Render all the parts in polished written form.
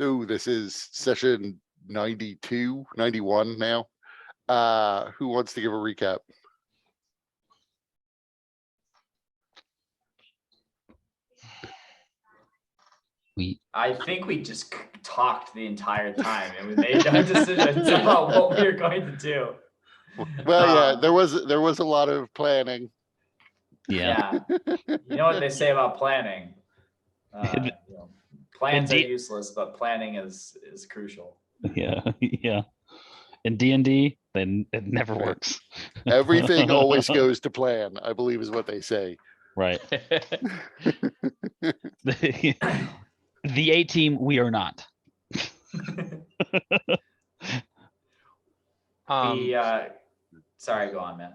So this is session 92, 91 now. Who wants to give a recap? I think we just talked the entire time and we made no decisions about what we were going to do. Well, yeah, there was a lot of planning. Yeah. You know what they say about planning? Plans are useless, but planning is crucial. Yeah. In D&D, then it never works. Everything always goes to plan, I believe is what they say. Right. The A team, we are not. Sorry, go on, man.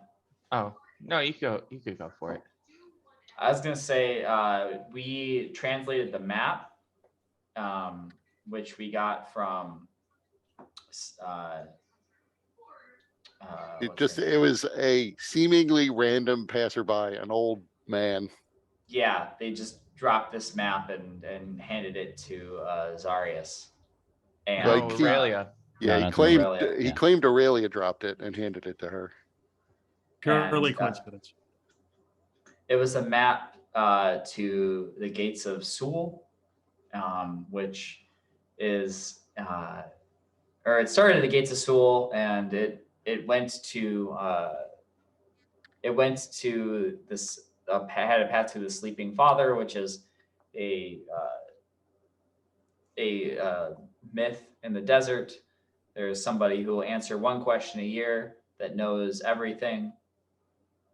Oh, no, you could go for it. I was gonna say we translated the map, which we got from it was a seemingly random passerby, an old man. Yeah, they just dropped this map and handed it to Zarius. And Aurelia. Yeah, he claimed Aurelia dropped it and handed it to her. Purely coincidence. It was a map to the gates of Sewell, which is or it started at the gates of Sewell, and it went to this had a path to the Sleeping Father, which is a myth in the desert. There's somebody who will answer one question a year that knows everything,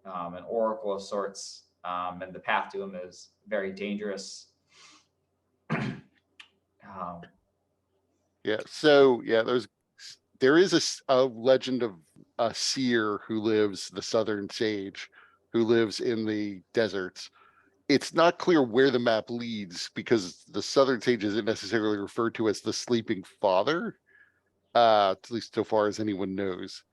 an oracle of sorts, and the path to him is very dangerous. There is a legend of a seer who lives, the Southern Sage, who lives in the deserts. It's not clear where the map leads because the Southern Sage isn't necessarily referred to as the Sleeping Father, at least so far as anyone knows.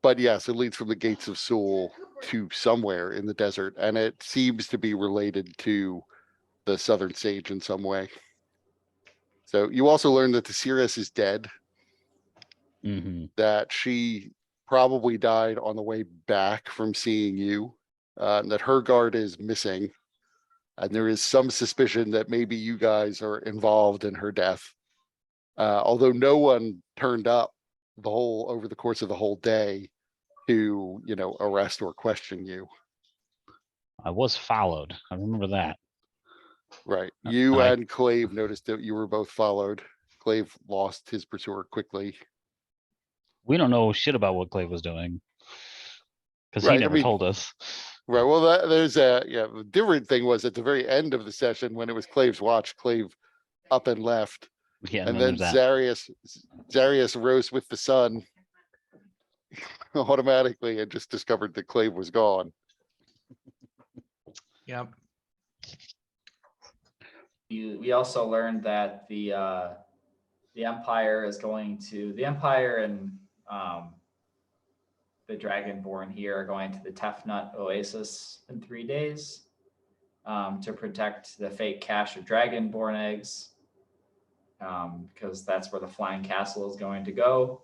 But yes, it leads from the gates of Sewell to somewhere in the desert, and it seems to be related to the Southern Sage in some way. So you also learn that the Seeress is dead, that she probably died on the way back from seeing you, and that her guard is missing. And there is some suspicion that maybe you guys are involved in her death. Although no one turned up over the course of the whole day to, arrest or question you. I was followed. I remember that. Right. You and Clave noticed that you were both followed. Clave lost his pursuer quickly. We don't know shit about what Clave was doing because he never told us. Right. Well, there's the different thing was at the very end of the session when it was Clave's watch, Clave up and left. Yeah, and then Zarius rose with the sun automatically and just discovered that Clave was gone. Yep. We also learned that the Empire and the Dragonborn here are going to the Tefnut Oasis in 3 days to protect the fake cache of Dragonborn eggs, because that's where the Flying Castle is going to go,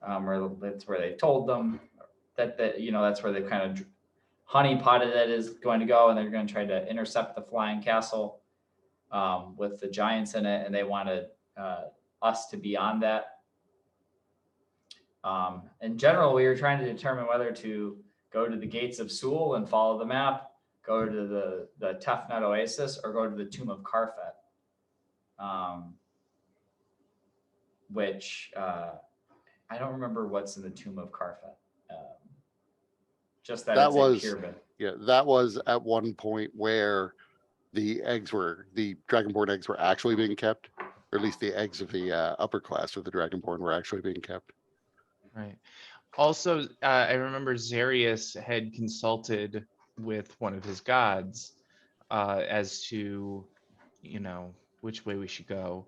or that's where they told them that that's where they kind of honeypotted that is going to go, and they're going to try to intercept the Flying Castle with the giants in it, and they wanted us to be on that. In general, we were trying to determine whether to go to the gates of Sewell and follow the map, go to the Tefnut Oasis, or go to the Tomb of Karfet, which I don't remember what's in the Tomb of Karfet. Just that that was at one point where the Dragonborn eggs were actually being kept, or at least the eggs of the upper class of the Dragonborn were actually being kept. Right. Also, I remember Zarius had consulted with one of his gods as to, which way we should go.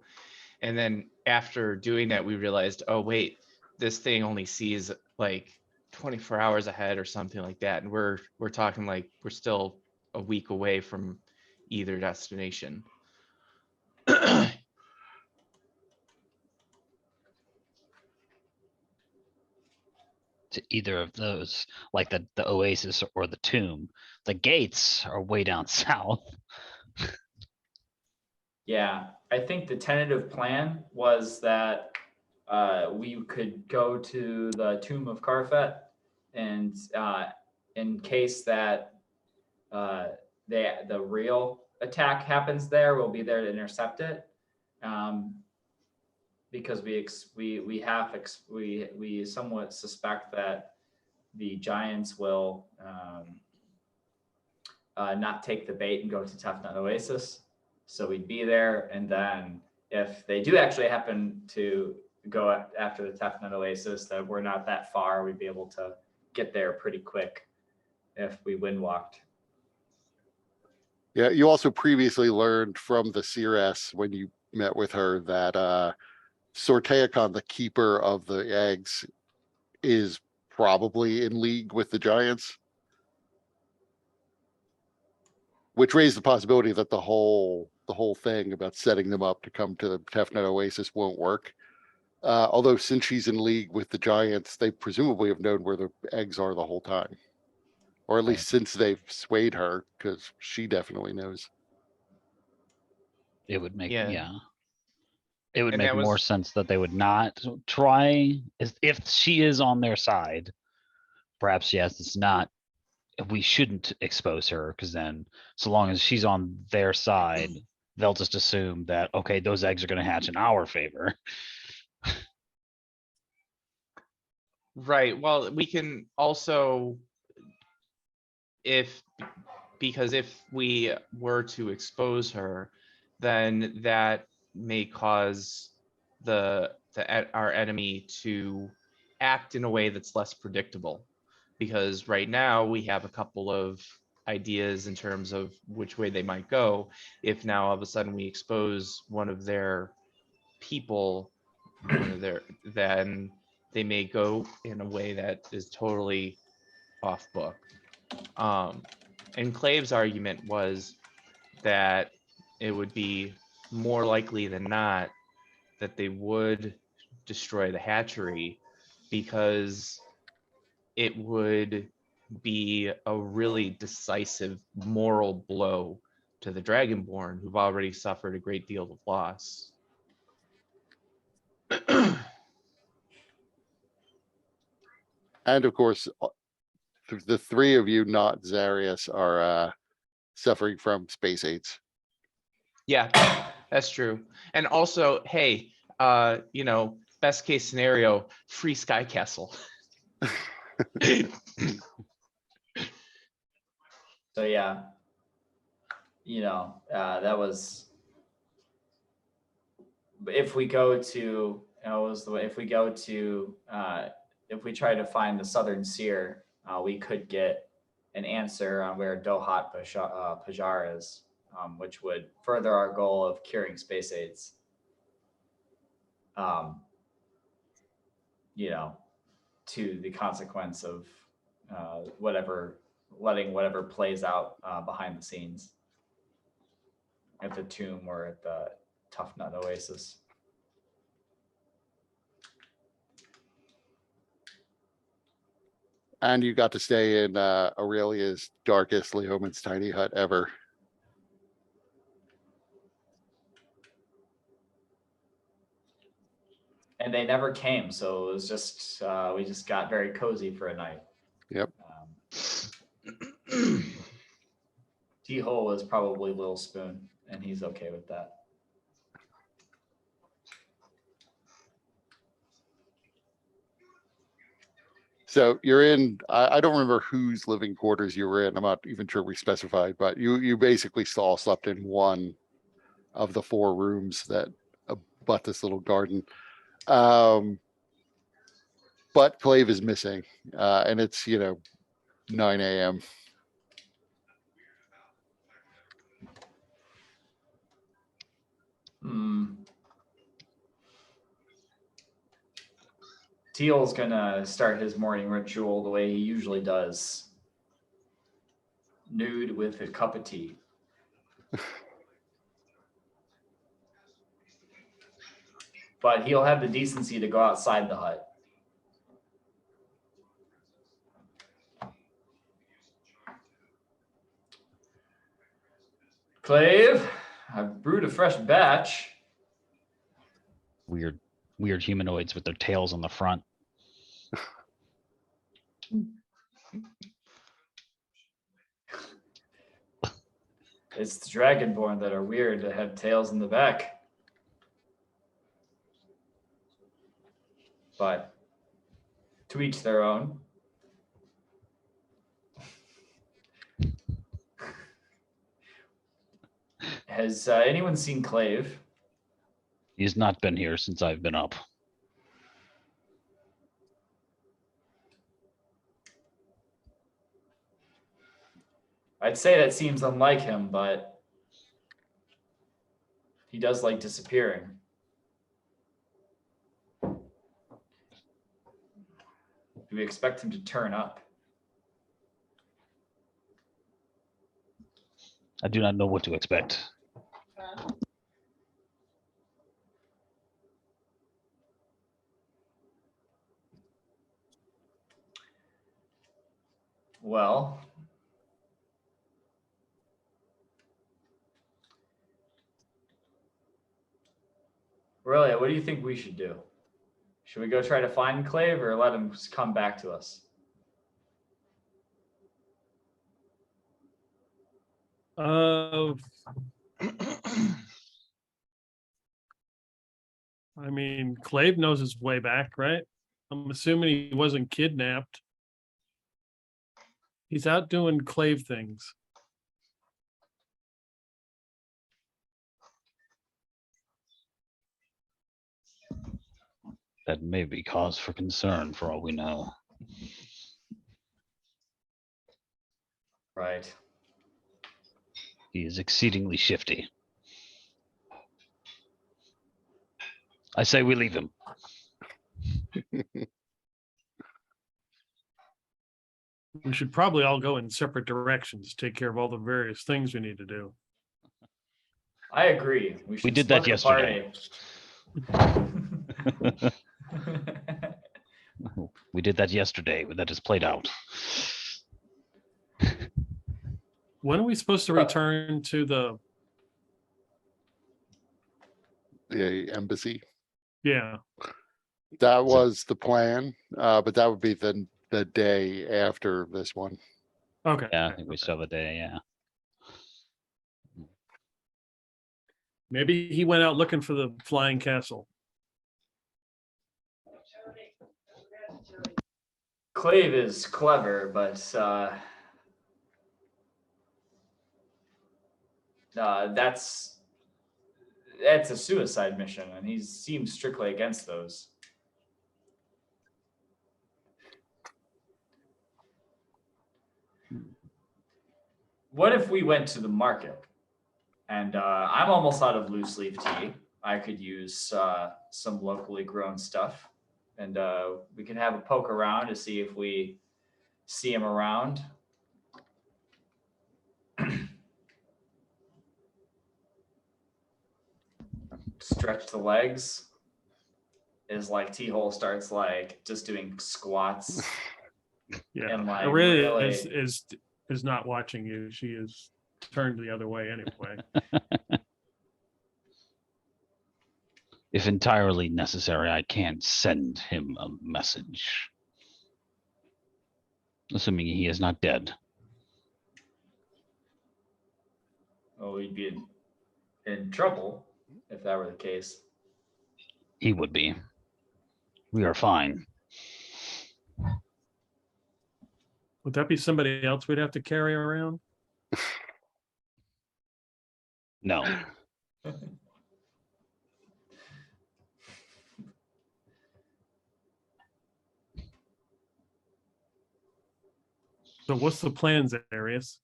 And then after doing that, we realized, oh, wait, this thing only sees like 24 hours ahead or something like that. And we're talking like we're still a week away from either destination. to either of those, like the Oasis or the Tomb. The gates are way down south. Yeah, I think the tentative plan was that we could go to the Tomb of Karfet, and in case that the real attack happens there, we'll be there to intercept it. Because we somewhat suspect that the Giants will not take the bait and go to Tough Nut Oasis. So we'd be there, and then if they do actually happen to go after the Tough Nut Oasis, that we're not that far, we'd be able to get there pretty quick if we wind walked. Yeah, you also previously learned from the Seeress when you met with her that Sorteicon, the keeper of the eggs, is probably in league with the Giants. Which raised the possibility that the whole thing about setting them up to come to the Tefnut Oasis won't work. Although since she's in league with the Giants, they presumably have known where the eggs are the whole time. Or at least since they've swayed her, because she definitely knows. It would make, Yeah. yeah. It would And make that more was- sense that they would not try, if she is on their side. Perhaps, yes, it's not, we shouldn't expose her, because then, so long as she's on their side, they'll just assume that, okay, those eggs are gonna hatch in our favor. Right, well, we can also, because if we were to expose her, then that may cause our enemy to act in a way that's less predictable. Because right now we have a couple of ideas in terms of which way they might go. If now all of a sudden we expose one of their people, then they may go in a way that is totally off book. And Clave's argument was that it would be more likely than not that they would destroy the hatchery, because it would be a really decisive moral blow to the Dragonborn, who've already suffered a great deal of loss. And of course, the three of you, not Zarius, are suffering from space AIDS. Yeah, that's true. And also, hey, best case scenario, free Sky Castle. So yeah, that was, if we go to, if we try to find the Southern Seer, we could get an answer on where Dohat Pajar is, which would further our goal of curing space AIDS. To the consequence of letting whatever plays out behind the scenes at the Tomb or at the Tough Nut Oasis. And you got to stay in Aurelia's darkest Leoman's tiny hut ever. And they never came, so it was just we just got very cozy for a night. Yep. T-Hole is probably Lil Spoon, and he's okay with that. So you're in, I don't remember whose living quarters you were in. I'm not even sure we specified, but you basically all slept in one of the 4 rooms that abut this little garden. But Clave is missing, and it's, 9 a.m. Teal's gonna start his morning ritual the way he usually does. Nude with a cup of tea. But he'll have the decency to go outside the hut. Clave, I've brewed a fresh batch. Weird humanoids with their tails on the front. It's the Dragonborn that are weird that have tails in the back. But to each their own. Has anyone seen Clave? He's not been here since I've been up. I'd say that seems unlike him, but he does like disappearing. Do we expect him to turn up? I do not know what to expect. Well, Aurelia, what do you think we should do? Should we go try to find Clave or let him come back to us? I mean, Clave knows his way back, right? I'm assuming he wasn't kidnapped. He's out doing Clave things. That may be cause for concern for all we know. Right. He is exceedingly shifty. I say we leave him. We should probably all go in separate directions, take care of all the various things we need to do. I agree. We should did that split the yesterday. party. We did that yesterday, but that has played out. When are we supposed to return to the, The embassy. yeah, That was the plan, but that would be the day after this one. okay. Yeah, I think we saw the day, yeah. Maybe he went out looking for the flying castle. Clave is clever, but that's a suicide mission, and he seems strictly against those. What if we went to the market? And I'm almost out of loose leaf tea. I could use some locally grown stuff, and we can have a poke around to see if we see him around. Stretch the legs. Is like T-Hole starts like just doing squats. Yeah, And, like, Aurelia really- is not watching you. She is turned the other way anyway. If entirely necessary, I can send him a message. Assuming he is not dead. Oh, we'd be in trouble if that were the case. He would be. We are fine. Would that be somebody else we'd have to carry around? No. So what's the plans, Arius?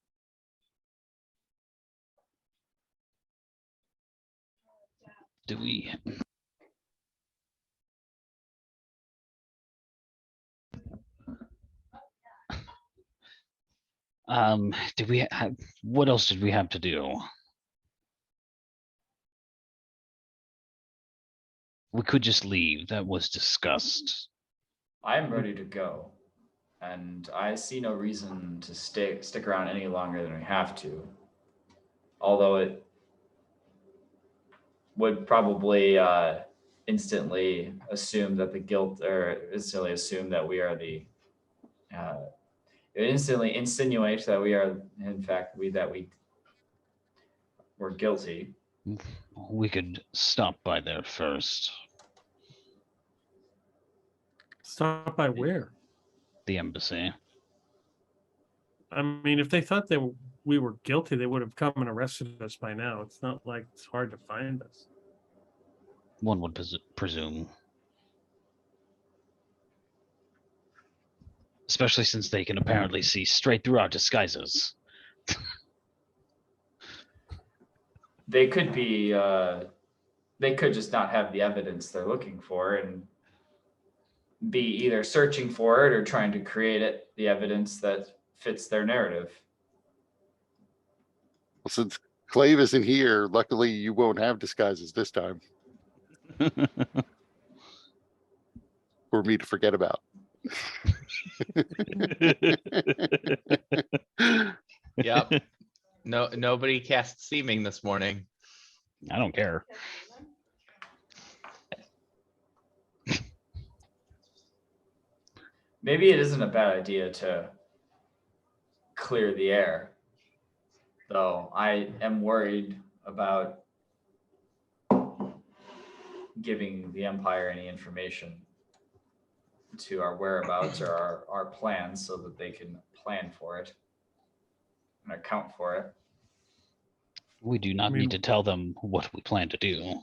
Do we? Did we have, what else did we have to do? We could just leave. That was discussed. I'm ready to go, and I see no reason to stick around any longer than we have to. although it would probably instantly assume that the guilt, or instantly assume that we are the, it instantly insinuates that we are, in fact, we're guilty. We could stop by there first, Stop by where? the embassy. I mean, if they thought we were guilty, they would have come and arrested us by now. It's not like it's hard to find us. One would presume. Especially since they can apparently see straight through our disguises. They could be, they could just not have the evidence they're looking for and be either searching for it or trying to create it, the evidence that fits their narrative. Well, since Clave isn't here, luckily you won't have disguises this time for me to forget about. Yep. No, nobody cast seeming this morning. I don't care. Maybe it isn't a bad idea to clear the air, though I am worried about giving the Empire any information to our whereabouts or our plans so that they can plan for it and account for it. We do not mean- need to tell them what we plan to do.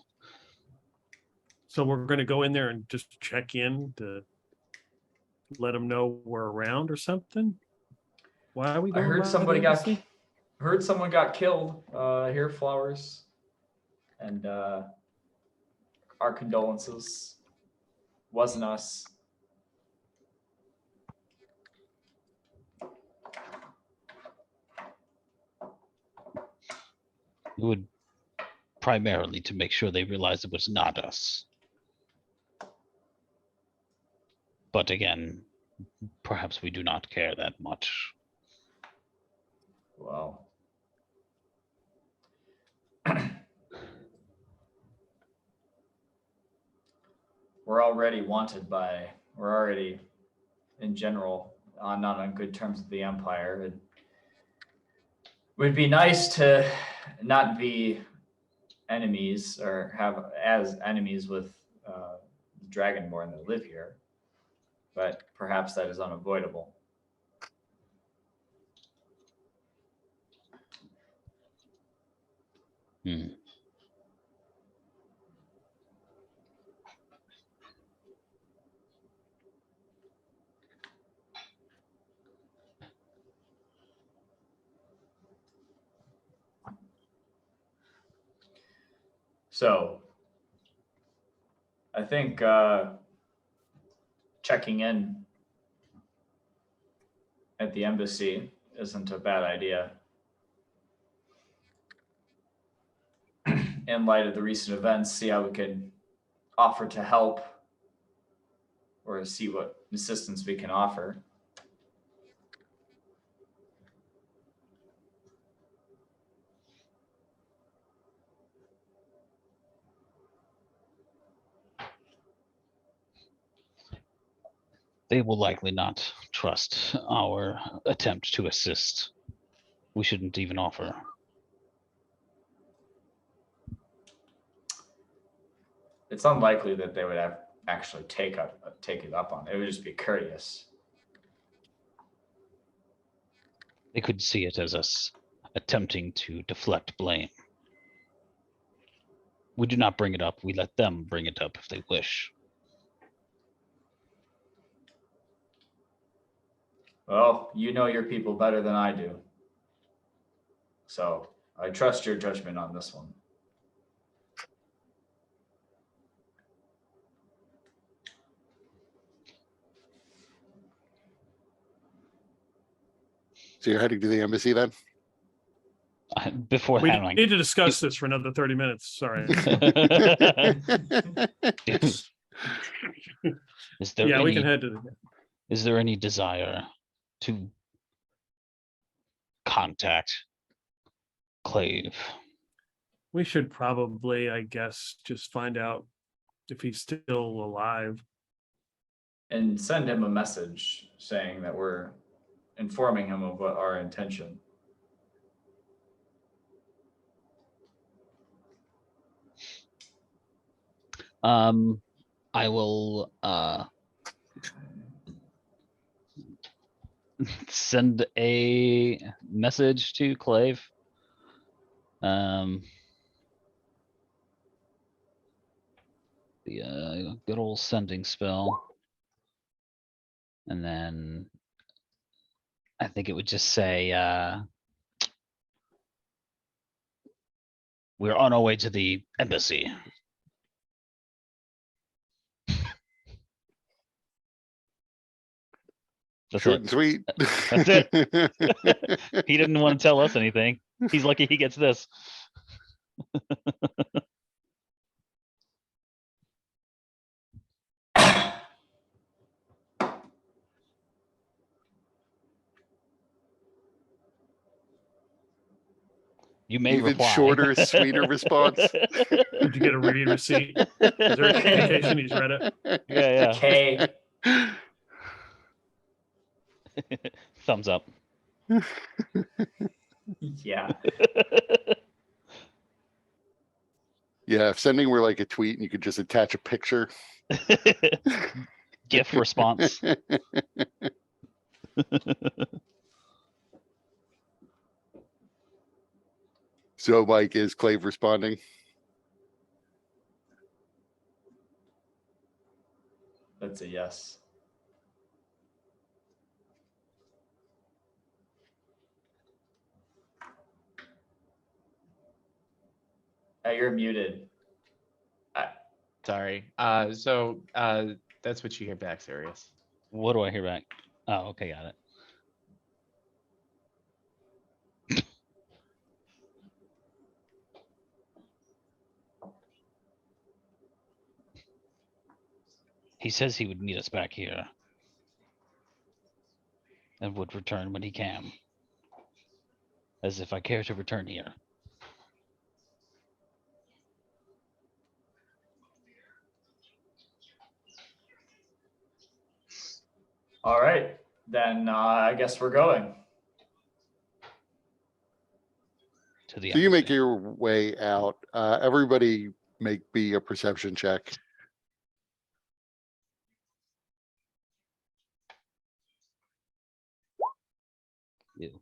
So we're going to go in there and just check in to let them know we're around or something. Why are we I going? heard by somebody the got embassy? heard someone got killed. Here, flowers, and our condolences. Wasn't us. It would primarily to make sure they realize it was not us. But again, perhaps we do not care that much. Well, we're already in general not on good terms with the Empire. It would be nice to not be enemies or have as enemies with the Dragonborn that live here, but perhaps that is unavoidable. Hmm. So I think checking in at the embassy isn't a bad idea. In light of the recent events, see how we can offer to help or see what assistance we can offer. They will likely not trust our attempt to assist. We shouldn't even offer. It's unlikely that they would have actually take it up on. It would just be courteous. They could see it as us attempting to deflect blame. We do not bring it up. We let them bring it up if they wish. Well, you know your people better than I do. So I trust your judgment on this one. So you're heading to the embassy then? Before We that, need to discuss this for another 30 minutes. Sorry. is there Yeah, we any, can head to the. is there any desire to contact Clave. We should probably, I guess, just find out if he's still alive. And send him a message saying that we're informing him of what our intention. I will send a message to Clave. The good old sending spell. And then I think it would just say we're on our way to the embassy. That's Short it. and sweet. That's it. He didn't want to tell us anything. He's lucky he gets this. You may Even reply. shorter, sweeter response. Did you get a read receipt? Is there any indication he's read it? Yeah, K. yeah. Thumbs up. Yeah. Yeah, if sending were like a tweet and you could just attach a picture. GIF response. So Mike, is Clave responding? That's a yes. You're muted. Sorry. That's what you hear back, Sirius. What do I hear back? Oh, okay, got it. He says he would meet us back here and would return when he can. As if I care to return here. All right, then I guess we're going. To the So you make embassy. your way out. Everybody make be a perception check. Ew.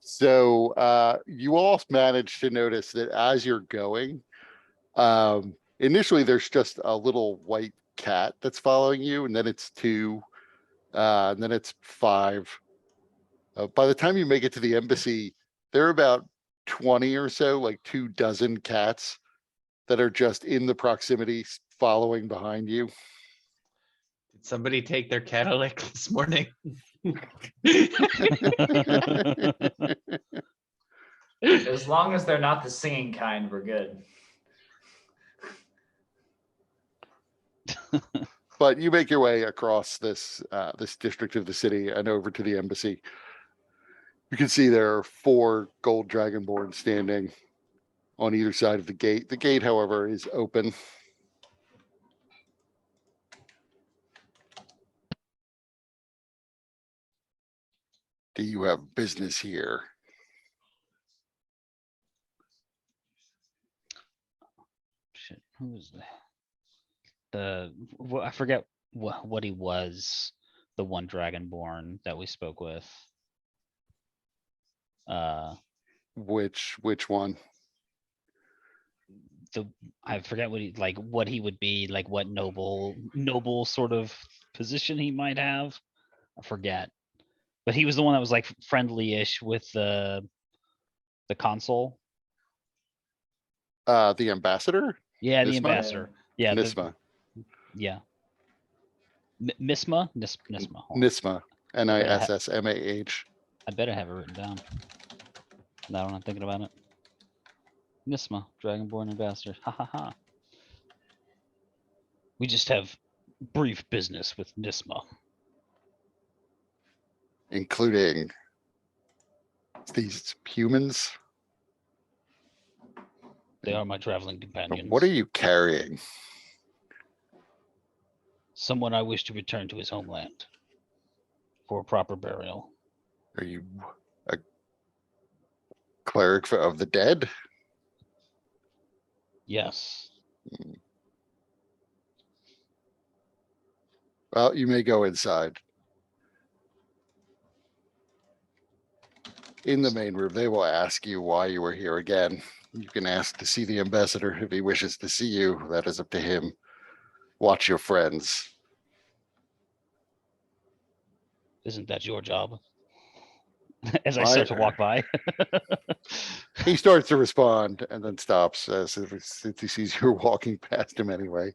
So you all manage to notice that as you're going, initially there's just a little white cat that's following you, and then it's 2, and then it's 5. By the time you make it to the embassy, there are about 20 or so, like 24 cats that are just in the proximity following behind you. Did somebody take their catalytic this morning? As long as they're not the singing kind, we're good. But you make your way across this this district of the city and over to the embassy. You can see there are 4 gold dragonborn standing on either side of the gate. The gate, however, is open. Do you have business here? Shit, who was I forget what he was. The one dragonborn that we spoke with. Which one? I forget what he would be, like what noble sort of position he might have. I forget. But he was the one that was like friendly-ish with the consul. The ambassador? Yeah, the Nisma? ambassador. Yeah, Nisma. yeah. Misma? Nisma. Hold on. Nisma. Nissmah. I better have it written down. Now I'm not thinking about it. Nisma, Dragonborn Ambassador. Ha ha ha. We just have brief business with Nisma. including these humans. They are my traveling But companions. what are you carrying? Someone I wish to return to his homeland for a proper burial. Are you a cleric of the dead? Yes. Well, you may go inside. In the main room, they will ask you why you were here again. You can ask to see the ambassador if he wishes to see you. That is up to him. Watch your friends. Isn't that your job? As I I- start to walk by. He starts to respond and then stops as if since he sees you're walking past him anyway.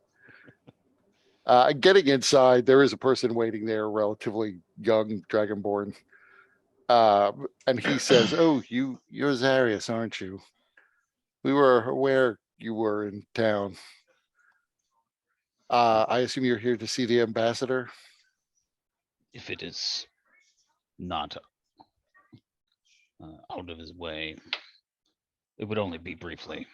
Getting inside, there is a person waiting there, relatively young dragonborn. And he says, "Oh, you're Zarius, aren't you? We were aware you were in town. I assume you're here to see the ambassador." If it is not out of his way, it would only be briefly.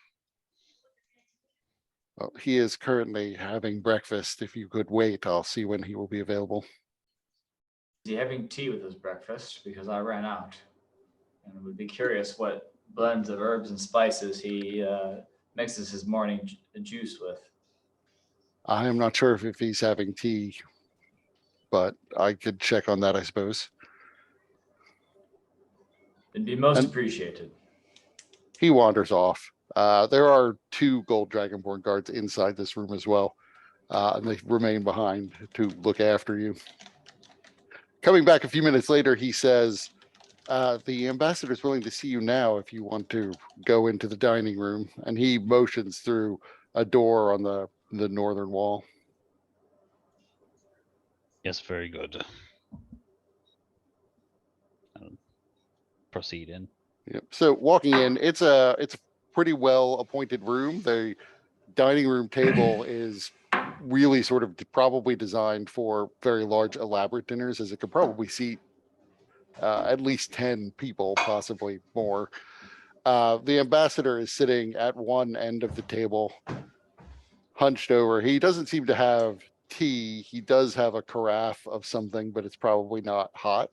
Well, he is currently having breakfast. If you could wait, I'll see when he will be available. Is he having tea with his breakfast? Because I ran out. And would be curious what blends of herbs and spices he mixes his morning juice with. I am not sure if he's having tea, but I could check on that, I suppose. It'd be most And- appreciated. He wanders off. There are 2 gold dragonborn guards inside this room as well. And they remain behind to look after you. Coming back a few minutes later, he says, the ambassador is willing to see you now if you want to go into the dining room. And he motions through a door on the northern wall. Yes, very good. Proceed in. Yep. So walking in, it's a pretty well appointed room. The dining room table is really sort of probably designed for very large, elaborate dinners, as it could probably seat at least 10 people, possibly more. The ambassador is sitting at one end of the table, hunched over. He doesn't seem to have tea. He does have a carafe of something, but it's probably not hot.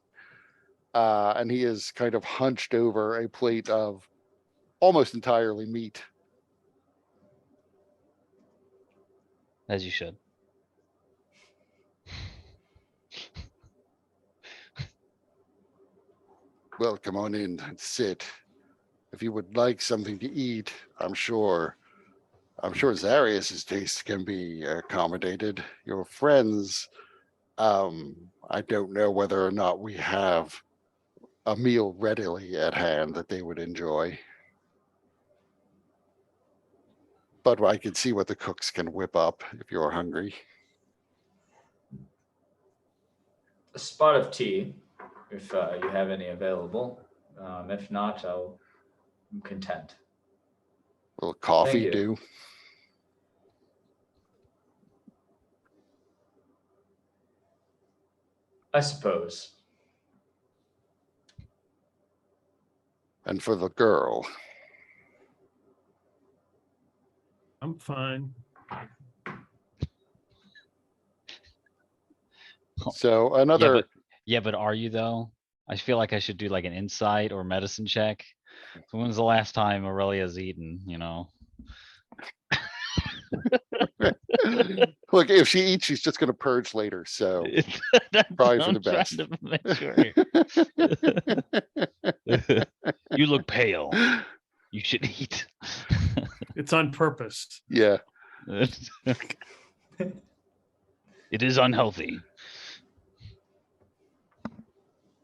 And he is kind of hunched over a plate of almost entirely meat. As you should. Well, come on in and sit. If you would like something to eat, I'm sure Zarius's taste can be accommodated. Your friends, I don't know whether or not we have a meal readily at hand that they would enjoy. But I can see what the cooks can whip up if you're hungry. A spot of tea, if you have any available. If not, I'm content. Will coffee you. do? I suppose. And for the girl, I'm fine. so another Yeah, but are you though? I feel like I should do like an insight or medicine check. So when's the last time Aurelia's eaten, you know? look, if she eats, she's just going to purge later. So That's probably what for the I'm trying best. to make sure. You look pale. You should eat. It's on purpose. Yeah. It is unhealthy.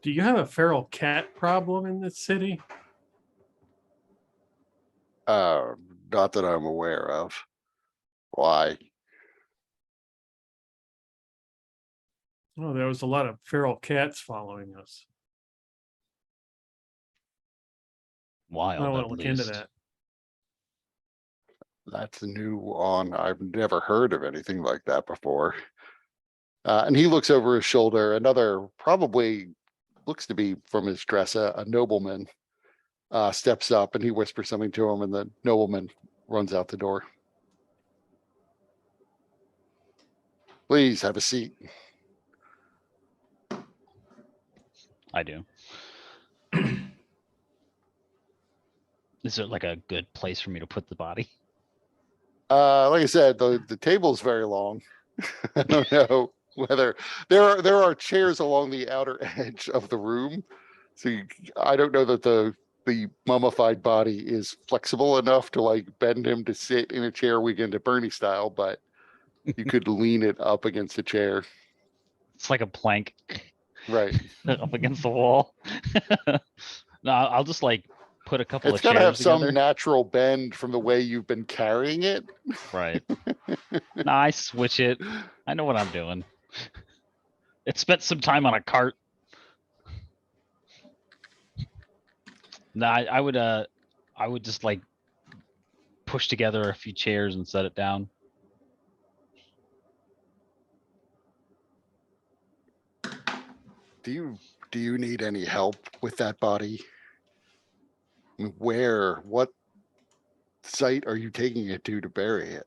Do you have a feral cat problem in this city? Not that I'm aware of. Why? Oh, there was a lot of feral cats following us. Wild. I want at to look into least. that. That's new on. I've never heard of anything like that before. And he looks over his shoulder. Another, probably looks to be from his dress, a nobleman steps up and he whispers something to him, and the nobleman runs out the door. Please have a seat. I do. Is it like a good place for me to put the body? Like I said, the table is very long. I don't know whether there are chairs along the outer edge of the room. So I don't know that the mummified body is flexible enough to like bend him to sit in a chair Weekend at Bernie style, but you could lean it up against a chair. It's like a plank Right. up against the wall. No, I'll just like put a couple It's of got to have chairs some together. natural bend from the way you've been carrying it. Right. No, I switch it. I know what I'm doing. It spent some time on a cart. No, I would just like push together a few chairs and set it down. Do you need any help with that body? I mean, what site are you taking it to bury it?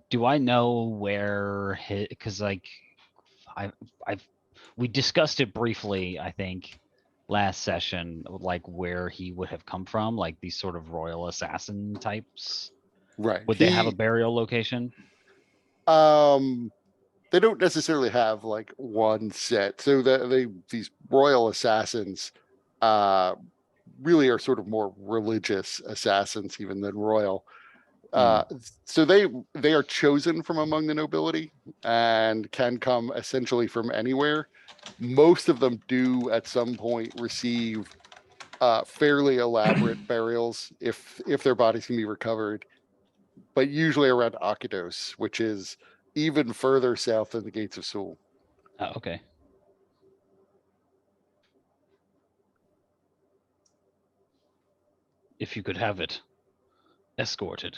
Do I know where his, cause like, we discussed it briefly, I think, last session, like where he would have come from, like these sort of royal assassin types. Right. Would they have a burial location? They don't necessarily have like one set. So these royal assassins really are sort of more religious assassins even than royal. So they are chosen from among the nobility and can come essentially from anywhere. Most of them do at some point receive fairly elaborate burials if their bodies can be recovered, but usually around Akidos, which is even further south than the Gates of Seoul. Oh, okay. If you could have it escorted.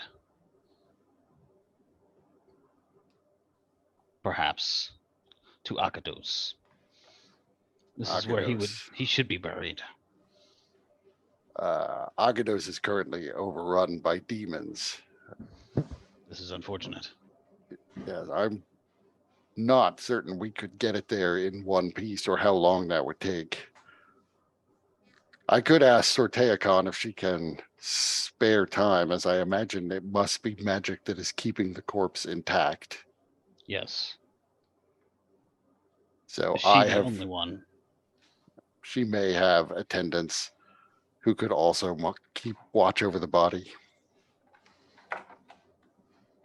Perhaps to Akados. This is where Akados. he should be buried. Agados is currently overrun by demons. This is unfortunate. Yeah, I'm not certain we could get it there in one piece or how long that would take. I could ask Sorteacon if she can spare time, as I imagine it must be magic that is keeping the corpse intact. Yes. So Is she I the have, only one? she may have attendants who could also keep watch over the body.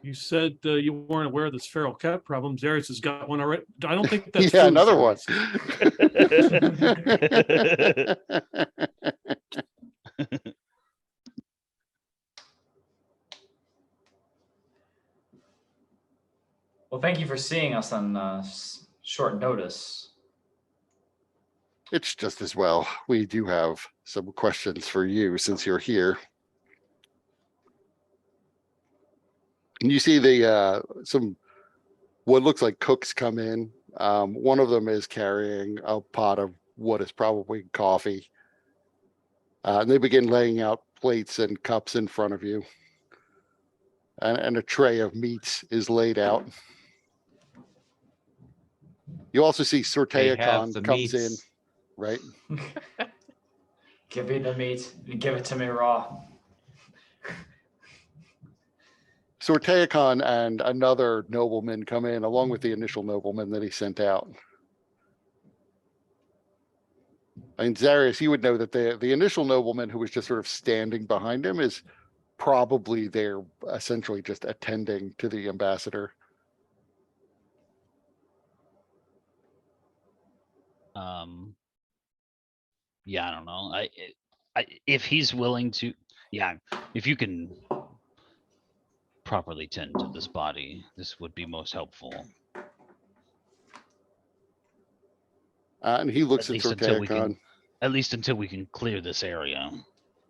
You said you weren't aware of this feral cat problem. Zarius has got one already. I don't think that's Yeah, true, another one. Well, thank you for seeing us on short notice. It's just as well. We do have some questions for you since you're here. And you see some what looks like cooks come in. One of them is carrying a pot of what is probably coffee. And they begin laying out plates and cups in front of you. And a tray of meats is laid out. You also see They have Sorteacon the comes in, meats. right? Give me the meat. Give it to me raw. Sorteacon and another nobleman come in along with the initial nobleman that he sent out. I mean, Zarius, you would know that the initial nobleman who was just sort of standing behind him is probably there essentially just attending to the ambassador. Yeah, I don't know. If he's willing to, yeah, if you can properly tend to this body, this would be most helpful. And he looks at least until we Sorteacon. can, at least until we can clear this area,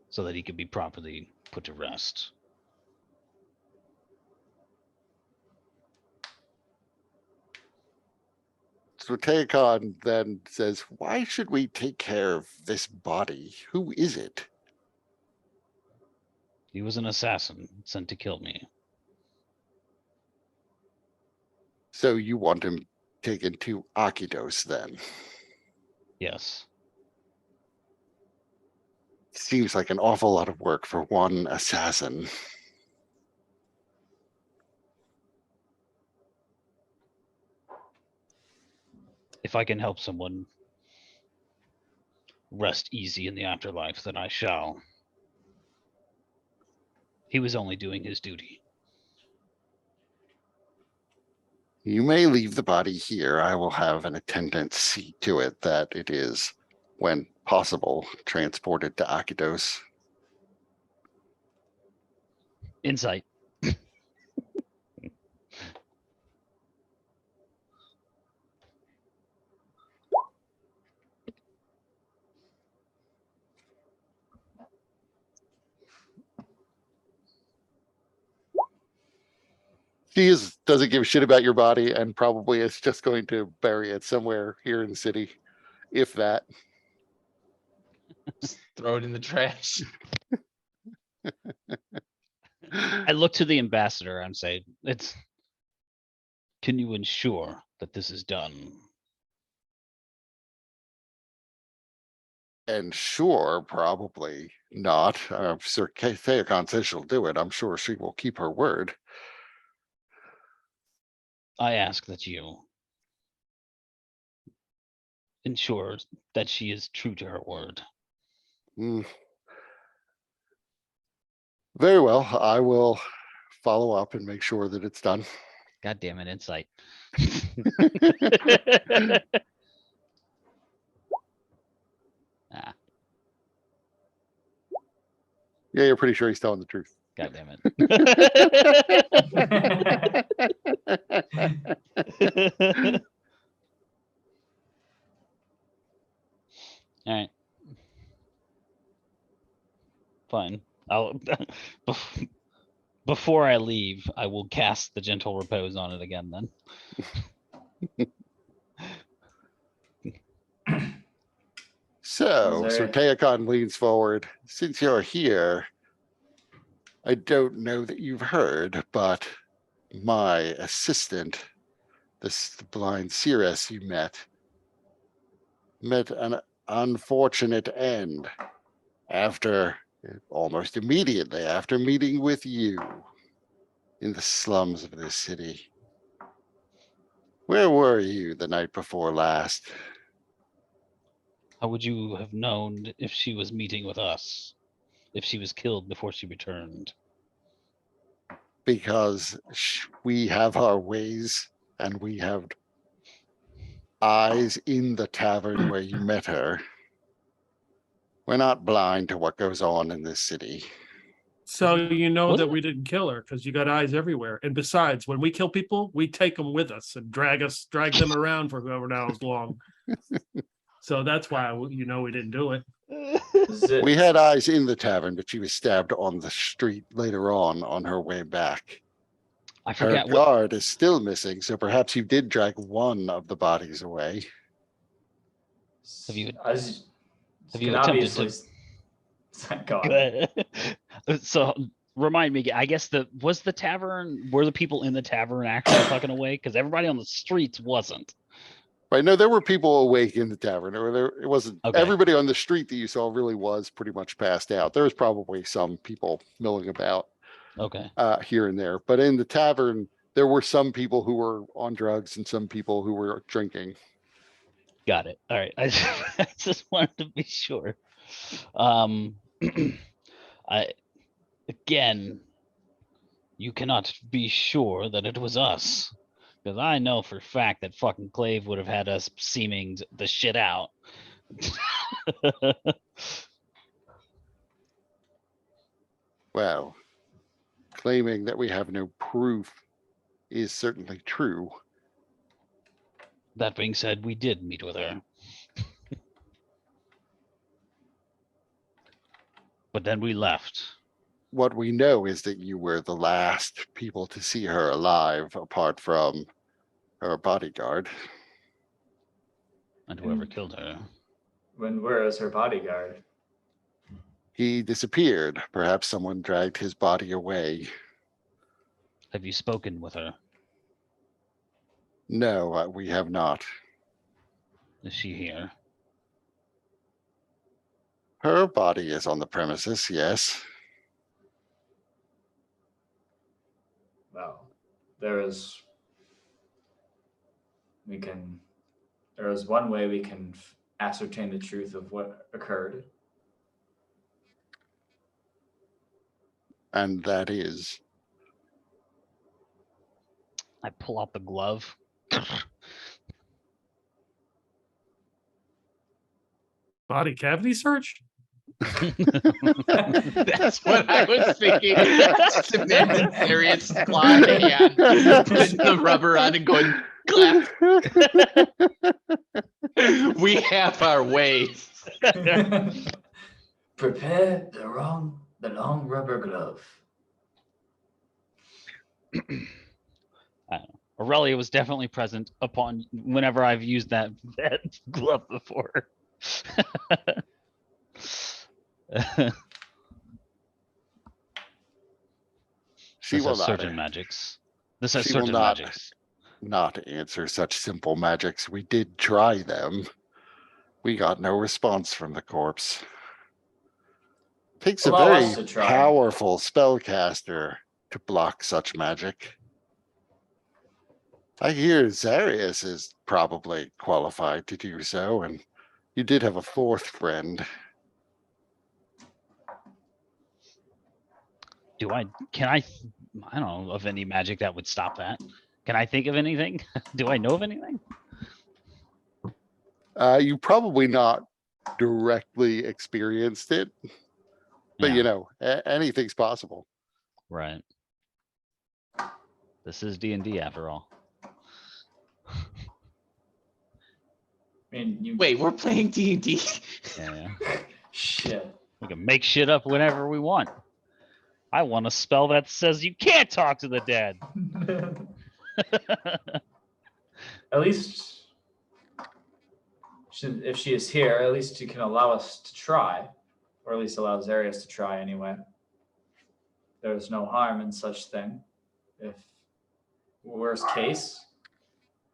so that he can be properly put to rest. So Teokon then says, why should we take care of this body? Who is it? He was an assassin sent to kill me. So you want him taken to Akidos then? Yes. Seems like an awful lot of work for one assassin. If I can help someone rest easy in the afterlife, then I shall. He was only doing his duty. You may leave the body here. I will have an attendant see to it that it is, when possible, transported to Akidos. Insight. Doesn't give a shit about your body and probably is just going to bury it somewhere here in the city, if that. Just throw it in the trash. I look to the ambassador and say, can you ensure that this is done? And sure, probably not. Sir Theokon says she'll do it. I'm sure she will keep her word. I ask that you ensure that she is true to her word. Mm. Very well. I will follow up and make sure that it's done. God damn it, insight. Ah, Yeah, you're pretty sure he's telling the truth. God damn it. All right. Fine. I'll before I leave, I will cast the gentle repose on it again then. So, Is Sir there- Teokon leans forward. Since you're here, I don't know that you've heard, but my assistant, this blind Cirrus you met an unfortunate end after almost immediately after meeting with you in the slums of this city. Where were you the night before last? How would you have known if she was meeting with us? If she was killed before she returned? Because we have our ways and we have eyes in the tavern where you met her. We're not blind to what goes on in this city. So you know Was that it? we didn't kill her because you got eyes everywhere. And besides, when we kill people, we take them with us and drag them around for whoever knows long. So that's why we didn't do it. Is it- We had eyes in the tavern, but she was stabbed on the street later on her way back. I Her forget what. guard is still missing, so perhaps you did drag one of the bodies away. Have you- as- have you can attempted to- obviously go on. So remind me, I guess were the people in the tavern actually fucking away? Because everybody on the streets wasn't. Right? No, there were people awake in the tavern. It wasn't Okay. everybody on the street that you saw really was pretty much passed out. There was probably some people milling about Okay. here and there, but in the tavern, there were some people who were on drugs and some people who were drinking. Got it. All right. I just wanted to be sure. Again, you cannot be sure that it was us. Because I know for a fact that fucking Clave would have had us seeming the shit out. Well, claiming that we have no proof is certainly true. That being said, we did meet with her. But then we left. What we know is that you were the last people to see her alive, apart from her bodyguard. And whoever Mm. killed her. Where is her bodyguard? He disappeared. Perhaps someone dragged his body away. Have you spoken with her? No, we have not. Is she here? Her body is on the premises, yes. Well, there is one way we can ascertain the truth of what occurred. And that is, I pull out the glove. Body cavity search? That's what I was thinking. Just imagine Darius' claw hand, putting the rubber on and going, clap. We have our ways. Prepare the long rubber glove. Aurelia was definitely present upon whenever I've used that glove before. she This will has not, certain magics. This has she will certain not. magics. Not answer such simple magics. We did try them. We got no response from the corpse. Takes a Allow very us to try. powerful spellcaster to block such magic. I hear Zarius is probably qualified to do so, and you did have a fourth friend. Can I don't know of any magic that would stop that. Can I think of anything? Do I know of anything? You probably not directly experienced it, but Yeah, you know, anything's possible. right. This is D&D after all. I mean, you Wait, we're playing D&D? Yeah. shit. We can make shit up whenever we want. I want a spell that says you can't talk to the dead. At least, if she is here, at least you can allow us to try, or at least allow Zarius to try anyway. There's no harm in such thing. If worst case,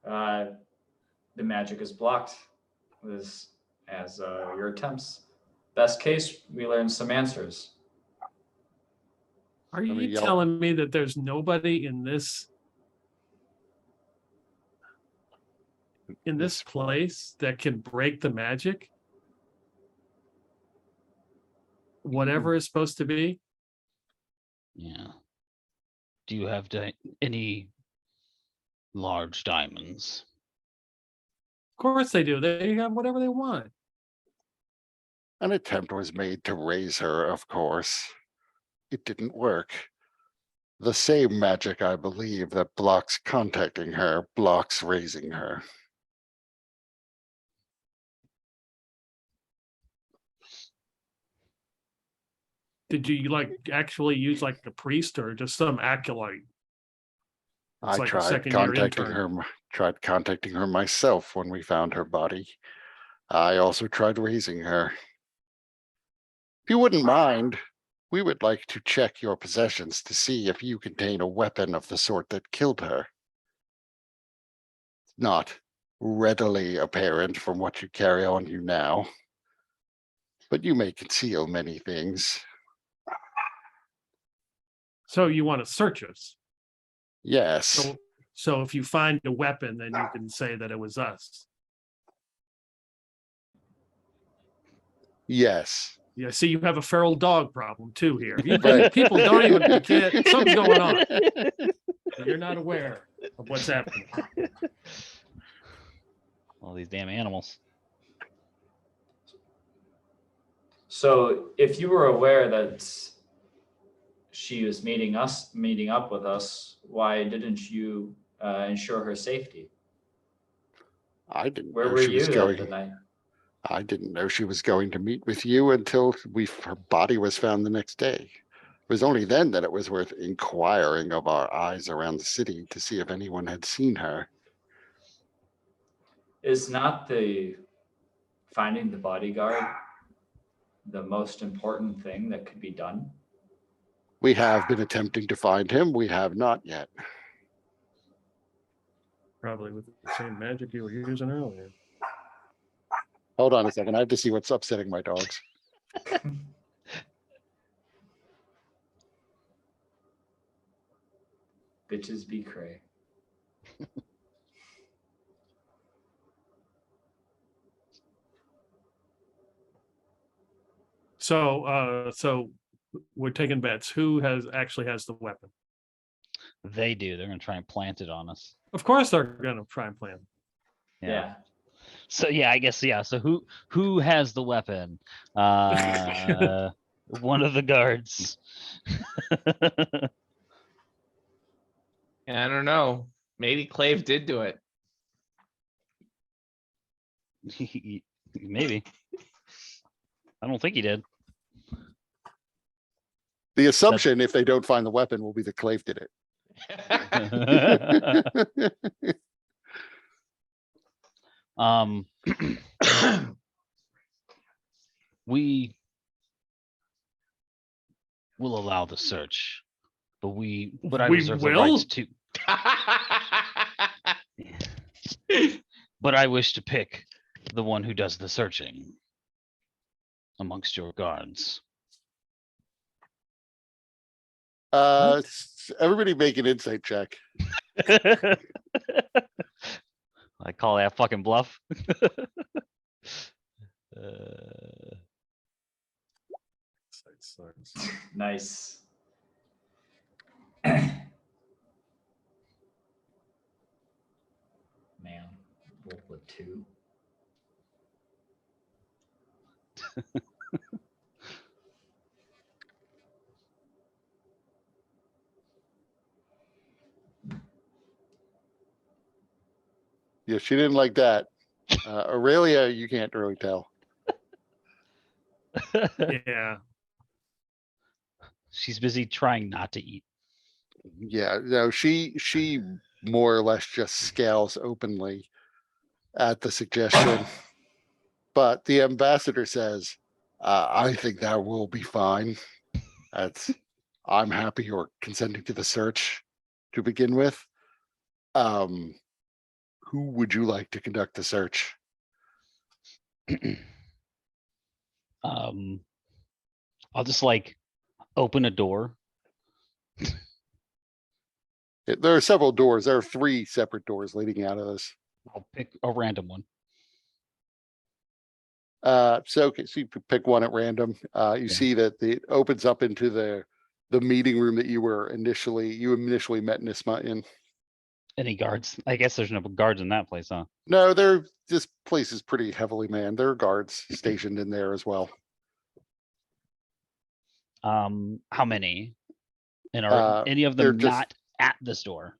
the magic is blocked as your attempts. Best case, we learn some answers. Are me you yell. telling me that there's nobody in this place that can break the magic? Whatever is supposed to be? Yeah. Do you have any large diamonds? Of course they do. They have whatever they want. An attempt was made to raise her, of course. It didn't work. The same magic, I believe, that blocks contacting her, blocks raising her. Did you actually use like a priest or just some acolyte? I It's like a tried second-year contacting intern. her, tried contacting her myself when we found her body. I also tried raising her. If you wouldn't mind, we would like to check your possessions to see if you contain a weapon of the sort that killed her. Not readily apparent from what you carry on you now, but you may conceal many things. So you want to search us? Yes, So if you find a weapon, then you can say that it was us. yes. Yeah, see, you have a feral dog problem too here. Right. People don't even, you can't, something's going on. You're not aware of what's happening. All these damn animals. So if you were aware that she was meeting up with us, why didn't you ensure her safety? I didn't Where know were she you was the going. night? I didn't know she was going to meet with you until her body was found the next day. It was only then that it was worth inquiring of our eyes around the city to see if anyone had seen her. Is not the finding the bodyguard the most important thing that could be done? We have been attempting to find him. We have not yet. Probably with the same magic you were using earlier. Hold on a second. I have to see what's upsetting my dogs. Bitches be cray. So we're taking bets. Who actually has the weapon? They do. They're gonna try and plant it on us. Of course they're gonna try and plan. Yeah. So yeah, I guess yeah. So who has the weapon? One of the guards. I don't know. Maybe Clave did do it. Maybe. I don't think he did. The assumption, if they don't find the weapon, will be that Clave did it. We will allow the search, but I We reserve the will? rights to. But I wish to pick the one who does the searching amongst your guards. Everybody make an insight check. I call that fucking bluff. Nice. Man, roll with 2. Yeah, she didn't like that. Aurelia, you can't really tell. Yeah. She's busy trying not to eat. Yeah, no, she more or less just scowls openly at the suggestion. But the ambassador says, I think that will be fine. I'm happy you're consenting to the search to begin with. Who would you like to conduct the search? I'll just like open a door. There are several doors. There are 3 separate doors leading out of this. I'll pick a random one. Okay, so you pick one at random. You see that it opens up into the meeting room that you initially met Nisma in. Any guards? I guess there's no guards in that place, huh? No, this place is pretty heavily manned. There are guards stationed in there as well. How many? And are any of they're them just- not at this door?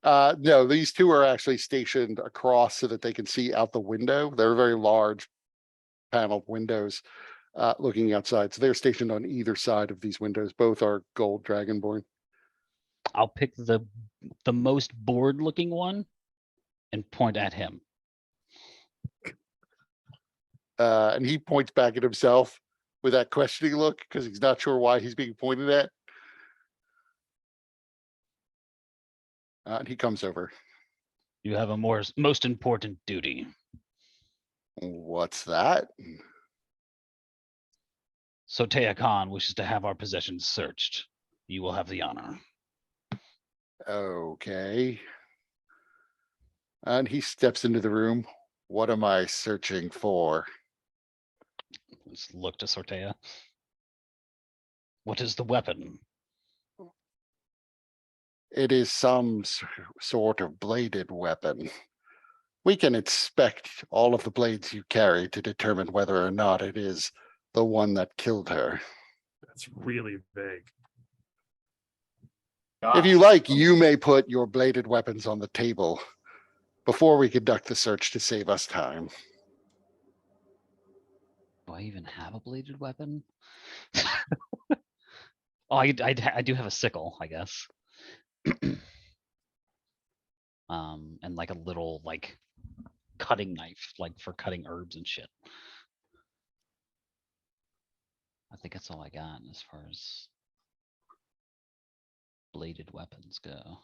No, these 2 are actually stationed across so that they can see out the window. They're very large paneled windows looking outside. So they're stationed on either side of these windows. Both are gold dragonborn. I'll pick the most bored looking one and point at him. And he points back at himself with that questioning look because he's not sure why he's being pointed at. And he comes over. You have a most important duty. What's that? Sotea Khan wishes to have our possessions searched. You will have the honor. Okay. And he steps into the room. What am I searching for? Let's look to Sortea. What is the weapon? It is some sort of bladed weapon. We can inspect all of the blades you carry to determine whether or not it is the one that killed her. That's really vague. If you like, you may put your bladed weapons on the table before we conduct the search to save us time. Do I even have a bladed weapon? Oh, I do have a sickle, I guess. And like a little like cutting knife, like for cutting herbs and shit. I think that's all I got as far as bladed weapons go.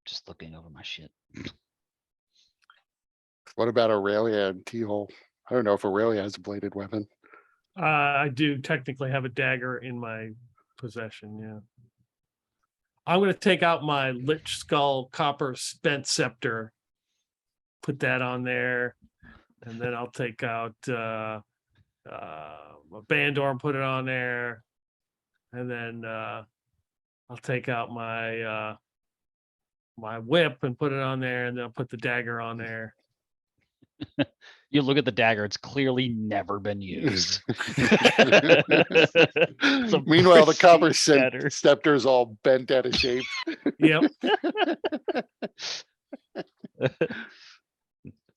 Just looking over my shit. What about Aurelia and T-Hole? I don't know if Aurelia has a bladed weapon. I do technically have a dagger in my possession, yeah. I'm gonna take out my Lich Skull Copper Spent Scepter. Put that on there. And then I'll take out a Bandor and put it on there. And then I'll take out my my whip and put it on there, and then I'll put the dagger on there. You look at the dagger, it's clearly never been used. a Meanwhile, the copper pristine dagger. scepter is all bent out of shape. Yep.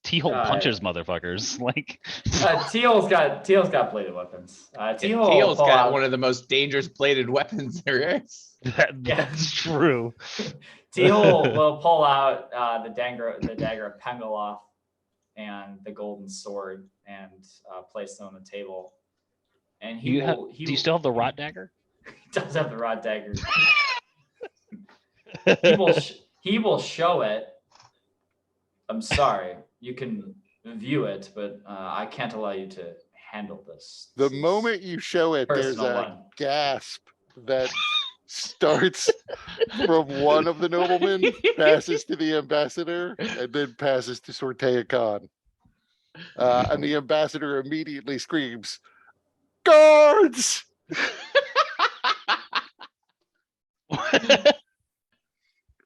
T-hole punches motherfuckers. Like Teal's got bladed weapons. Teal Teal's pull got out- one of the most dangerous bladed weapons there is. that's true. Teal will pull out the dagger of Pengaloth and the golden sword and place them on the table. And Do you still have the rot dagger? He does have the rod dagger. He will show it. I'm sorry, you can view it, but I can't allow you to handle this. The This is moment you show it, there's personal a one. gasp that starts from one of the noblemen, passes to the ambassador, and then passes to Sortea Khan. And the ambassador immediately screams, "Guards!"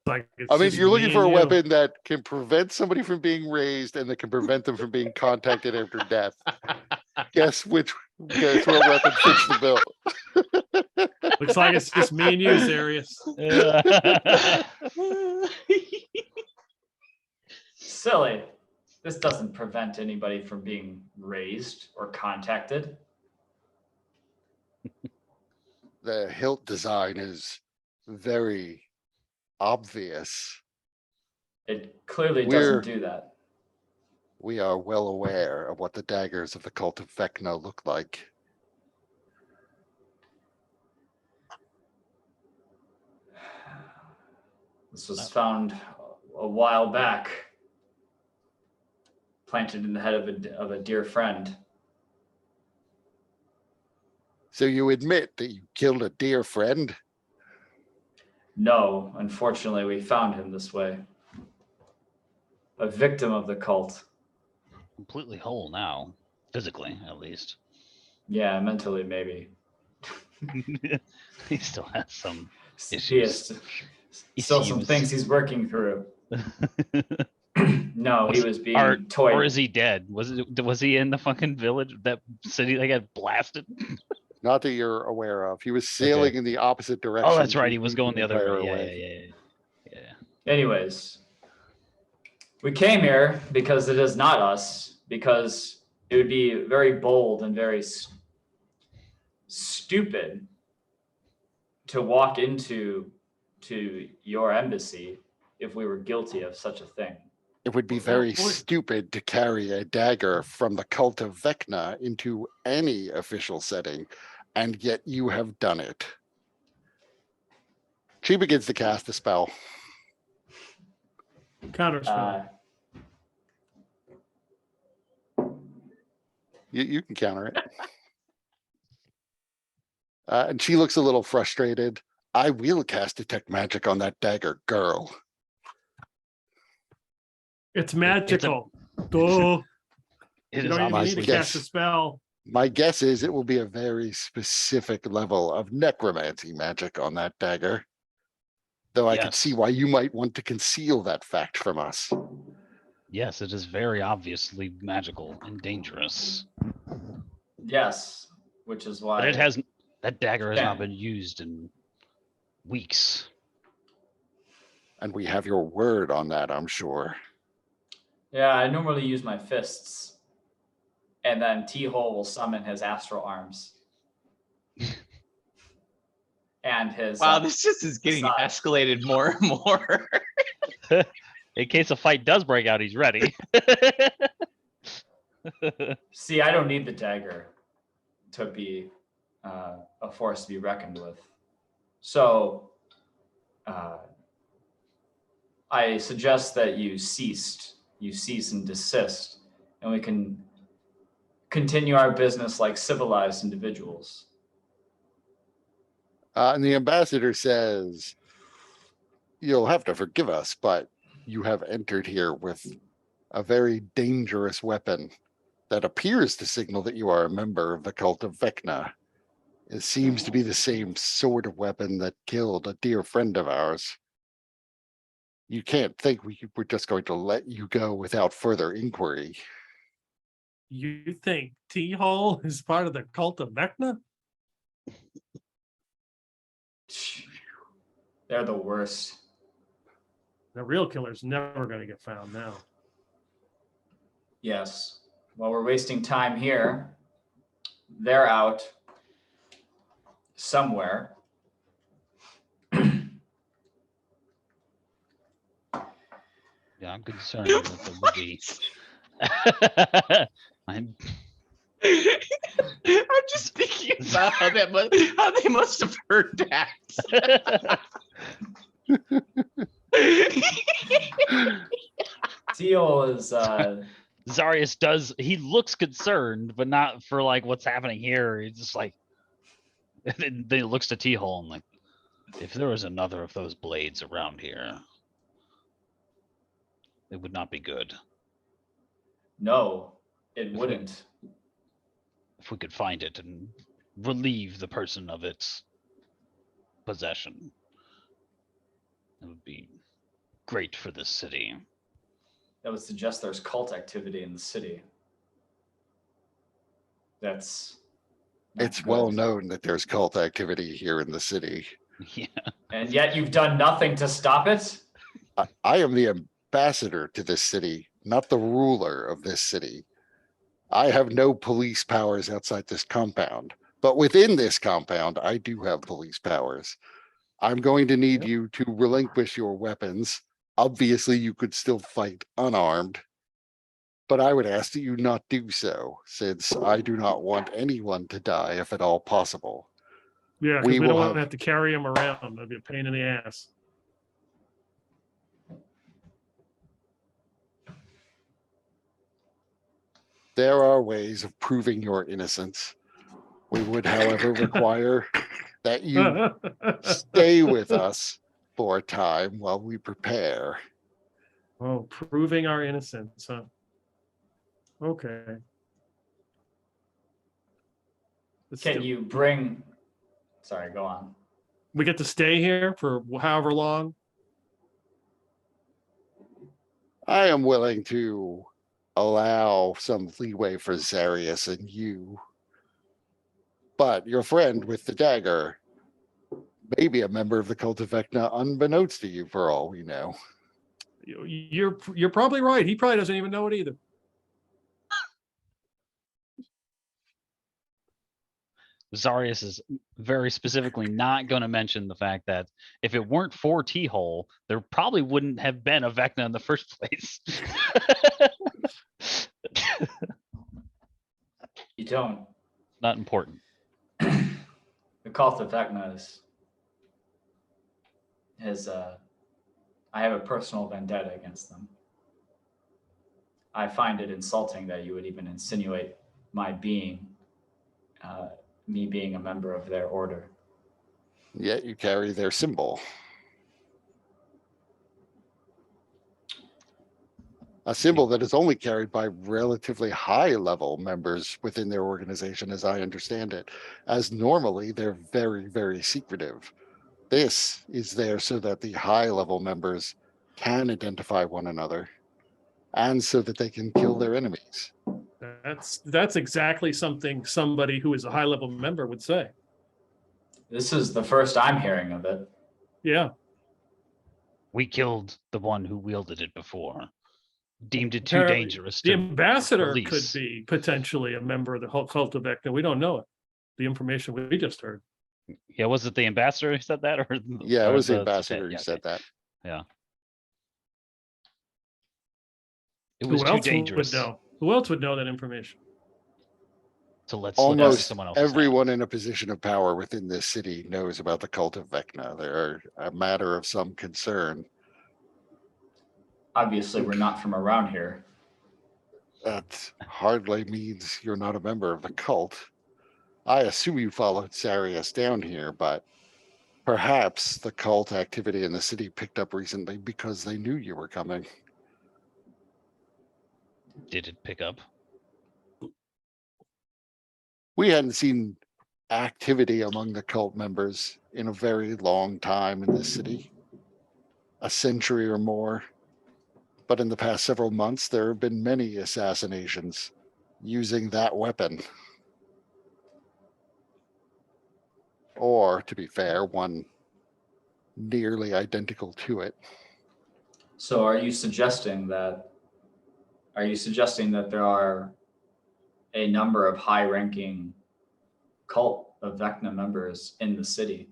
Like it's I mean, just you're looking me for a and you. weapon that can prevent somebody from being raised and that can prevent them from being contacted after death. Guess what weapon fits the bill? Looks like it's just me and you, Serious. Silly. This doesn't prevent anybody from being raised or contacted. The hilt design is very obvious. It clearly We're- doesn't do that. We are well aware of what the daggers of the cult of Vecna look like. This was found a while back, planted in the head of a dear friend. So you admit that you killed a dear friend? No, unfortunately, we found him this way. A victim of the cult. Completely whole now, physically at least. Yeah, mentally maybe. He still has some He issues. has still some Issues. things he's working through. No, he was being Or toyed. is he dead? Was he in the fucking village, that city that got blasted? Not that you're aware of. He was sailing in the opposite direction. Oh, that's right. to He was keep going the other fire way. away. Yeah. Anyways, we came here because it is not us, because it would be very bold and very stupid to walk into your embassy if we were guilty of such a thing. It would be very stupid to carry a dagger from the cult of Vecna into any official setting, and yet you have done it. She begins to cast a spell. Counterspell. You can counter it. And she looks a little frustrated. I will cast Detect Magic on that dagger, girl. It's magical. Duh. It You is don't even need obviously to cast a spell. My guess is it will be a very specific level of necromancy magic on that dagger. Though I could Yes. see why you might want to conceal that fact from us. Yes, it is very obviously magical and dangerous. Yes, which is why But it has that dagger has not Yeah. been used in weeks. And we have your word on that, I'm sure. Yeah, I normally use my fists. And then T-Hole will summon his astral arms. And his Wow, this just is getting Massage. escalated more and more. In case a fight does break out, he's ready. see, I don't need the dagger to be a force to be reckoned with. So I suggest that you cease and desist, and we can continue our business like civilized individuals. And the ambassador says, "You'll have to forgive us, but you have entered here with a very dangerous weapon that appears to signal that you are a member of the cult of Vecna. It seems to be the same sort of weapon that killed a dear friend of ours. You can't think we're just going to let you go without further inquiry." You think T-Hole is part of the cult of Vecna? They're the worst. The real killer's never going to get found now. Yes. While we're wasting time here, they're out somewhere. Yeah, I'm concerned that there would be. I'm I'm just thinking about how they must have heard that. Teal is Zarius does, he looks concerned, but not for like what's happening here. He's just like, then he looks to T-Hole and like, if there was another of those blades around here, it would not be good. no, it wouldn't. If we could find it and relieve the person of its possession, it would be great for this city. That would suggest there's cult activity in the city. That's not It's good. well known that there's cult activity here in the city. Yeah. And yet you've done nothing to stop it? I am the ambassador to this city, not the ruler of this city. I have no police powers outside this compound, but within this compound, I do have police powers. I'm going to need Yep. you to relinquish your weapons. Obviously, you could still fight unarmed, but I would ask that you not do so, since I do not want anyone to die if at all possible. Yeah, because We we don't will want to have- have to carry him around. That'd be a pain in the ass. There are ways of proving your innocence. We would, however, require that you stay with us for a time while we prepare. Oh, proving our innocence, huh? Okay. Let's Can do- you bring, sorry, go on. We get to stay here for however long. I am willing to allow some leeway for Zarius and you. But your friend with the dagger may be a member of the cult of Vecna unbeknownst to you for all we know. You're probably right. He probably doesn't even know it either. Zarius is very specifically not going to mention the fact that if it weren't for T-Hole, there probably wouldn't have been a Vecna in the first place. You don't. Not important. The cult of Vecna is I have a personal vendetta against them. I find it insulting that you would even insinuate my being, me being a member of their order. Yet you carry their symbol. A symbol that is only carried by relatively high level members within their organization, as I understand it, as normally they're very, very secretive. This is there so that the high level members can identify one another and so that they can kill their enemies. That's exactly something somebody who is a high level member would say. This is the first I'm hearing of it. Yeah. We killed the one who wielded it before. deemed it too Apparently, dangerous The to ambassador could release. be potentially a member of the whole cult of Vecna. We don't know it. The information we just heard. Yeah, was it the ambassador who said that, or Yeah, it or was the Sate? ambassador who Yeah, said okay. that. It was Who too else would dangerous know? Who else would know that information? to let slip into Almost someone else's everyone hands. in a position of power within this city knows about the cult of Vecna. They're a matter of some concern. Obviously, we're not from around here. That hardly means you're not a member of the cult. I assume you followed Sarius down here, but perhaps the cult activity in the city picked up recently because they knew you were coming. Did it pick up? We hadn't seen activity among the cult members in a very long time in this city, a century or more. But in the past several months, there have been many assassinations using that weapon. Or, to be fair, one nearly identical to it. So are you suggesting that there are a number of high-ranking cult of Vecna members in the city?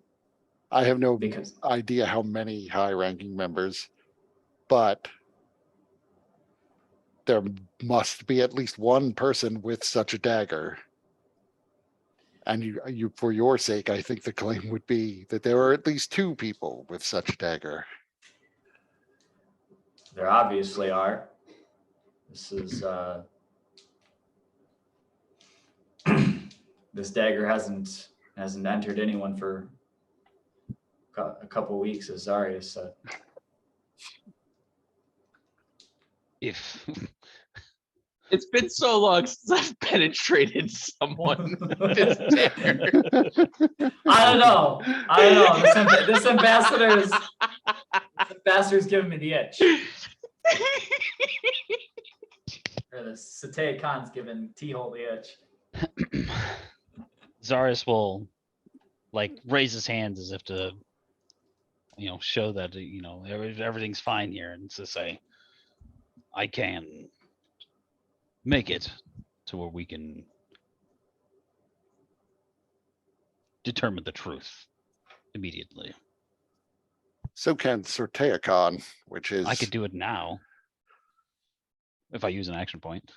I have no Because idea how many high-ranking members, but there must be at least one person with such a dagger. And you, for your sake, I think the claim would be that there are at least two people with such a dagger. there obviously are. This is this dagger hasn't entered anyone for a couple weeks, as Zarius said. If It's been so long since I've penetrated someone with this dagger. I don't know. This ambassador's giving me the itch. Or the Satay Khan's giving T-Hole the itch. Zarius will like raise his hands as if to, show that everything's fine here, and to say, I can make it to where we can determine the truth immediately. So can Sorteakon, which is I could do it now if I use an action point.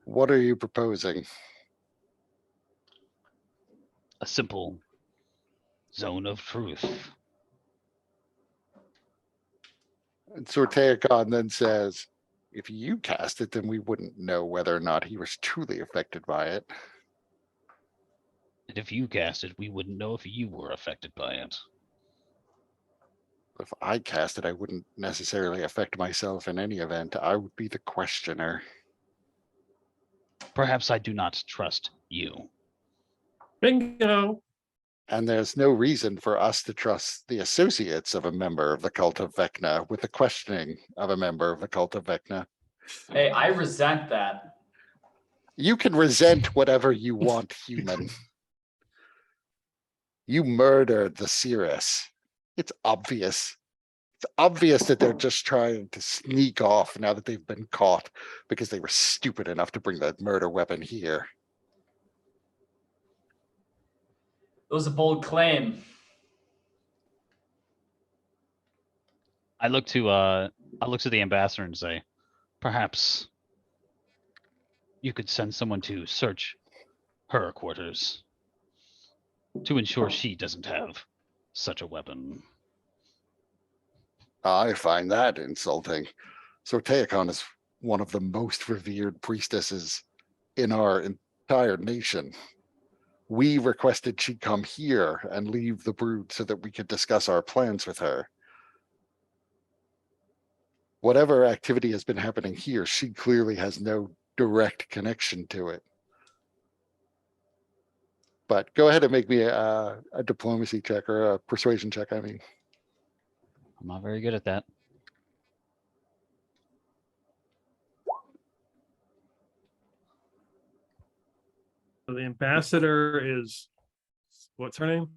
what are you proposing? A simple zone of truth. And Sorteakon then says, if you cast it, then we wouldn't know whether or not he was truly affected by it. And if you cast it, we wouldn't know if you were affected by it. If I cast it, I wouldn't necessarily affect myself in any event. I would be the questioner. Perhaps I do not trust you. Bingo. And there's no reason for us to trust the associates of a member of the cult of Vecna with the questioning of a member of the cult of Vecna. Hey, I resent that. You can resent whatever you want, human. You murdered the Cirrus. It's obvious. It's obvious that they're just trying to sneak off now that they've been caught because they were stupid enough to bring that murder weapon here. It was a bold claim. I look to the ambassador and say, perhaps you could send someone to search her quarters to ensure she doesn't have such a weapon. I find that insulting. Sorteakon is one of the most revered priestesses in our entire nation. We requested she come here and leave the brood so that we could discuss our plans with her. Whatever activity has been happening here, she clearly has no direct connection to it. But go ahead and make me a diplomacy check or a persuasion check, I mean. I'm not very good at that. So the ambassador is, what's her name?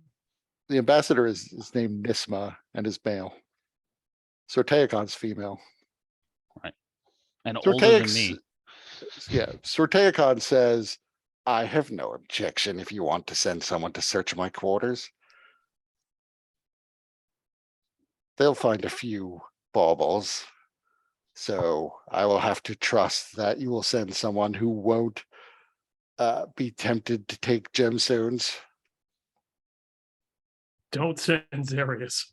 The ambassador is named Nisma and is male. Sorteacon's female. And older than Sorteax, me. yeah, Sorteacon says, I have no objection if you want to send someone to search my quarters. They'll find a few baubles. So I will have to trust that you will send someone who won't be tempted to take gemstones. Don't send Zarius.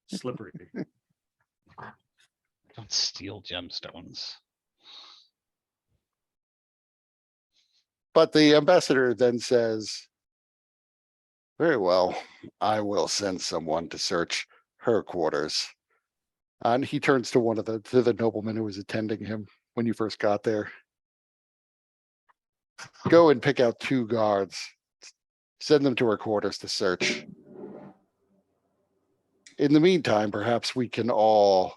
Slippery. Don't steal gemstones. But the ambassador then says, very well, I will send someone to search her quarters. And he turns to the nobleman who was attending him when you first got there. Go and pick out 2 guards. Send them to her quarters to search. In the meantime, perhaps we can all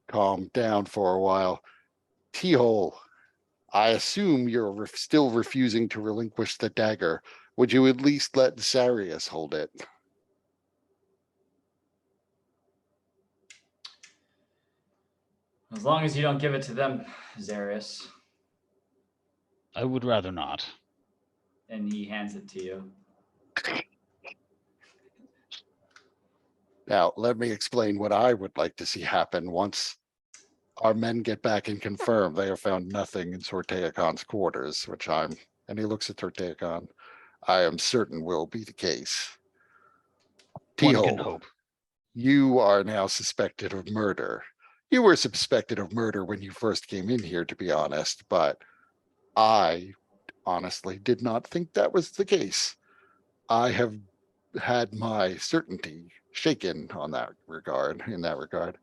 calm down for a while. T-hole, I assume you're still refusing to relinquish the dagger. Would you at least let Zarius hold it? As long as you don't give it to them, Zarius. I would rather not. And he hands it to you. Now, let me explain what I would like to see happen once our men get back and confirm they have found nothing in Sorteacon's quarters, and he looks at Sorteacon, I am certain will be the case. One can T-hole, hope. you are now suspected of murder. You were suspected of murder when you first came in here, to be honest, but I honestly did not think that was the case. I have had my certainty shaken in that regard.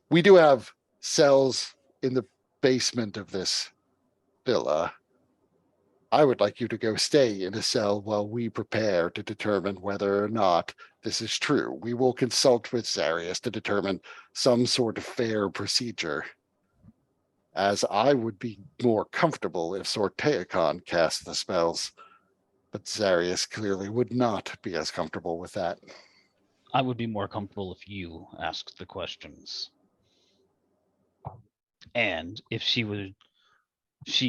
We do have cells in the basement of this villa. I would like you to go stay in a cell while we prepare to determine whether or not this is true. We will consult with Zarius to determine some sort of fair procedure, as I would be more comfortable if Sorteacon cast the spells, but Zarius clearly would not be as comfortable with that. I would be more comfortable if you asked the questions. And if she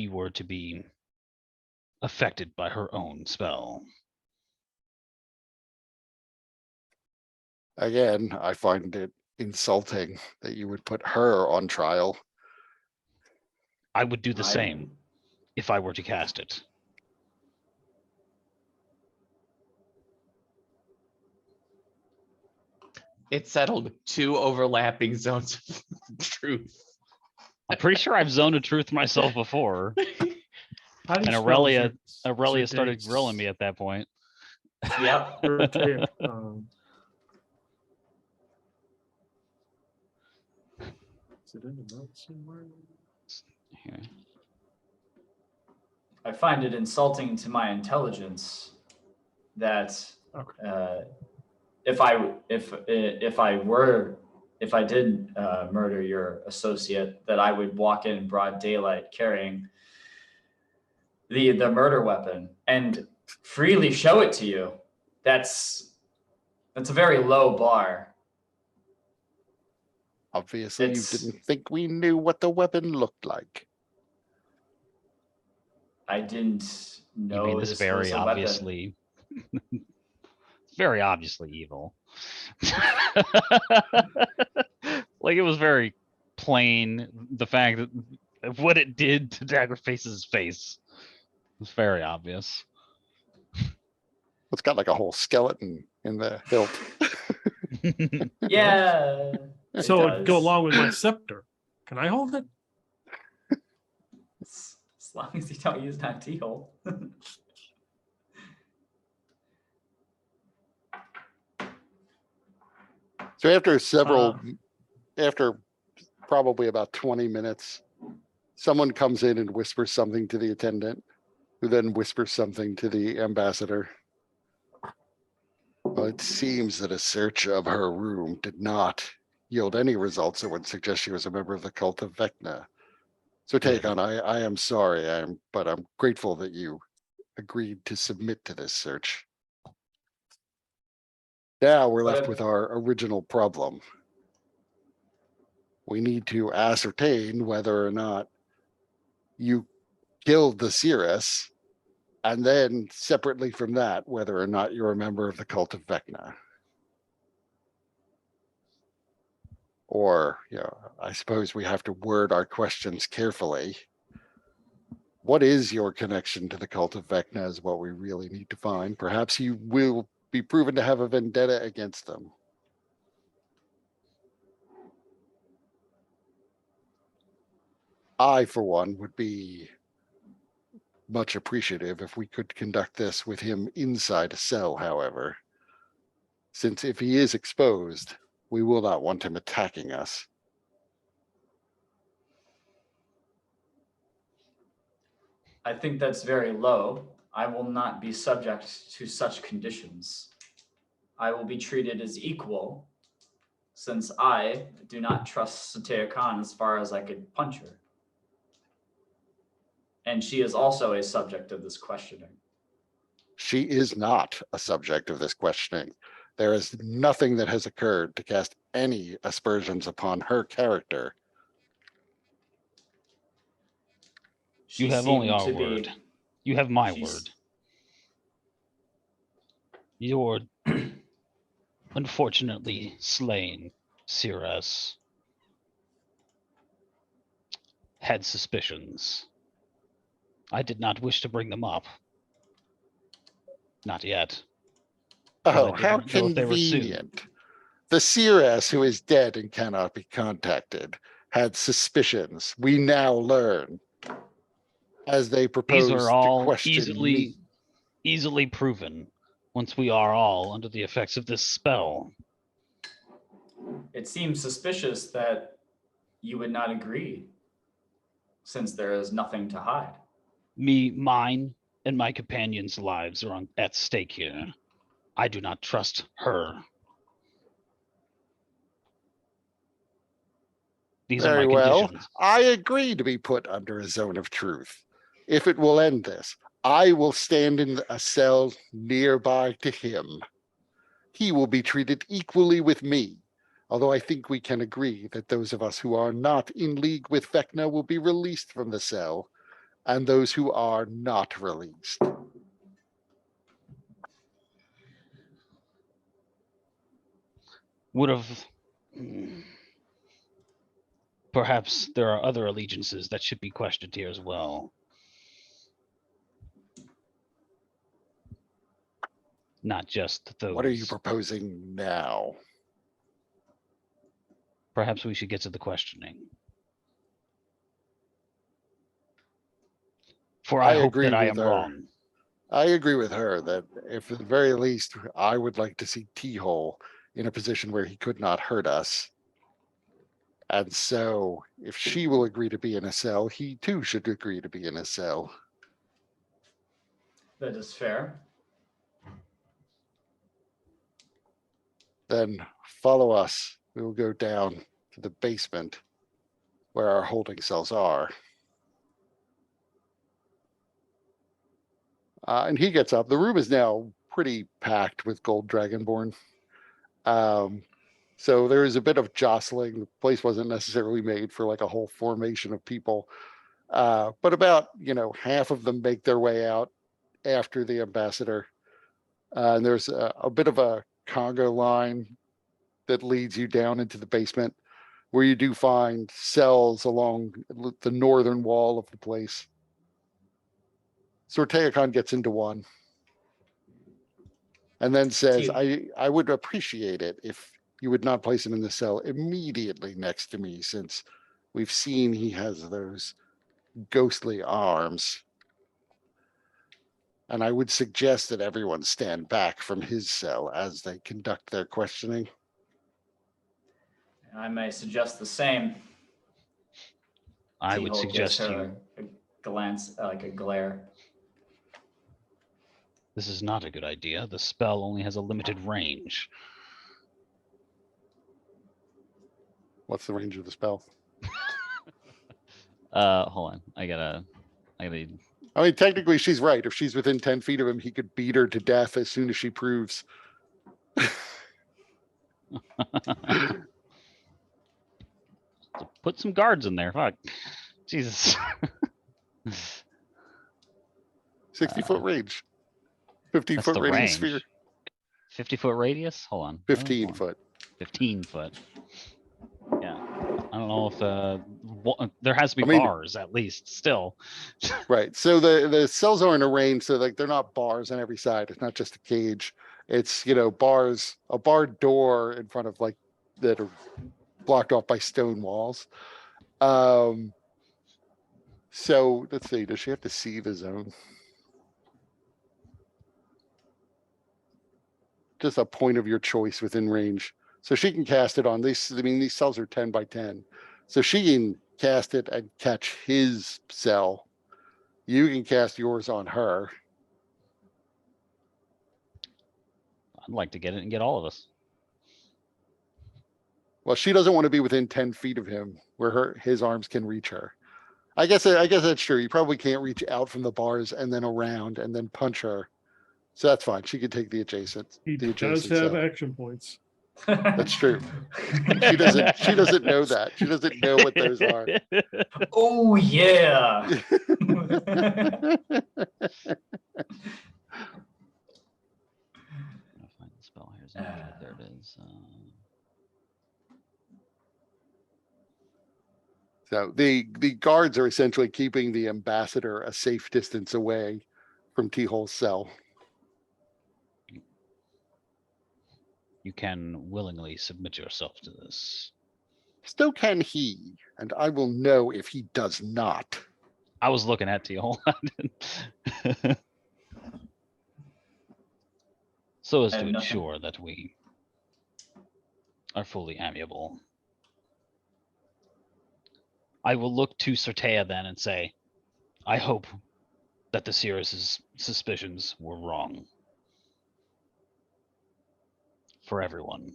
were to be affected by her own spell. Again, I find it insulting that you would put her on trial. I would do the I- same if I were to cast it. It settled 2 overlapping zones of truth. I'm pretty sure I've zoned a truth myself before. How do And you spell Aurelia Zer- Aurelia started Zerdaeus? grilling me at that point. Yep. Zerdaeus, is it in the notes somewhere? Here. I find it insulting to my intelligence that Okay. if I did murder your associate, that I would walk in broad daylight carrying the murder weapon and freely show it to you. That's a very low bar. Obviously, It's- you didn't think we knew what the weapon looked like. I didn't You know mean this this very was a weapon. obviously very obviously evil. Like it was very plain, the fact that of what it did to Daggerface's face was very obvious. It's got like a whole skeleton in the hilt. Yeah. it So it'd go does. along with my scepter. Can I hold it? As long as you don't use that T-hole. So after probably about 20 minutes, someone comes in and whispers something to the attendant, who then whispers something to the ambassador. Well, it seems that a search of her room did not yield any results that would suggest she was a member of the cult of Vecna. So Taegon, I am sorry, but I'm grateful that you agreed to submit to this search. Now we're But left if- with our original problem. We need to ascertain whether or not you killed the Cirrus, and then separately from that, whether or not you're a member of the cult of Vecna. Or, I suppose we have to word our questions carefully. What is your connection to the cult of Vecna is what we really need to find. Perhaps you will be proven to have a vendetta against them. I, for one, would be much appreciative if we could conduct this with him inside a cell, however. Since if he is exposed, we will not want him attacking us. I think that's very low. I will not be subject to such conditions. I will be treated as equal, since I do not trust Sataya Khan as far as I could punch her. And she is also a subject of this questioning. She is not a subject of this questioning. There is nothing that has occurred to cast any aspersions upon her character. She You have only seemed our to be- word. You have my she's- word. Your unfortunately slain Cirrus had suspicions. I did not wish to bring them up. Not yet. Because I Oh, did how not know if they were soon. convenient. The Cirrus, who is dead and cannot be contacted, had suspicions. We now learn as they propose These are to all question me. easily proven once we are all under the effects of this spell. It seems suspicious that you would not agree, since there is nothing to hide. Mine, and my companions' lives are at stake here. I do not trust her. These are Very my well. conditions. I agree to be put under a zone of truth. If it will end this, I will stand in a cell nearby to him. He will be treated equally with me, although I think we can agree that those of us who are not in league with Vecna will be released from the cell, and those who are not released. Would have. Perhaps there are other allegiances that should be questioned here as well. Not just those. What are you proposing now? Perhaps we should get to the questioning. For I hope agree that I with am her. wrong. I agree with her that if at the very least, I would like to see T-Hole in a position where he could not hurt us. And so if she will agree to be in a cell, he too should agree to be in a cell. That is fair. Then follow us. We will go down to the basement where our holding cells are. And he gets up. The room is now pretty packed with gold dragonborn. So there is a bit of jostling. The place wasn't necessarily made for like a whole formation of people. But about, half of them make their way out after the ambassador. And there's a bit of a conga line that leads you down into the basement where you do find cells along the northern wall of the place. Sortea Khan gets into one and then says, I would appreciate it if you would not place him in the cell immediately next to me, since we've seen he has those ghostly arms. And I would suggest that everyone stand back from his cell as they conduct their questioning. I may suggest the same. I would T-Hole gives suggest her you. a glance, like a glare. This is not a good idea. The spell only has a limited range. What's the range of the spell? Hold on. I gotta. I mean, technically she's right. If she's within 10 feet of him, he could beat her to death as soon as she proves. Put some guards in there, fuck. Jesus. 60-foot range. 50 That's foot the radius sphere, range. 50-foot radius? Hold on. 15 hold on. foot. 15 foot. Yeah. I don't know if, there has to be I mean- bars at least, still. Right. So the cells are in a range, so like they're not bars on every side. It's not just a cage. It's, bars, a bar door in front of like that are blocked off by stone walls. So let's see, does she have to see the zone? Just a point of your choice within range. So she can cast it on these. I mean, these cells are 10 by 10. So she can cast it and catch his cell. You can cast yours on her. I'd like to get it and get all of us. Well, she doesn't want to be within 10 feet of him where his arms can reach her. I guess that's true. You probably can't reach out from the bars and then around and then punch her. So that's fine. She could take the adjacent. He the does adjacent have cell. action points. That's true. She doesn't know that. She doesn't know what those are. Oh, yeah. I'll find the spell here. There it is. So the guards are essentially keeping the ambassador a safe distance away from T-Hole's cell. You can willingly submit yourself to this. So can he, and I will know if he does not. I was looking at Teal. So as I to have nothing. ensure that we are fully amiable. I will look to Certea then and say, I hope that the Sirius's suspicions were wrong. For everyone.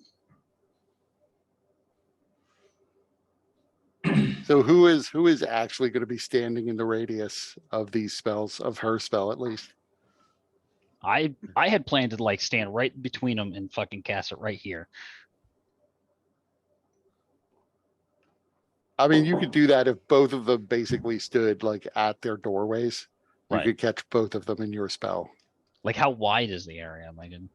So who is actually going to be standing in the radius of these spells, of her spell at least? I had planned to like stand right between them and fucking cast it right here. I mean, you could do that if both of them basically stood like at their doorways. You Right. could catch both of them in your spell. Like how wide is the area? Am I good?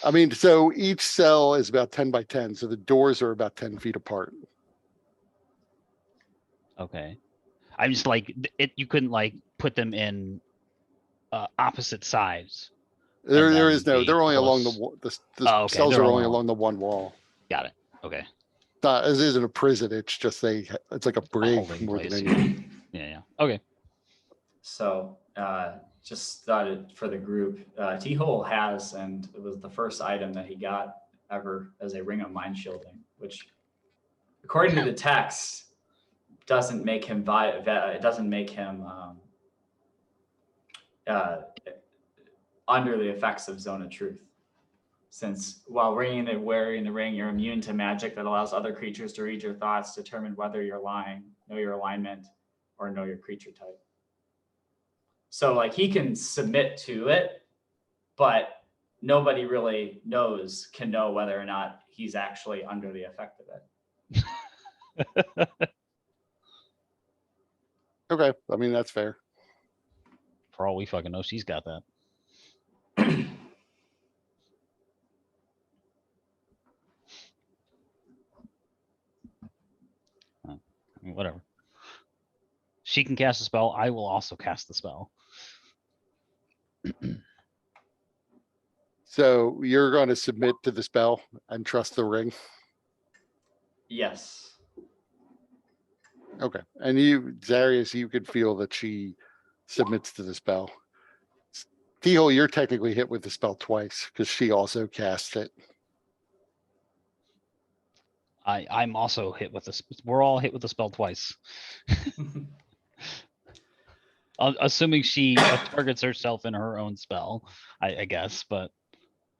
I mean, so each cell is about 10 by 10, so the doors are about 10 feet apart. Okay. I'm just like it. You couldn't like put them in opposite sides. There then is no, be they're only along the, close. the Oh, okay, cells they're are all only along. along the one wall. Got it. Okay. Not, this isn't a prison, it's just it's like a brig holding more place. than anything. Yeah. Okay. So, just thought it for the group, T-Hole has, and it was the first item that he got ever as a ring of mind shielding, which according to the text, doesn't make him it doesn't make him under the effects of Zone of Truth. Since while wearing the ring, you're immune to magic that allows other creatures to read your thoughts, determine whether you're lying, know your alignment, or know your creature type. So like he can submit to it, but nobody really can know whether or not he's actually under the effect of it. Okay, I mean, that's fair. For all we fucking know, she's got that. I mean, whatever. She can cast a spell. I will also cast the spell. So you're going to submit to the spell and trust the ring? Yes. Okay, and you, Zarius, you could feel that she submits to the spell. T-Hole, you're technically hit with the spell twice because she also cast it. I'm also hit with this. We're all hit with the spell twice. Assuming she targets herself in her own spell, I guess, but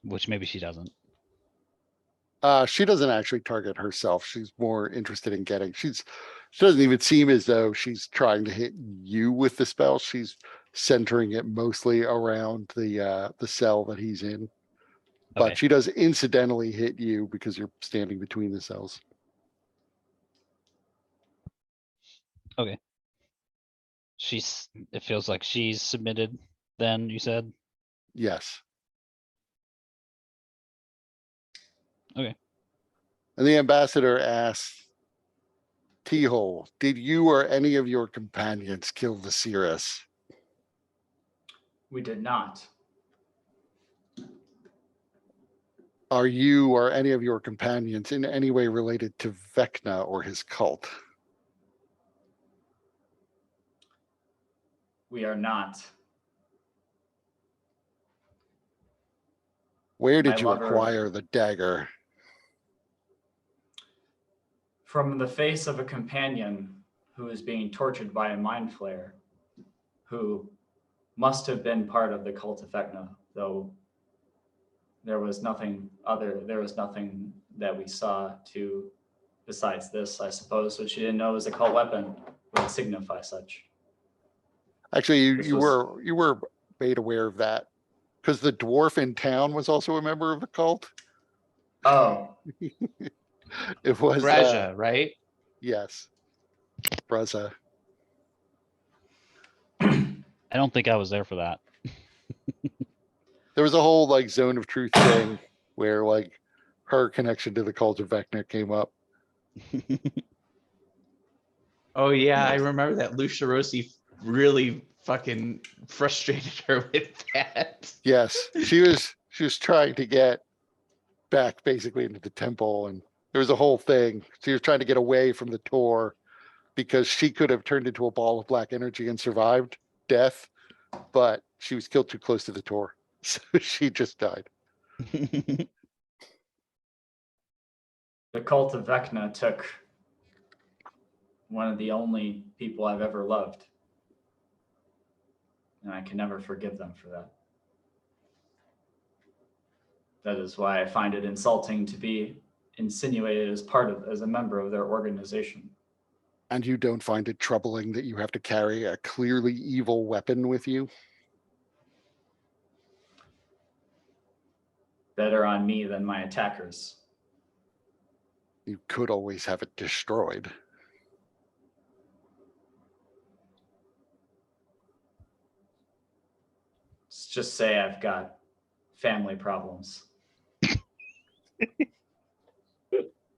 which maybe she doesn't. She doesn't actually target herself. She's more interested in getting, she doesn't even seem as though she's trying to hit you with the spell. She's centering it mostly around the cell that he's in. but Okay. she does incidentally hit you because you're standing between the cells. It feels like she's submitted then, you said? Yes. Okay. And the ambassador asks, T-Hole, did you or any of your companions kill the Cirrus? We did not. Are you or any of your companions in any way related to Vecna or his cult? We are not. Where My did you lover- acquire the dagger? From the face of a companion who is being tortured by a mind flayer, who must have been part of the cult of Vecna, though there was nothing that we saw besides this, I suppose, which you didn't know was a cult weapon would signify such. Actually, This you was- were made aware of that because the dwarf in town was also a member of the cult. Oh, It was, Braja, right? yes, Braza. I don't think I was there for that. There was a whole like zone of truth thing where like her connection to the cult of Vecna came up. Oh yeah, I Yes. remember that Lucia Rossi really fucking frustrated her with that. Yes, she was trying to get back basically into the temple, and there was a whole thing. She was trying to get away from the tour because she could have turned into a ball of black energy and survived death, but she was killed too close to the tour, so she just died. the cult of Vecna took one of the only people I've ever loved. And I can never forgive them for that. That is why I find it insulting to be insinuated as a member of their organization. And you don't find it troubling that you have to carry a clearly evil weapon with you? Better on me than my attackers. You could always have it destroyed. Let's just say I've got family problems.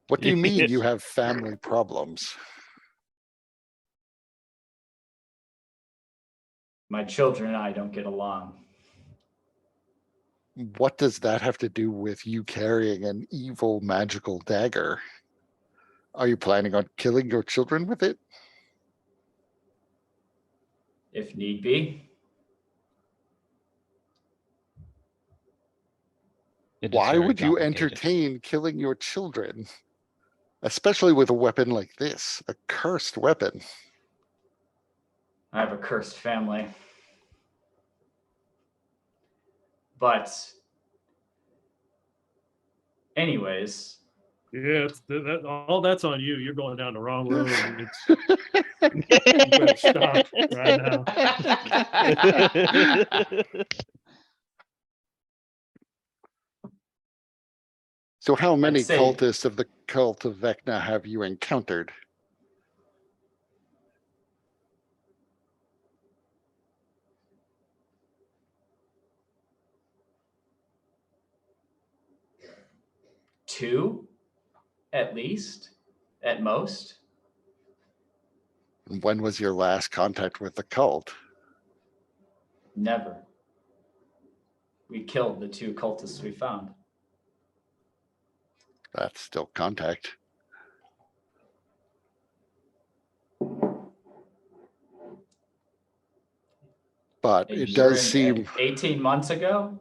What do you mean you have family problems? My children and I don't get along. What does that have to do with you carrying an evil magical dagger? Are you planning on killing your children with it? If need be. It is Why very would you complicated. entertain killing your children? Especially with a weapon like this, a cursed weapon. I have a cursed family. But anyways, Yeah, all that's on you. You're going down the wrong road. You better stop right now. So how many say- cultists of the cult of Vecna have you encountered? two, at least, at most. When was your last contact with the cult? Never. We killed the two cultists we found. That's still contact. But A it year does and seem 18 months ago,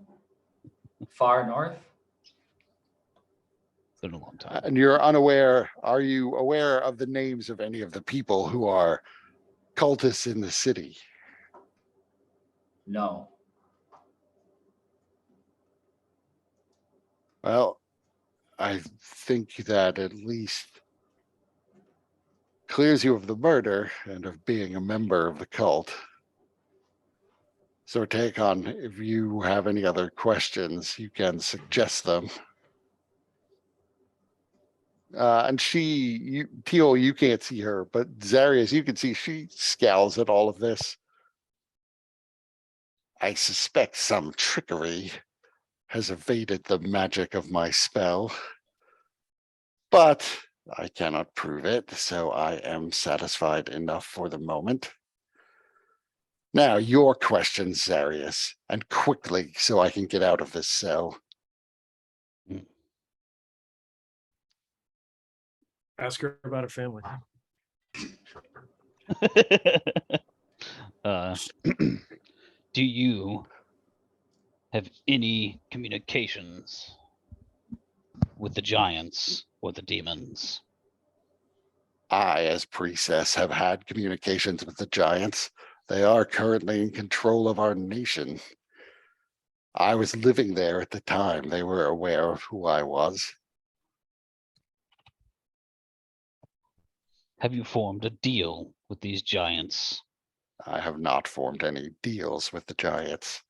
far north. It's been a long time. and you're unaware, are you aware of the names of any of the people who are cultists in the city? No. Well, I think that at least clears you of the murder and of being a member of the cult. So Takon, if you have any other questions, you can suggest them. And Teal, you can't see her, but Zarius, you can see she scowls at all of this. I suspect some trickery has evaded the magic of my spell, but I cannot prove it, so I am satisfied enough for the moment. Now, your question, Zarius, and quickly, so I can get out of this cell. Ask her about her family. uh, do you have any communications with the giants or the demons? I, as priestess, have had communications with the giants. They are currently in control of our nation. I was living there at the time. They were aware of who I was. Have you formed a deal with these giants? I have not formed any deals with the giants.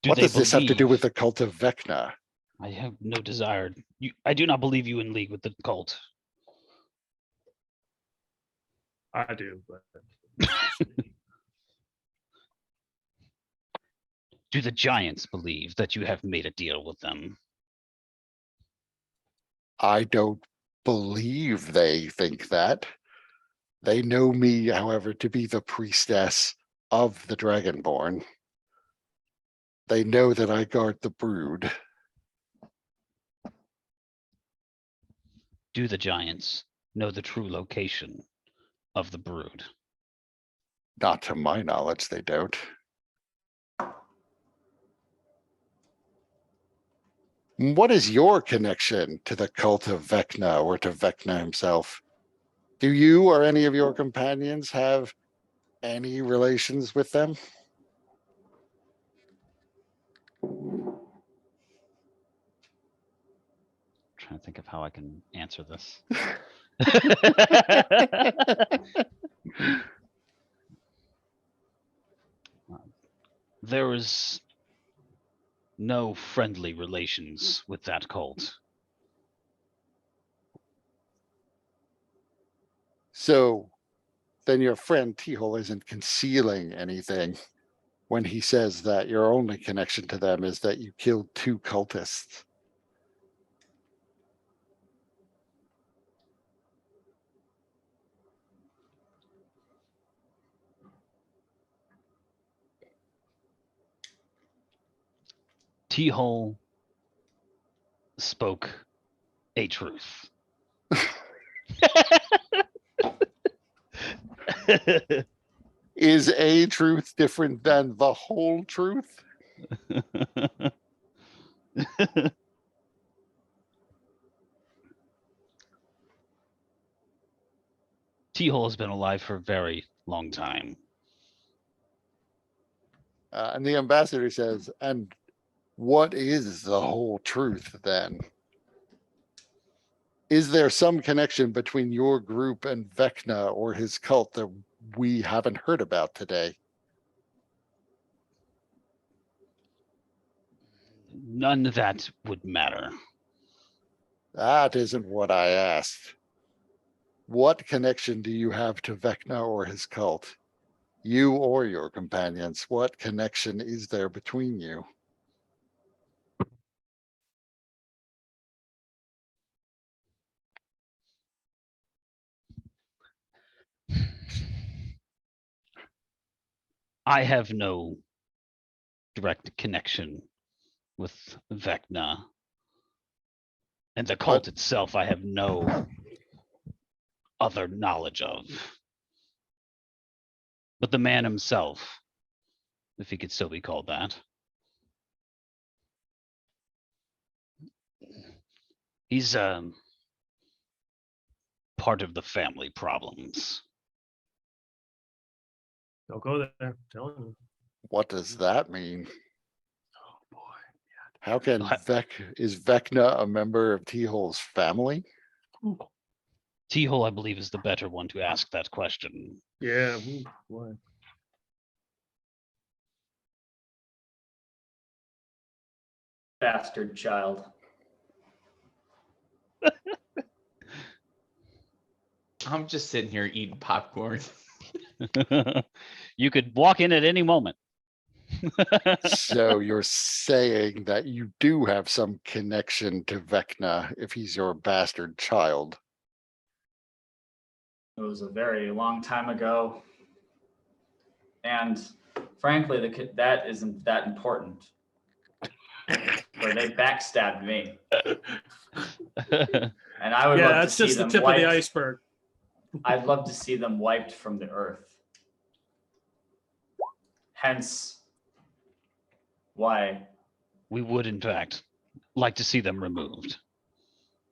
Do What they does this have to do with believe- the cult of Vecna? I have no desire. I do not believe you in league with the cult. I do, but Do the giants believe that you have made a deal with them? I don't believe they think that. They know me, however, to be the priestess of the Dragonborn. They know that I guard the brood. Do the giants know the true location of the brood? Not to my knowledge, they don't. What is your connection to the cult of Vecna or to Vecna himself? Do you or any of your companions have any relations with them? Trying to think of how I can answer this. There is no friendly relations with that cult. So then your friend Tehol isn't concealing anything when he says that your only connection to them is that you killed 2 cultists. T-Hole spoke a truth. Is a truth different than the whole truth? T-Hole has been alive for a very long time. And the ambassador says, and what is the whole truth then? Is there some connection between your group and Vecna or his cult that we haven't heard about today? None of that would matter. That isn't what I asked. What connection do you have to Vecna or his cult? You or your companions, what connection is there between you? I have no direct connection with Vecna. And the cult itself, I have no other knowledge of. But the man himself, if he could still be called that, he's part of the family problems. don't go there. I'm telling you. What does that mean? Oh boy. How can I- is Vecna a member of T-Hole's family? T-Hole, I believe, is the better one to ask that question. Yeah. Boy. Bastard child. I'm just sitting here eating popcorn. You could walk in at any moment. So you're saying that you do have some connection to Vecna if he's your bastard child. It was a very long time ago. And frankly, that isn't that important. Or they backstabbed me. And I would Yeah, love to that's see just the them tip of the wiped. iceberg. I'd love to see them wiped from the earth. Hence, why, We would, in fact, like to see them removed.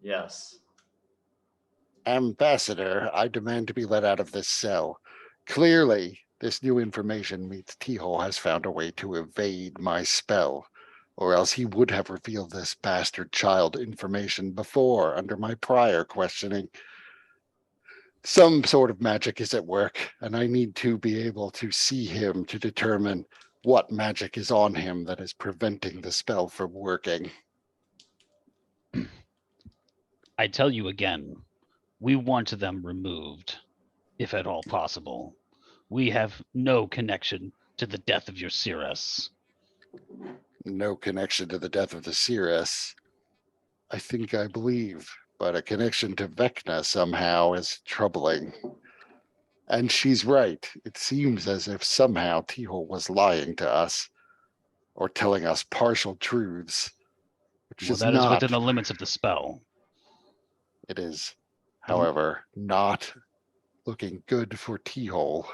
yes. Ambassador, I demand to be let out of this cell. Clearly, this new information means T-Hole has found a way to evade my spell, or else he would have revealed this bastard child information before under my prior questioning. Some sort of magic is at work, and I need to be able to see him to determine what magic is on him that is preventing the spell from working. I tell you again, we want them removed, if at all possible. We have no connection to the death of your Cirrus. No connection to the death of the Cirrus. I think I believe, but a connection to Vecna somehow is troubling. And she's right. It seems as if somehow T-Hole was lying to us, or telling us partial truths, which Well, is that is not. within the limits of the spell. It is, however, not looking good for T-Hole.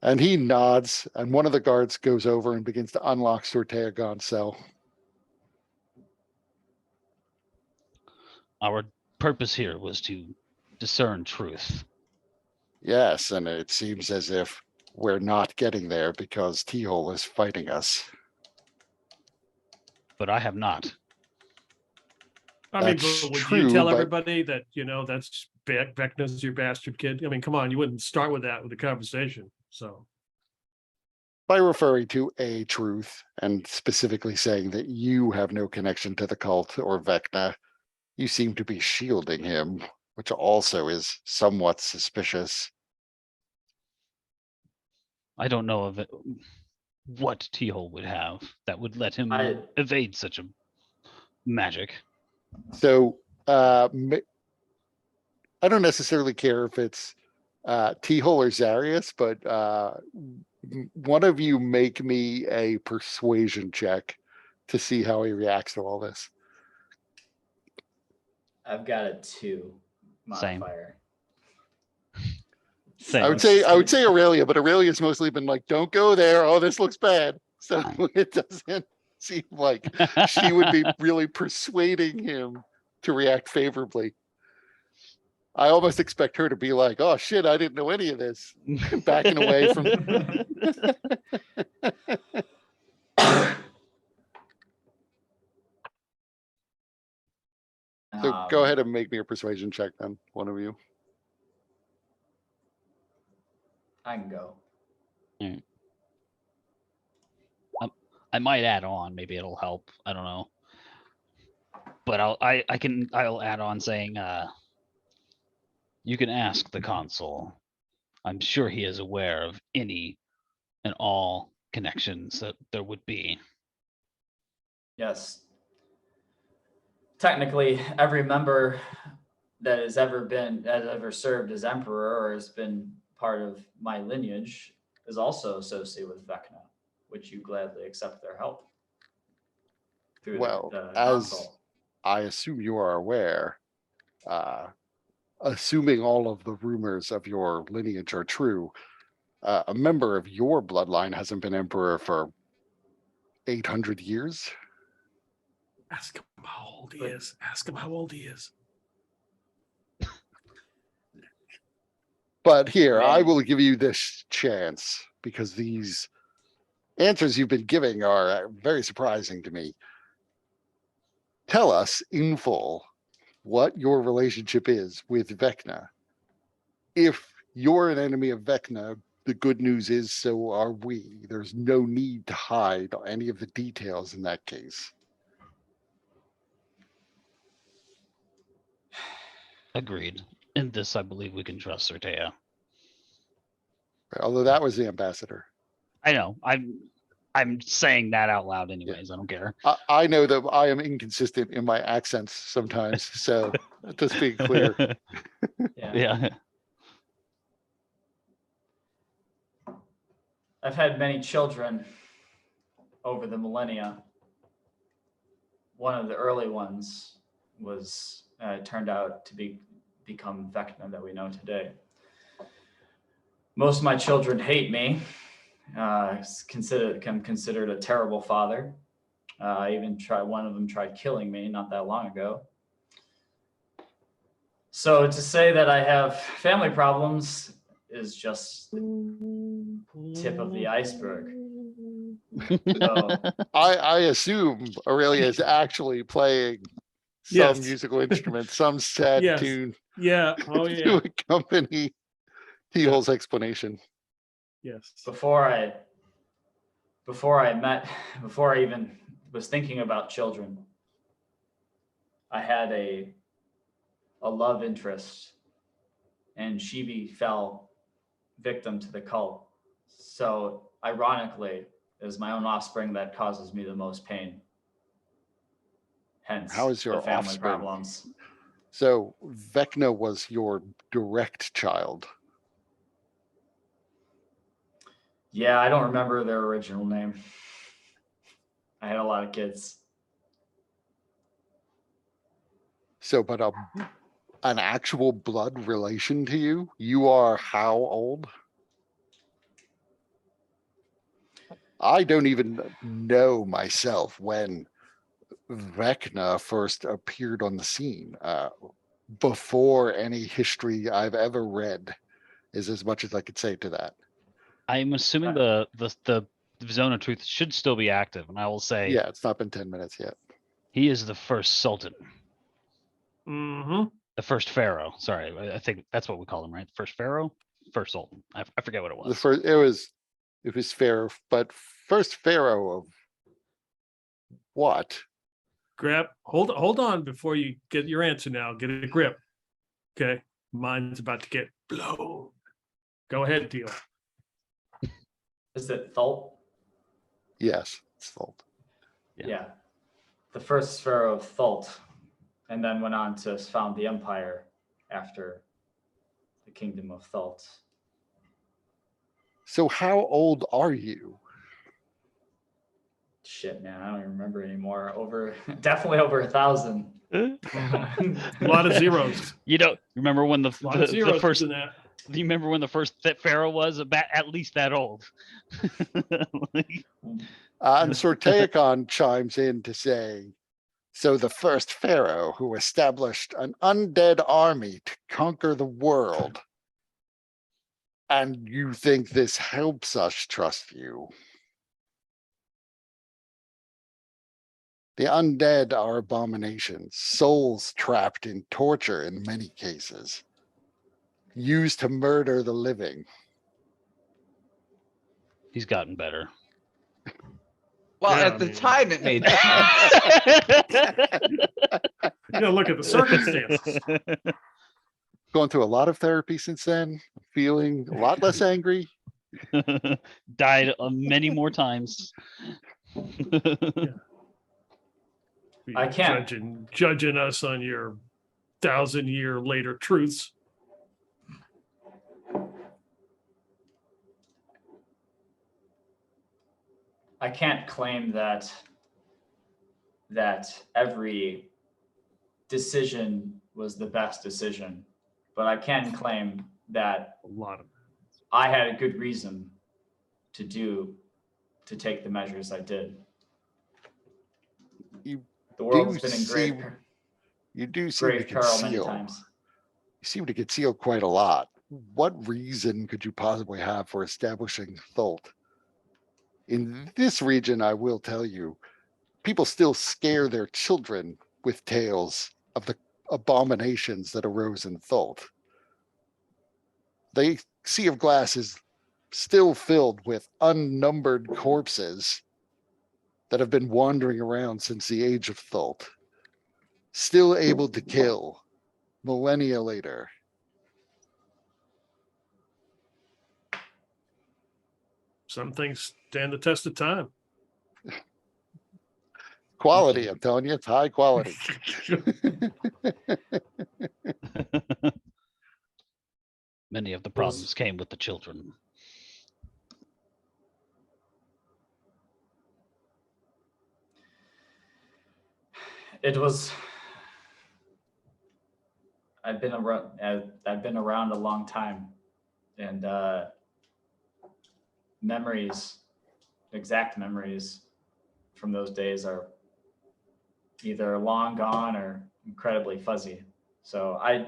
And he nods, and one of the guards goes over and begins to unlock Sorteagon's cell. Our purpose here was to discern truth. Yes, and it seems as if we're not getting there because T-Hole is fighting us. But I have not. I mean, That's but would true, you tell but- everybody that, that's Vecna's your bastard kid? I mean, come on, you wouldn't start with that with the conversation, so. By referring to a truth and specifically saying that you have no connection to the cult or Vecna, you seem to be shielding him, which also is somewhat suspicious. I don't know of it, what T-Hole would have that would let him I- evade such a magic. So I don't necessarily care if it's T-Hole or Zarius, but one of you make me a persuasion check to see how he reacts to all this. I've got a 2 Same. modifier. Same. I would say Aurelia, but Aurelia's mostly been like, don't go there. Oh, this looks bad. So it doesn't seem like she would be really persuading him to react favorably. I almost expect her to be like, oh shit, I didn't know any of this. Backing away from. So go ahead and make me a persuasion check then, one of you. I can go. I might add on, maybe it'll help. I don't know. But I'll add on saying you can ask the consul. I'm sure he is aware of any and all connections that there would be. Yes. Technically, every member that has ever served as emperor or has been part of my lineage is also associated with Vecna, which you gladly accept their help. Through Well, the as consul. I assume you are aware, assuming all of the rumors of your lineage are true, a member of your bloodline hasn't been emperor for 800 years. Ask him how old he But- is. Ask him how old he is. But here, I Man. will give you this chance because these answers you've been giving are very surprising to me. Tell us in full what your relationship is with Vecna. If you're an enemy of Vecna, the good news is, so are we. There's no need to hide any of the details in that case. Agreed. In this, I believe we can trust Certea. Although that was the ambassador. I know. I'm saying that out loud anyways. I don't care. I know that I am inconsistent in my accents sometimes, so just being clear. Yeah. Yeah. I've had many children over the millennia. One of the early ones was turned out to become Vecna that we know today. Most of my children hate me. I'm considered a terrible father. One of them tried killing me not that long ago. So to say that I have family problems is just the tip of the iceberg. So, I assume Aurelia is actually playing some Yes. musical instrument, some sad Yes. tune Yeah. Oh to yeah. accompany Teal's explanation. Yes. before I even was thinking about children, I had a love interest, and she fell victim to the cult. So ironically, it is my own offspring that causes me the most pain. Hence, How is your the family offspring? problems. So Vecna was your direct child. Yeah, I don't remember their original name. I had a lot of kids. So, but an actual blood relation to you? You are how old? I don't even know myself when Vecna first appeared on the scene. Before any history I've ever read is as much as I could say to that. I'm assuming the Zone of Truth should still be active, and I will say Yeah, it's not been 10 minutes yet. he is the first Sultan, Mm-hmm. the first Pharaoh. Sorry, I think that's what we call him, right? First Pharaoh, first Sultan. I forget what it The was. first, it was Pharaoh, but first Pharaoh of what? Hold on before you get your answer now. Get a grip. Okay. Mine's about to get blown. Go ahead, Deal. Is it Thult? Yes, it's Thult. Yeah. Yeah. The first pharaoh of Thult, and then went on to found the empire after the kingdom of Thult. So how old are you? Shit, man, I don't even remember anymore. Definitely over 1,000. A lot of zeros. You don't remember when A lot of the zeros first? in that. Do you remember when the first Pharaoh was about at least that old? Like, And Sorteicon chimes in to say, so the first Pharaoh who established an undead army to conquer the world. And you think this helps us trust you? The undead are abominations, souls trapped in torture in many cases, used to murder the living. he's gotten better. Well, Yeah, at I the mean- time it made You gotta look at the circumstances. Gone through a lot of therapy since then, feeling a lot less angry. Died many more times. I can't- judging us on your 1,000-year later truths. I can't claim that every decision was the best decision, but I can claim that A lot of I had a good reason to take the measures I did. You The world's do been in grave, seem- You do seem to grave peril many conceal. times. You seem to conceal quite a lot. What reason could you possibly have for establishing Thult? In this region, I will tell you, people still scare their children with tales of the abominations that arose in Thult. The Sea of Glass is still filled with unnumbered corpses that have been wandering around since the age of Thult. Still able to kill millennia later. Some things stand the test of time. Quality, I'm telling you, it's high quality. Many of the Was- problems came with the children. It was. I've been around a long time, and memories, exact memories from those days are either long gone or incredibly fuzzy. So I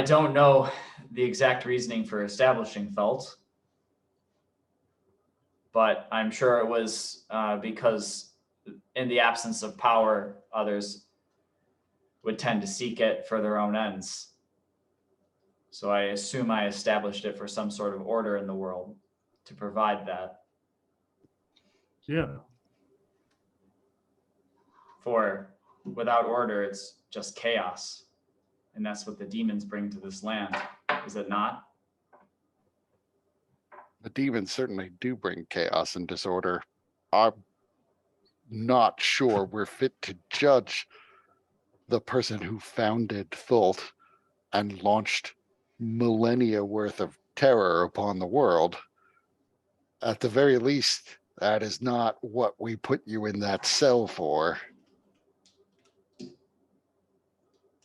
don't know the exact reasoning for establishing Thult, but I'm sure it was because in the absence of power, others would tend to seek it for their own ends. So I assume I established it for some sort of order in the world to provide that. Yeah. For without order, it's just chaos. And that's what the demons bring to this land, is it not? The demons certainly do bring chaos and disorder. I'm not sure we're fit to judge the person who founded Thult and launched millennia worth of terror upon the world. At the very least, that is not what we put you in that cell for.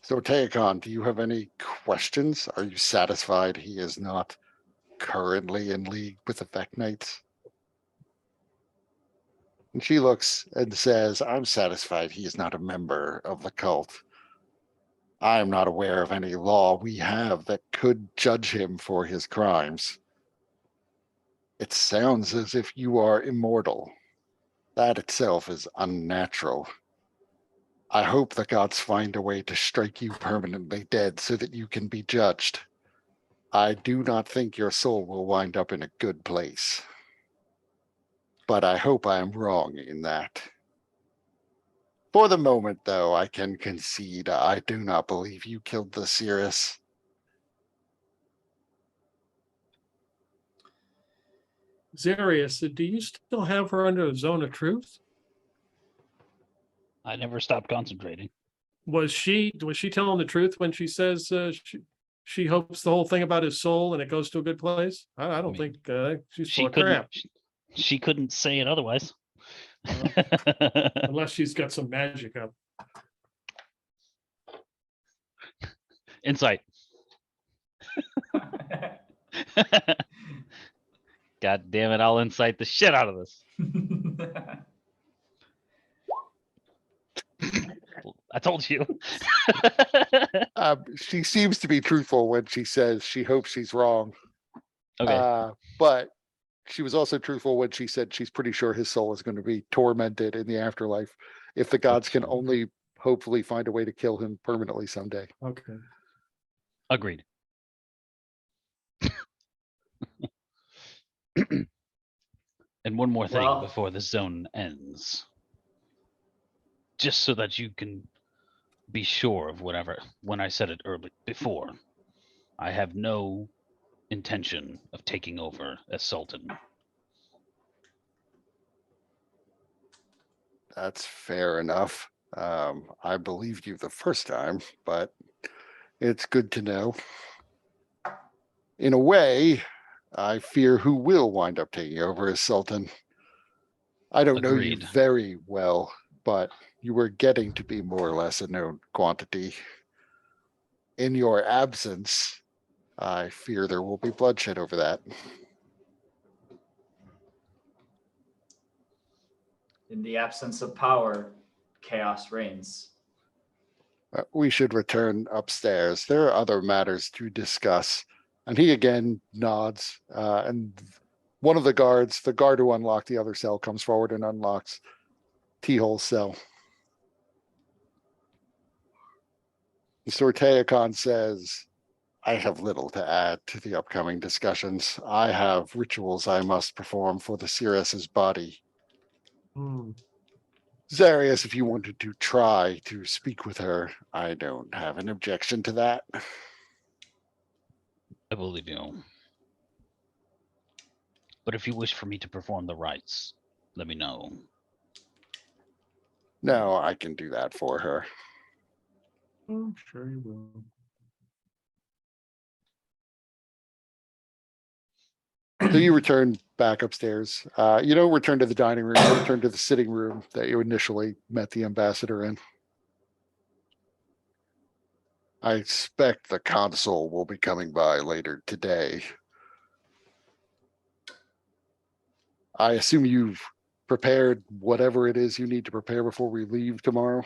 So, Teokon, do you have any questions? Are you satisfied he is not currently in league with the Feck Knights? And she looks and says, I'm satisfied he is not a member of the cult. I am not aware of any law we have that could judge him for his crimes. It sounds as if you are immortal. That itself is unnatural. I hope the gods find a way to strike you permanently dead so that you can be judged. I do not think your soul will wind up in a good place. But I hope I am wrong in that. For the moment, though, I can concede I do not believe you killed the Cirrus. Zarius, do you still have her under a zone of truth? I never stopped concentrating. Was she telling the truth when she says she hopes the whole thing about his soul and it goes to a good place? I don't mean, think she's She full of couldn't. crap. She couldn't say it otherwise. Unless she's got some magic up. Insight. God damn it! I'll incite the shit out of this. I told you. She seems to be truthful when she says she hopes she's wrong. Okay. But she was also truthful when she said she's pretty sure his soul is going to be tormented in the afterlife if the gods That's can fine. only hopefully find a way to kill him permanently someday. Okay. Agreed. And one more thing Well- before the zone ends. Just so that you can be sure of whatever, when I said it early before, I have no intention of taking over as Sultan. That's fair enough. I believed you the first time, but it's good to know. In a way, I fear who will wind up taking over as Sultan. I don't know you Agreed. very well, but you were getting to be more or less a known quantity. In your absence, I fear there will be bloodshed over that. In the absence of power, chaos reigns. We should return upstairs. There are other matters to discuss. And he again nods, and one of the guards, the guard who unlocked the other cell, comes forward and unlocks T-Hole's cell. Sorteacon says, I have little to add to the upcoming discussions. I have rituals I must perform for the Cirrus's body. Hmm. Zarius, if you wanted to try to speak with her, I don't have an objection to that. I believe you. But if you wish for me to perform the rites, let me know. No, I can do that for her. I'm sure you will. So you return back upstairs. You don't return to the dining room, you return to the sitting room that you initially met the ambassador in. I expect the consul will be coming by later today. I assume you've prepared whatever it is you need to prepare before we leave tomorrow.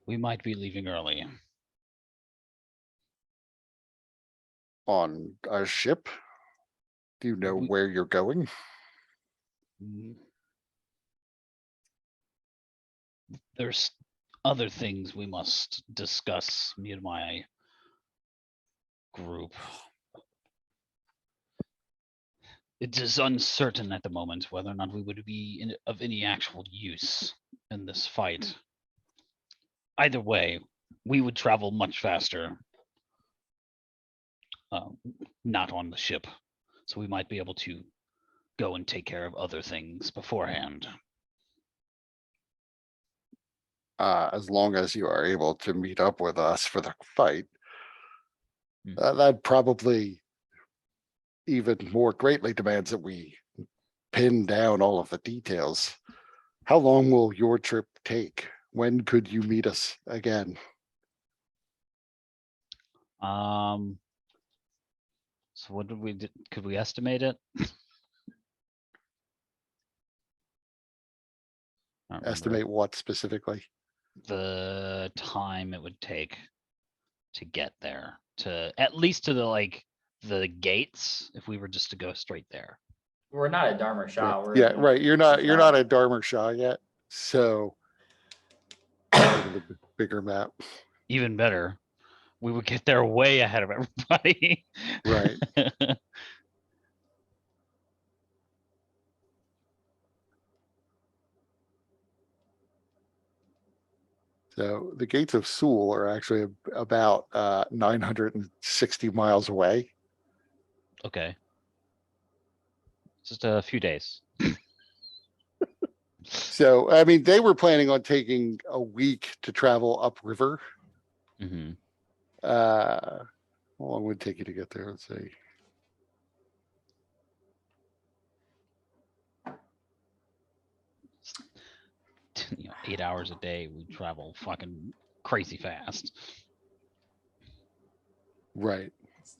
We might be leaving early. On a ship? Do you know We- where you're going? There's other things we must discuss, me and my group. It is uncertain at the moment whether or not we would be of any actual use in this fight. Either way, we would travel much faster. Not on the ship. So we might be able to go and take care of other things beforehand. As long as you are able to meet up with us for the fight. Hmm. That probably even more greatly demands that we pin down all of the details. How long will your trip take? When could you meet us again? So what did we do? Could we estimate it? I don't remember. Estimate what specifically? The time it would take to get there, to at least to the gates, if we were just to go straight there. We're not at Dharma Shah. Right. We're Yeah, in right. You're not Shah. at Dharma Shah yet. So the bigger map. Even better, we would get there way ahead of everybody. Right. So the gates of Sewell are actually about 960 miles away. Okay. Just a few days. So, I mean, they were planning on taking a week to travel upriver. Hmm. How long would it take you to get there? Let's see. You know, 8 hours a day, we travel fucking crazy fast. Right,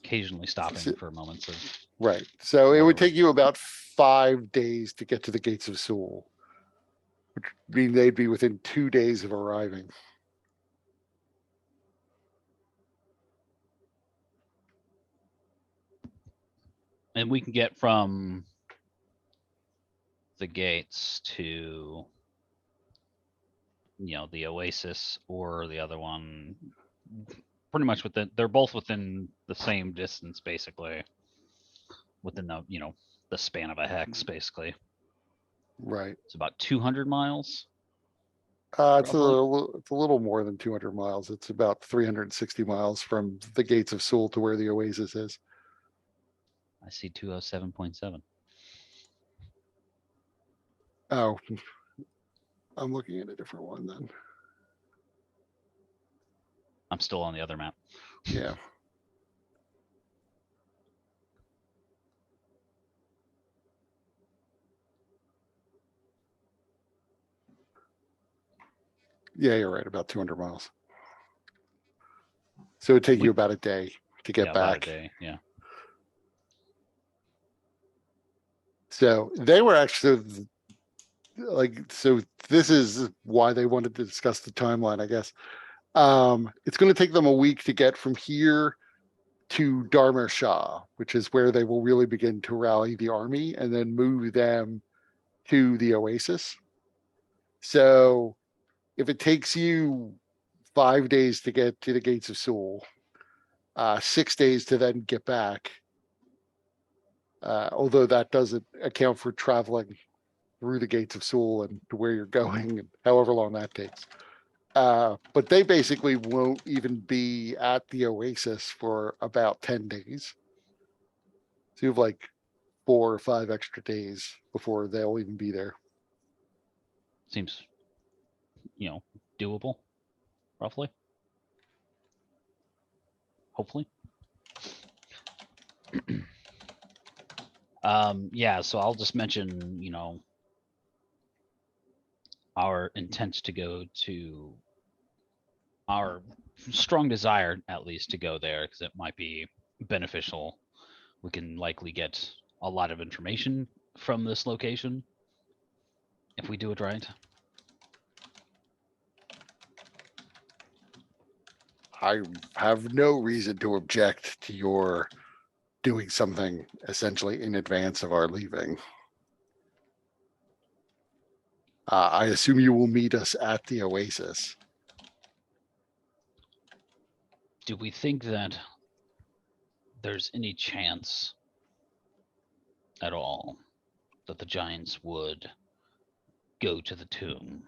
Occasionally stopping So- for moments of right. So it would Waterway. take you about 5 days to get to the gates of Sewell. Which would mean they'd be within 2 days of arriving. and we can get from the gates to the Oasis or the other one pretty much they're both within the same distance, basically, within the span of a hex, basically. Right. It's about 200 miles. It's Roughly. it's a little more than 200 miles. It's about 360 miles from the gates of Sewell to where the Oasis is. I see 207.7. Oh, I'm looking at a different one then. I'm still on the other map. Yeah. Yeah, you're right, about 200 miles. So it'd take you about a day to get Yeah, about a back. day. Yeah. So they were actually so this is why they wanted to discuss the timeline, I guess. It's going to take them a week to get from here to Dharma Shah, which is where they will really begin to rally the army and then move them to the Oasis. So if it takes you 5 days to get to the Gates of Seoul, 6 days to then get back. Although that doesn't account for traveling through the Gates of Seoul and to where you're going, and however long that takes. But they basically won't even be at the Oasis for about 10 days. So you have like 4 or 5 extra days before they'll even be there. Seems, doable, roughly. Hopefully. Yeah, so I'll just mention, our intent to go to our strong desire, at least, to go there, because it might be beneficial. We can likely get a lot of information from this location if we do it right. I have no reason to object to your doing something essentially in advance of our leaving. I assume you will meet us at the Oasis. Do we think that there's any chance at all that the Giants would go to the tomb?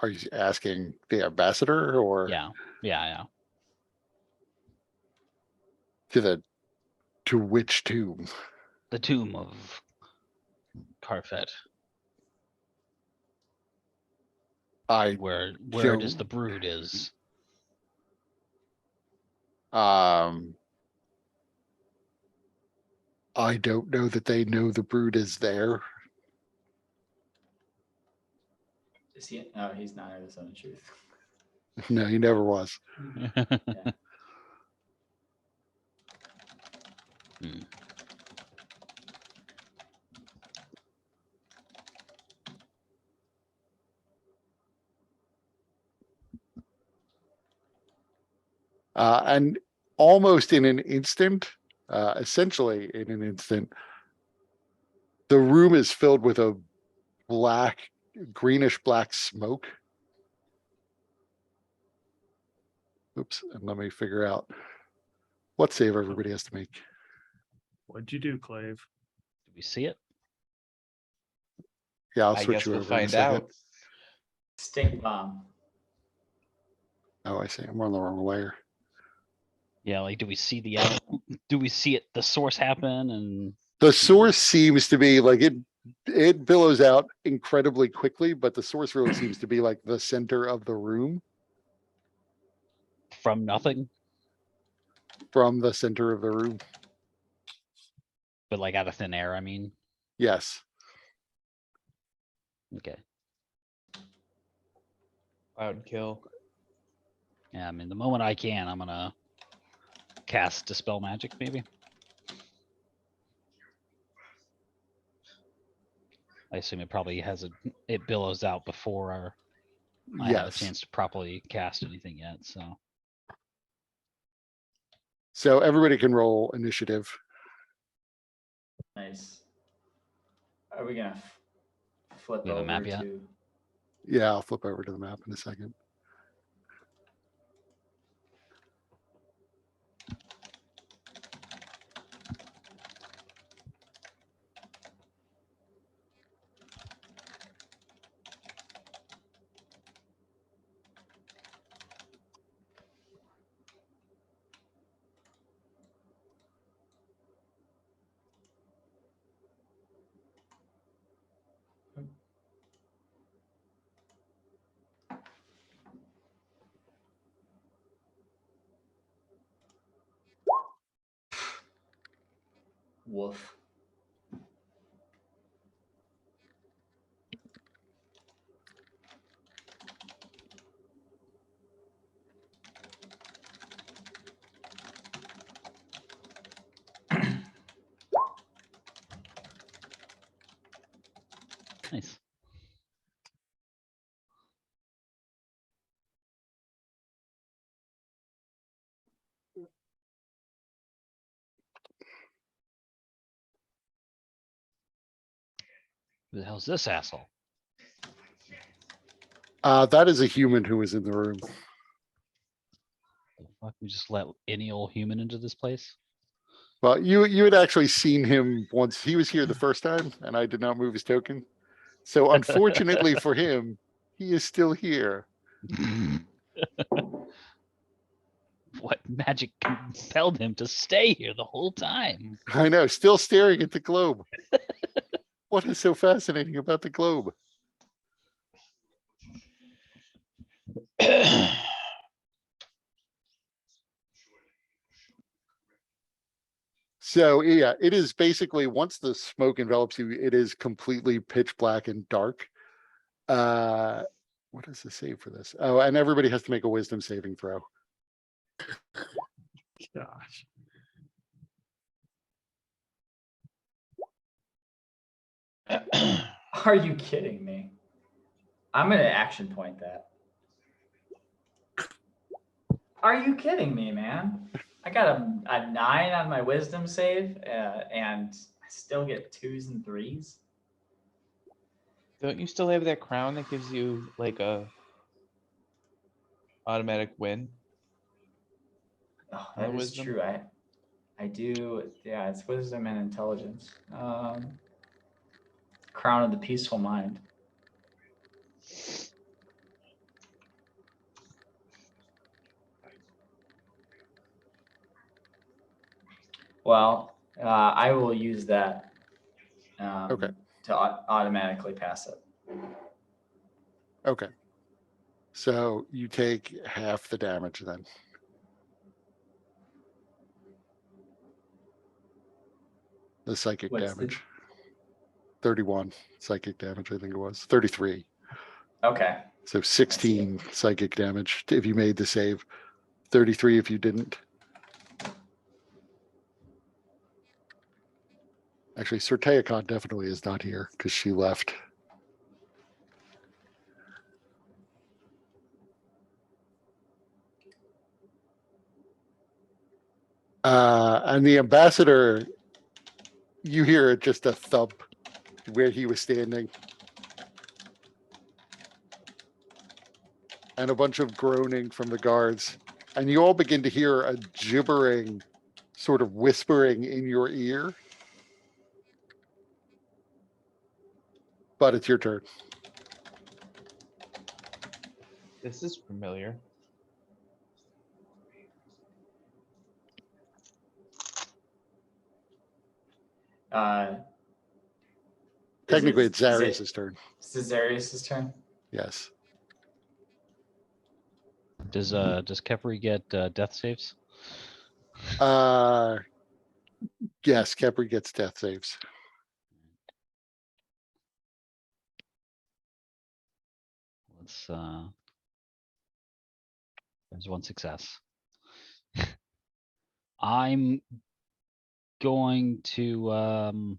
Are you asking the ambassador or Yeah. to which tomb? The tomb of Carfet, where it is the brood is. I don't know that they know the brood is there. Is he? No, he's not. That's not the truth. No, he never was. And almost in an instant, essentially in an instant, the room is filled with a greenish black smoke. Oops, and let me figure out what save everybody has to make. What'd you do, Clave? Do we see it? Yeah, I'll I switch guess you we'll over in a find second. out. Stink bomb. Oh, I see. I'm on the wrong layer. Yeah, like do we see do we see the source happen? And The source seems to be like it billows out incredibly quickly, but the source really seems to be like the center of the room, from nothing, from the center of the room. but like out of thin air, I mean. Yes. Okay. Cloud kill. Yeah, I mean, the moment I can, I'm gonna cast Dispel Magic, maybe. I assume it probably it billows out before I have a Yes. chance to properly cast anything yet, so. So everybody can roll initiative. Nice. Are we gonna flip We have a over map yet? to? Yeah, I'll flip over to the map in a second. Woof. Nice. Who the hell's this asshole? That is a human who is in the room. The fuck, we just let any old human into this place? Well, you had actually seen him once. He was here the first time and I did not move his token. So unfortunately for him, he is still here. What magic compelled him to stay here the whole time? I know, still staring at the globe. What is so fascinating about the globe? So yeah, it is basically once the smoke envelops you, it is completely pitch black and dark. What is the save for this? Oh, and everybody has to make a wisdom saving throw. Gosh. Are you kidding me? I'm gonna action point that. Are you kidding me, man? I got a 9 on my wisdom save, and I still get 2s and 3s. Don't you still have that crown that gives you like a automatic win? Oh, On that is wisdom? true. I do. Yeah, it's wisdom and intelligence. Crown of the peaceful mind. Well, I will use that. Okay. To automatically pass it. Okay. So you take half the damage then. The psychic What's the- damage. 31 psychic damage, I think it was. 33. Okay. So 16 psychic damage if you made the save. 33 if you didn't. Actually, Serteikon definitely is not here because she left. And the ambassador, you hear just a thump where he was standing. And a bunch of groaning from the guards. And you all begin to hear a gibbering, sort of whispering in your ear. But it's your turn. This is familiar. Technically, Is it's it Zarius' turn. Caesarius' turn? Yes. Does Kepri get death saves? Yes, Kepri gets death saves. Let's there's one success. I'm going to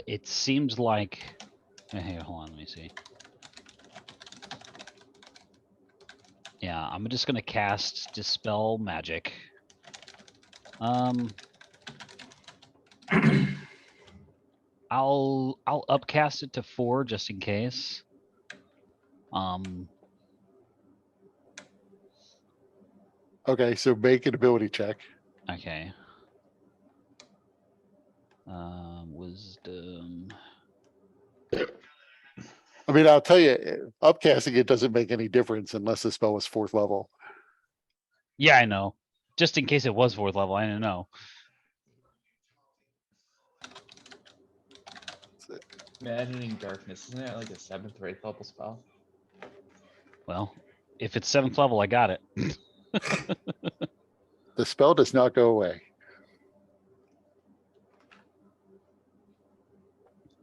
it seems like hey, hold on, let me see. Yeah, I'm just gonna cast Dispel Magic. I'll upcast it to 4 just in case. Okay, so make an ability check. Okay. Wisdom. I mean, I'll tell you, upcasting it doesn't make any difference unless the spell was 4th level. Yeah, I know. Just in case it was 4th level, I don't know. Maddening Darkness, isn't that like a 7th or 8th level spell? Well, if it's 7th level, I got it. The spell does not go away.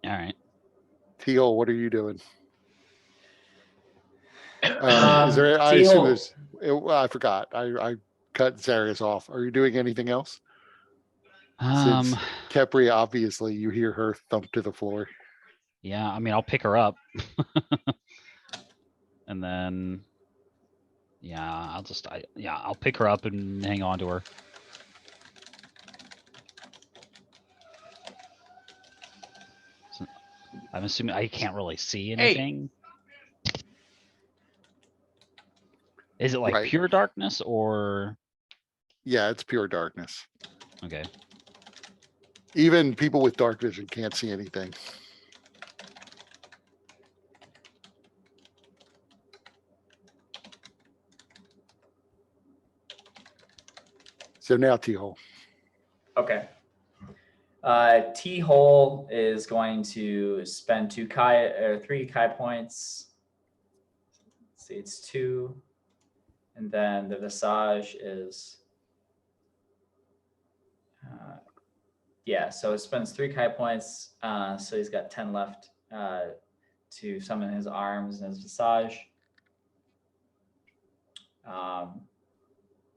All right. Teal, what are you doing? Is there? I assume Teal- there's. Well, I forgot. I cut Zarius off. Are you doing anything else? Since Kepri, obviously, you hear her thump to the floor. Yeah, I mean, I'll pick her up. And then, yeah, I'll pick her up and hang on to her. I'm assuming I can't really see Hey. anything. Is it like Right. pure darkness or, Yeah, it's pure darkness. okay, Even people with dark vision can't see anything. So now T-hole. Okay. T-hole is going to spend 3 Kai points. Let's see, it's 2. And then the Visage is, yeah, so it spends 3 Kai points. So he's got 10 left to summon his arms and his Visage.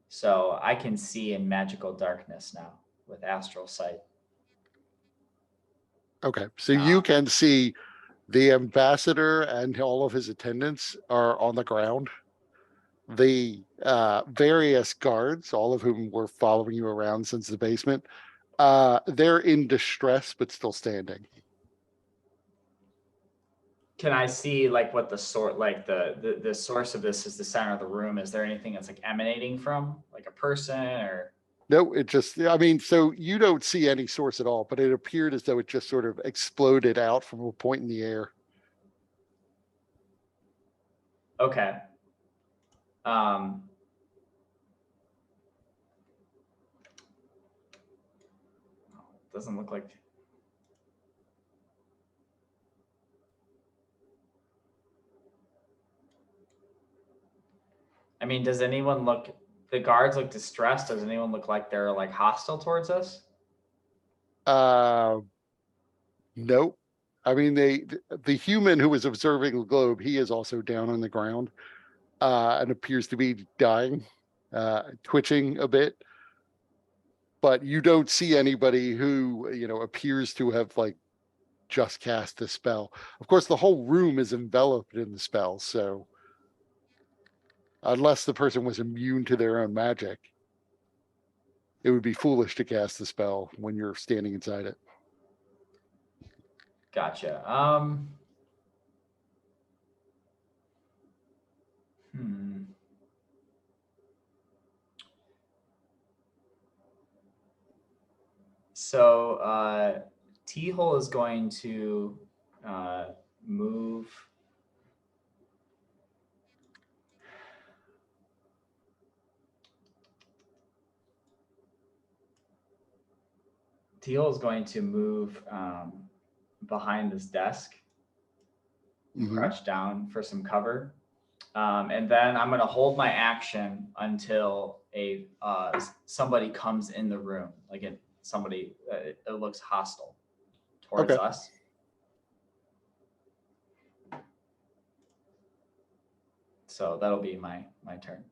So I can see in magical darkness now with astral sight. Okay, so you Ah. can see the ambassador and all of his attendants are on the ground. The various guards, all of whom were following you around since the basement, they're in distress but still standing. Can I see like what the sort, like the source of this is the center of the room? Is there anything that's like emanating from, like a person or? No, it just, I mean, so you don't see any source at all, but it appeared as though it just sort of exploded out from a point in the air. Okay. Doesn't look like. I mean, does anyone look, the guards look distressed? Does anyone look like they're like hostile towards us? Nope. I mean, the human who was observing the globe, he is also down on the ground, and appears to be dying, twitching a bit. But you don't see anybody who, appears to have like just cast the spell. Of course, the whole room is enveloped in the spell, so unless the person was immune to their own magic, it would be foolish to cast the spell when you're standing inside it. Gotcha. So T-hole is going to move. T-hole is going to move behind this desk, Mhm. crouch down for some cover. And then I'm going to hold my action until somebody comes in the room, like somebody it looks hostile towards Okay. us. So that'll be my turn.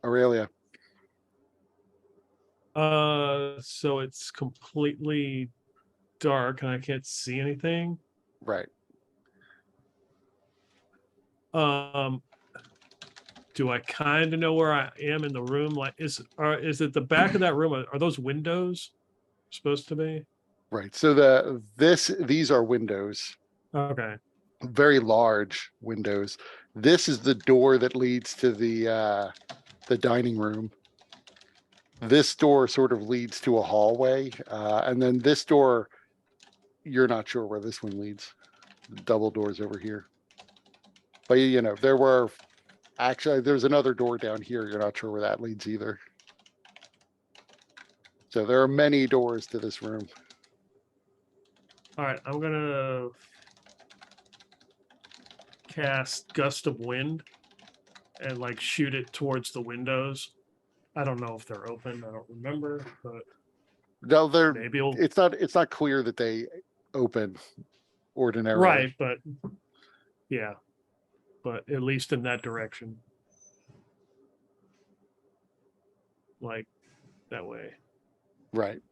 Aurelia. So it's completely dark and I can't see anything. Right. Do I kind of know where I am in the room? Like, is it the back of that room? Are those windows supposed to be? Right. So these are windows, Okay. very large windows. This is the door that leads to the dining room. This door sort of leads to a hallway, and then this door, you're not sure where this one leads. Double doors over here. But there's another door down here. You're not sure where that leads either. So there are many doors to this room. All right. I'm gonna cast Gust of Wind and like shoot it towards the windows. I don't know if they're open. I don't remember, but No, maybe it'll. it's not clear that they open ordinarily. Right, but yeah, but at least in that direction, like that way. Right.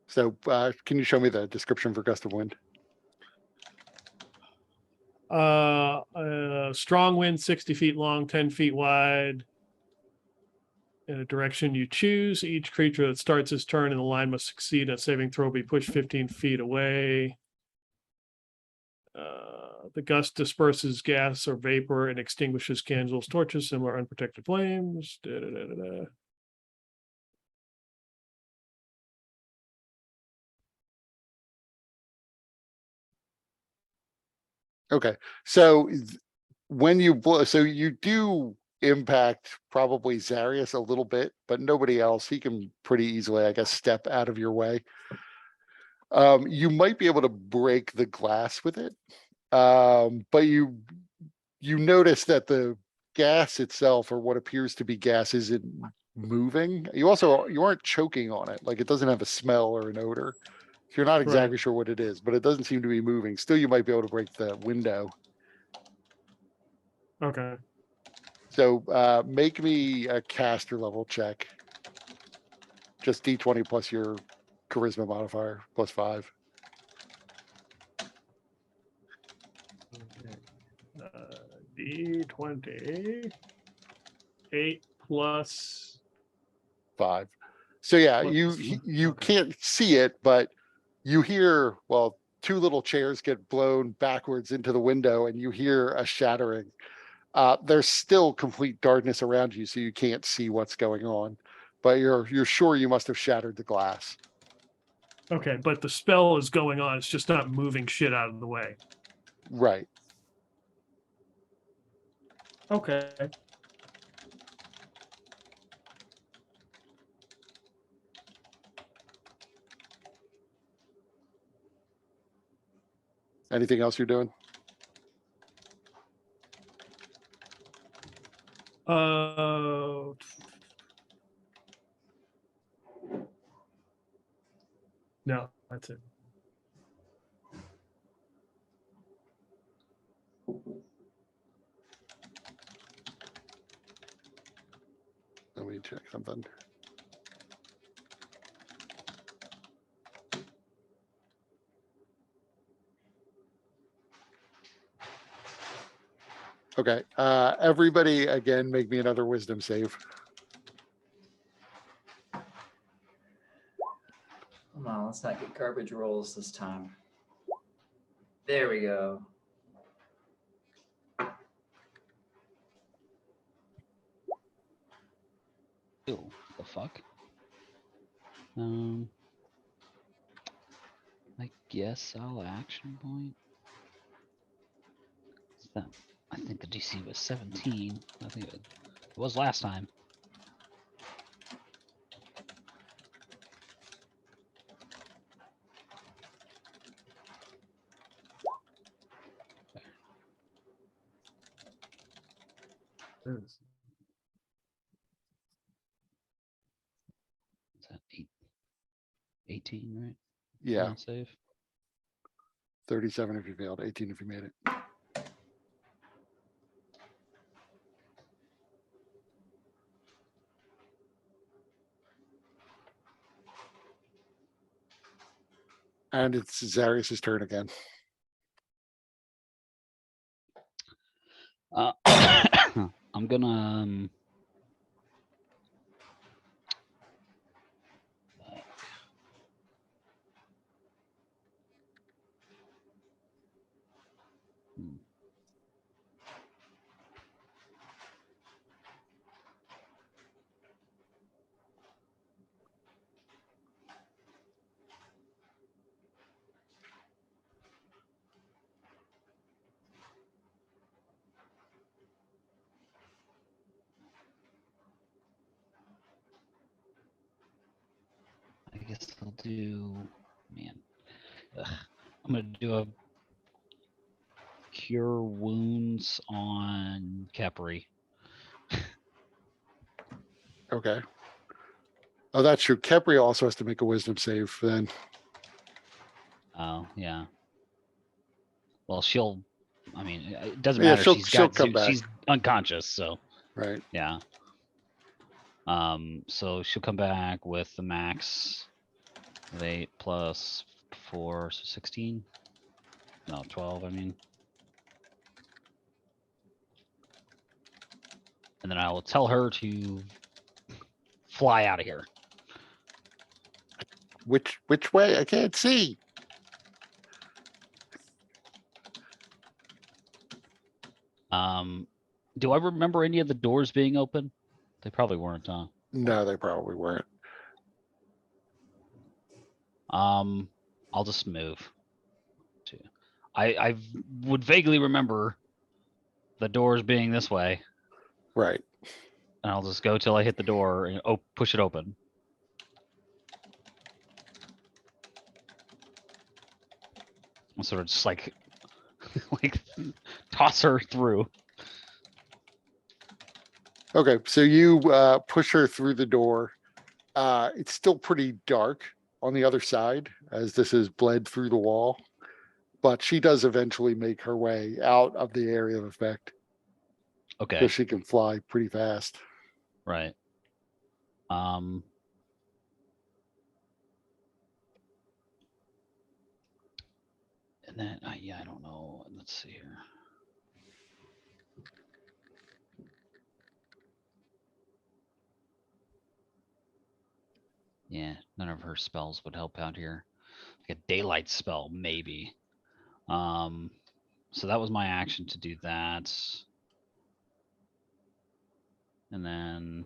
So can you show me the description for Gust of Wind? Strong wind, 60 feet long, 10 feet wide, in a direction you choose. Each creature that starts its turn in the line must succeed a saving throw, be pushed 15 feet away. The gust disperses gas or vapor and extinguishes candles, torches, similar unprotected flames. Da, da, da, da, da. Okay, so when you blow, so you do impact probably Zarius a little bit, but nobody else. He can pretty easily, I guess, step out of your way. You might be able to break the glass with it, but you notice that the gas itself, or what appears to be gas, isn't moving. You aren't choking on it, like it doesn't have a smell or an odor. So you're not exactly sure what it is, but it doesn't seem to be moving. Still, you might be able to break the window. Okay. So make me a caster level check. Just D20 plus your charisma modifier plus 5. D20. 8 plus 5. So yeah, Plus- you okay. can't see it, but you hear, well, 2 little chairs get blown backwards into the window, and you hear a shattering. There's still complete darkness around you, so you can't see what's going on, but you're sure you must have shattered the glass. Okay, but the spell is going on. It's just not moving shit out of the way. Right. Okay. Anything else you're doing? No, that's it. Let me check something. Okay, everybody again, make me another wisdom save. Come on, let's not get garbage rolls this time. There we go. Ew, the fuck? I guess I'll action point. That, I think the DC was 17. I think it was last time. Is that 18, right? Yeah, Con save. 37 if you failed, 18 if you made it. And it's Zarius's turn again. I'm gonna I guess I'll do, man. Ugh. I'm gonna do a cure wounds on Capri. Okay. Oh, that's true. Kepri also has to make a wisdom save then. Oh, yeah. Well, she'll. I mean, it doesn't Yeah, matter. she'll come back. She's unconscious, so Right. yeah. So she'll come back with the max of 8 plus 4, so 16. No, 12. I mean, and then I will tell her to fly out of here. Which way? I can't see. Do I remember any of the doors being open? They probably weren't, huh? No, they probably weren't. I'll just move. I would vaguely remember the doors being this way, Right. and I'll just go till I hit the door and push it open. And sort of just like, like toss her through. Okay, so you push her through the door. It's still pretty dark on the other side as this is bled through the wall, but she does eventually make her way out of the area of effect, so Okay, she can fly pretty fast. right. And then, yeah, I don't know. Let's see here. Yeah, none of her spells would help out here. Like a daylight spell, maybe. So that was my action to do that. And then,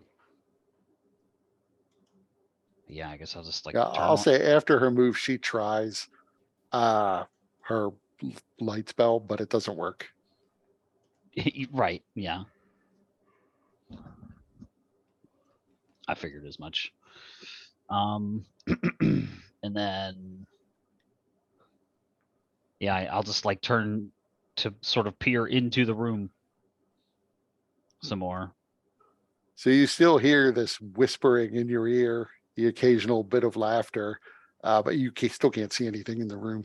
yeah, I guess I'll just like Yeah, turn. I'll say after her move, she tries her light spell, but it doesn't work. Right, yeah. I figured as much. And then, yeah, I'll just like turn to sort of peer into the room some more. So you still hear this whispering in your ear, the occasional bit of laughter, but you still can't see anything in the room.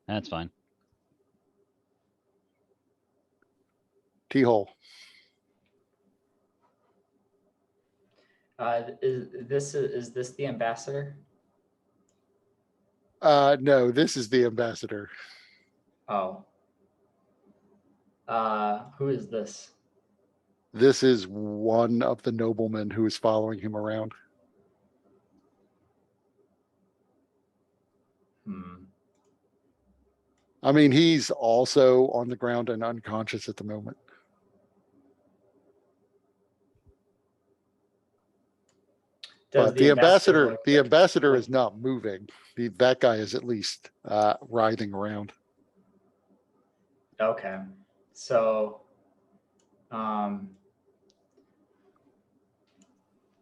That's fine. T-hole. Is this the ambassador? No, this is the ambassador. Oh. Who is this? This is one of the noblemen who is following him around. I mean, he's also on the ground and unconscious at the moment. Does But the ambassador, look the like- ambassador is not moving. That guy is at least writhing around. Okay, so,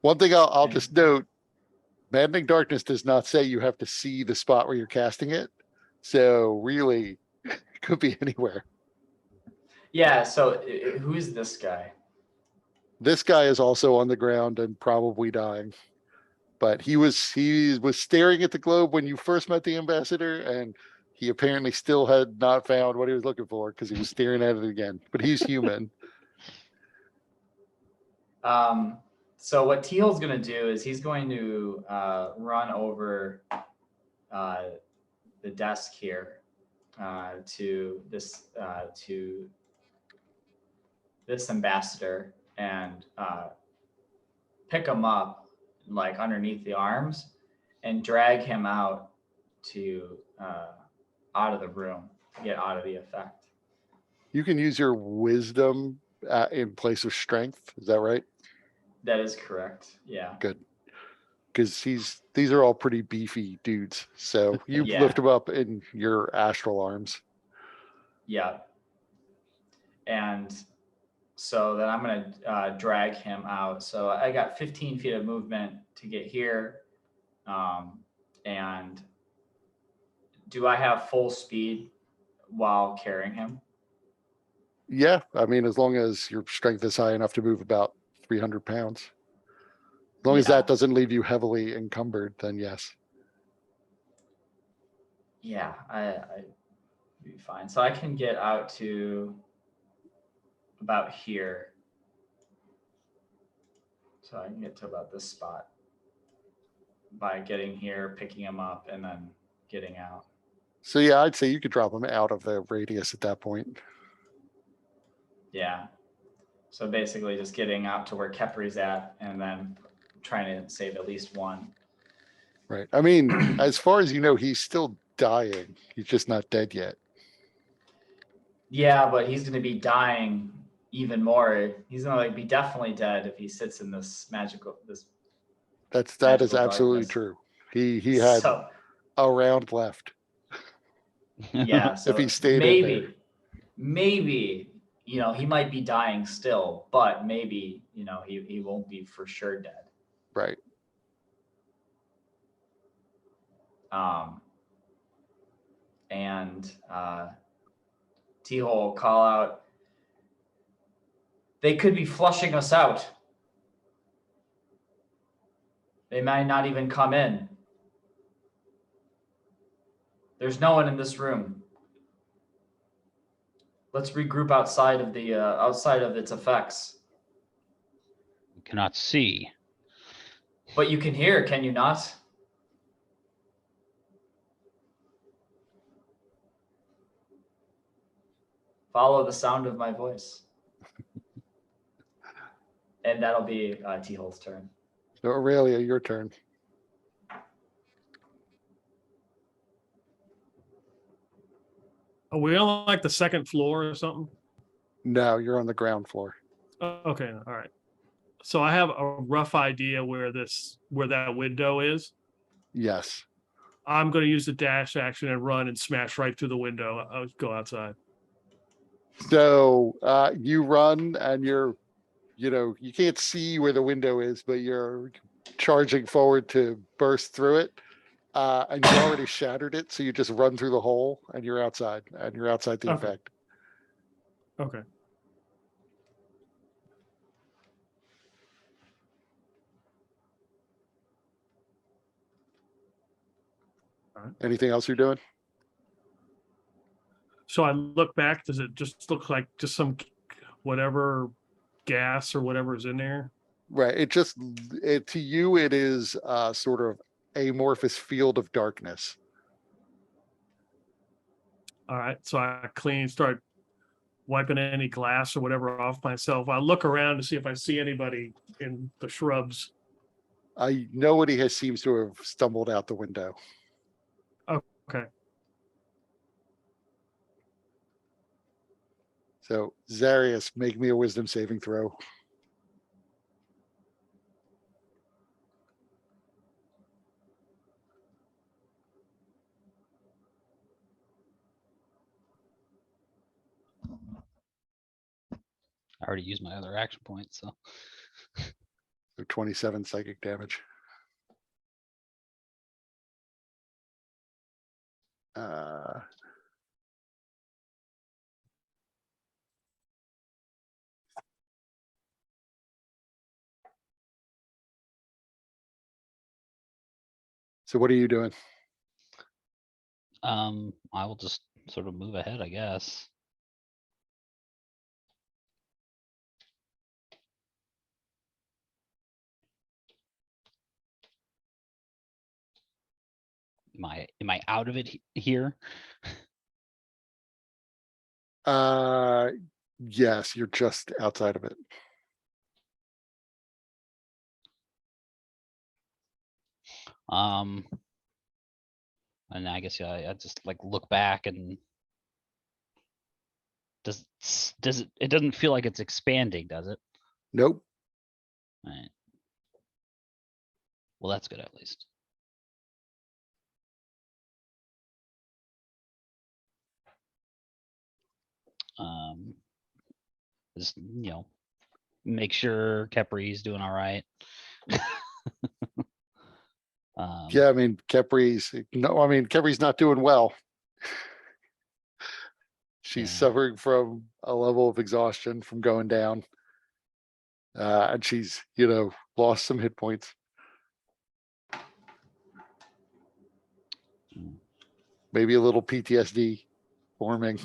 One thing I'll Okay. just note, Maddening Darkness does not say you have to see the spot where you're casting it. So really, it could be anywhere. yeah, so who is this guy? This guy is also on the ground and probably dying. But he was staring at the globe when you first met the ambassador, and he apparently still had not found what he was looking for because he was staring at it again. But he's human. So what Teal's gonna do is he's going to run over the desk here to this ambassador and pick him up like underneath the arms and drag him out to out of the room, get out of the effect. You can use your wisdom in place of strength. Is that right? That is correct. Yeah. Good. Because these are all pretty beefy dudes. So you Yeah. lift them up in your astral arms. Yeah. And so then I'm going to drag him out. So I got 15 feet of movement to get here. And do I have full speed while carrying him? Yeah, I mean, as long as your strength is high enough to move about 300 pounds. As long as Yeah. that doesn't leave you heavily encumbered, then yes. Yeah, I'd be fine. So I can get out to about here. So I can get to about this spot by getting here, picking him up, and then getting out. So yeah, I'd say you could drop them out of the radius at that point. Yeah. So basically just getting out to where Kepri's at and then trying to save at least one. Right. I mean, as far as you know, he's still dying. He's just not dead yet. Yeah, but he's gonna be dying even more. He's gonna like be definitely dead if he sits in this That is Magical absolutely darkness. true. He had So a round left. yeah, so he stayed in there. maybe, you know, he might be dying still, but maybe, you know, he won't be for sure dead. Right. And T-Hole call out, they could be flushing us out. They might not even come in. There's no one in this room. Let's regroup outside of its effects. We cannot see. But you can hear, can you not? Follow the sound of my voice. And that'll be T-Hole's turn. So Aurelia, your turn. Are we on like the second floor or something? No, you're on the ground floor. Okay, all right. So I have a rough idea where that window is. Yes. I'm going to use the dash action and run and smash right through the window. I'll go outside. So you run and you can't see where the window is, but you're charging forward to burst through it. And you already shattered it, so you just run through the hole and you're outside the Okay. effect. Okay. Anything else you're doing? So I look back. Does it just look like just some whatever gas or whatever is in there? Right. To you, it is sort of amorphous field of darkness. All right. So I start wiping any glass or whatever off myself. I look around to see if I see anybody in the shrubs. Nobody seems to have stumbled out the window. Okay. So Zarius, make me a wisdom saving throw. I already used my other action point, so. So 27 psychic damage. So what are you doing? I will just sort of move ahead, I guess. Am I out of it here? Yes, you're just outside of it. And I guess, yeah, I just like look back and does it doesn't feel like it's expanding, does it? Nope. Alright. Well, that's good at least. Just, make sure Kepri's doing all right. Yeah, I mean, Kepri's not doing well. She's Yeah. suffering from a level of exhaustion from going down. And she's, lost some hit points. Mm. Maybe a little PTSD forming.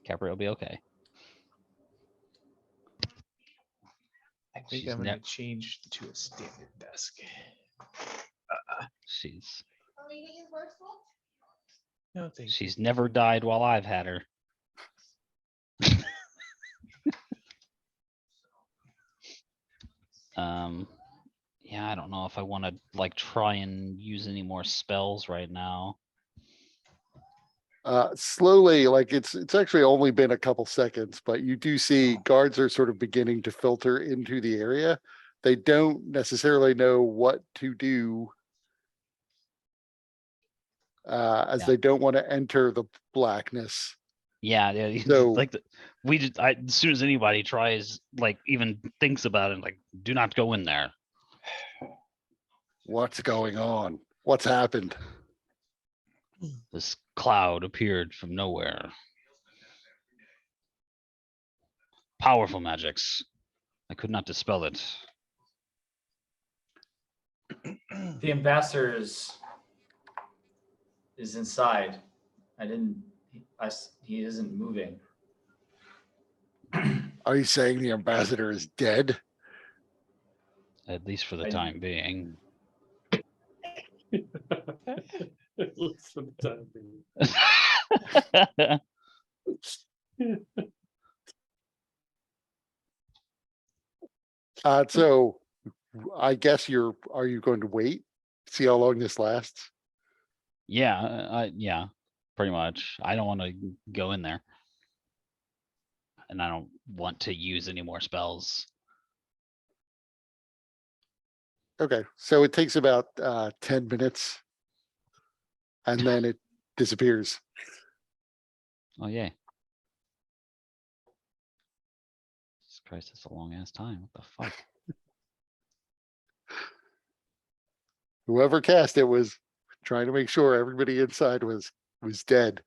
Capri will be okay. I think She's I'm gonna nev- change to a standard desk. She's No, thank you. she's never died while I've had her. Yeah, I don't know if I want to like try and use any more spells right now. Slowly, like it's actually only been a couple seconds, but you do see guards are sort of beginning to filter into the area. They don't necessarily know what to do. As Yeah. they don't want to enter the blackness. Yeah, yeah. So- Like as soon as anybody tries, like even thinks about it, like do not go in there. What's going on? What's happened? This cloud appeared from nowhere. Powerful magics. I could not dispel it. The ambassador is inside. He isn't moving. Are you saying the ambassador is dead? At least for the I- time being. Looks for the time being. So I guess are you going to wait? See how long this lasts? Yeah, pretty much. I don't want to go in there. And I don't want to use any more spells. Okay, so it takes about 10 minutes. And then it disappears. Oh, yay. Jesus Christ, that's a long ass time. What the fuck? Whoever cast it was trying to make sure everybody inside was dead.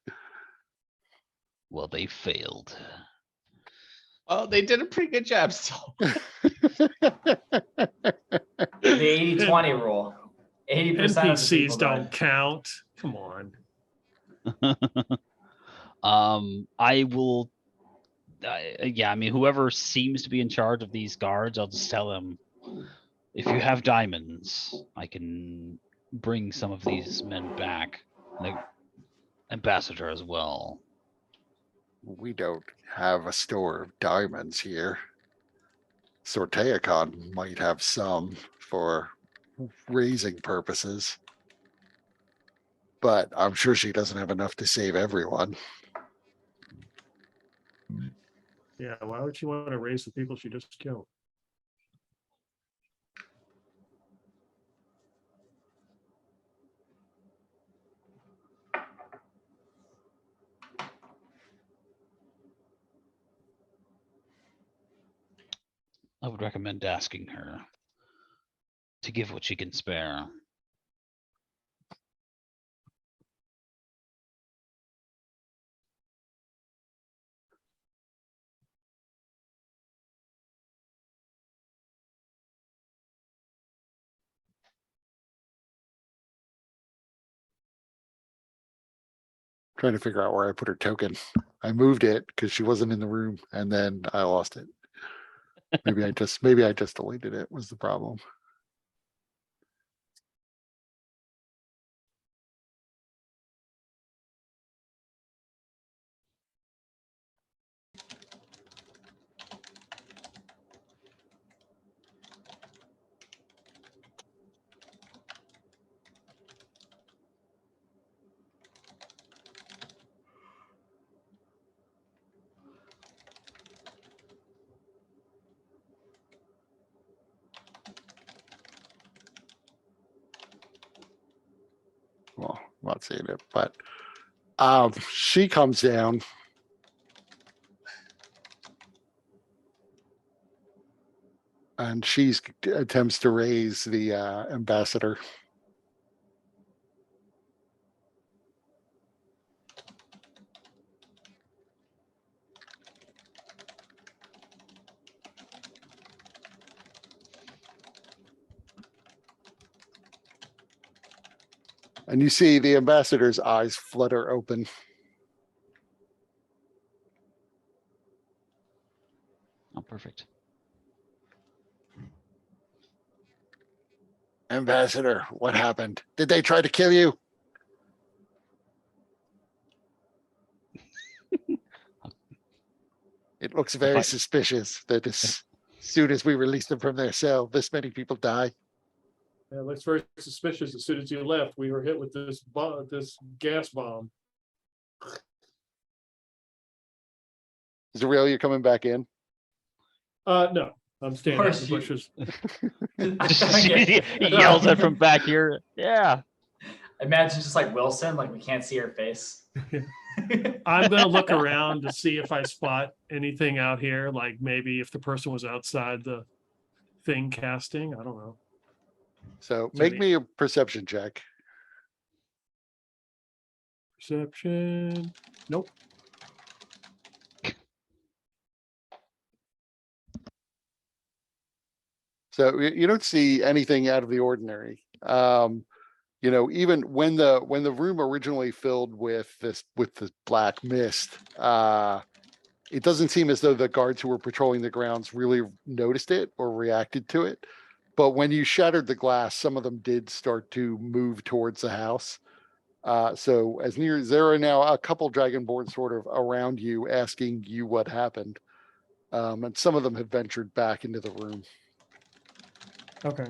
Well, they failed. Oh, they did a pretty good job still. The 80-20 rule. 80% of the NPCs people don't died. count. Come on. I will. Yeah, I mean, whoever seems to be in charge of these guards, I'll just tell them, if you have diamonds, I can bring some of these men back. The ambassador as well. We don't have a store of diamonds here. Sorteacon might have some for raising purposes. But I'm sure she doesn't have enough to save everyone. Yeah, why would she want to raise the people she just killed? I would recommend asking her to give what she can spare. Trying to figure out where I put her token. I moved it because she wasn't in the room and then I lost it. Maybe I just deleted it was the problem. Well, I'm not seeing it, but she comes down. And she's attempts to raise the ambassador. And you see the ambassador's eyes flutter open. Oh, perfect. Ambassador, what happened? Did they try to kill you? It looks very I- suspicious that this Soon as we release them from their cell, this many people die. Yeah, it looks very suspicious. As soon as you left, we were hit with this this gas bomb. Is Aurelia coming back in? No, I'm standing out in the course bushes. He yells it from back here. Yeah. Imagine just like Wilson, like we can't see her face. I'm gonna look around to see if I spot anything out here, like maybe if the person was outside the thing casting. I don't know. So So make the- me a perception check. Perception. Nope. So you don't see anything out of the ordinary. You know, even when the room originally filled with the black mist, it doesn't seem as though the guards who were patrolling the grounds really noticed it or reacted to it. But when you shattered the glass, some of them did start to move towards the house. So as near as there are now a couple dragonborn sort of around you asking you what happened. And some of them have ventured back into the room. Okay.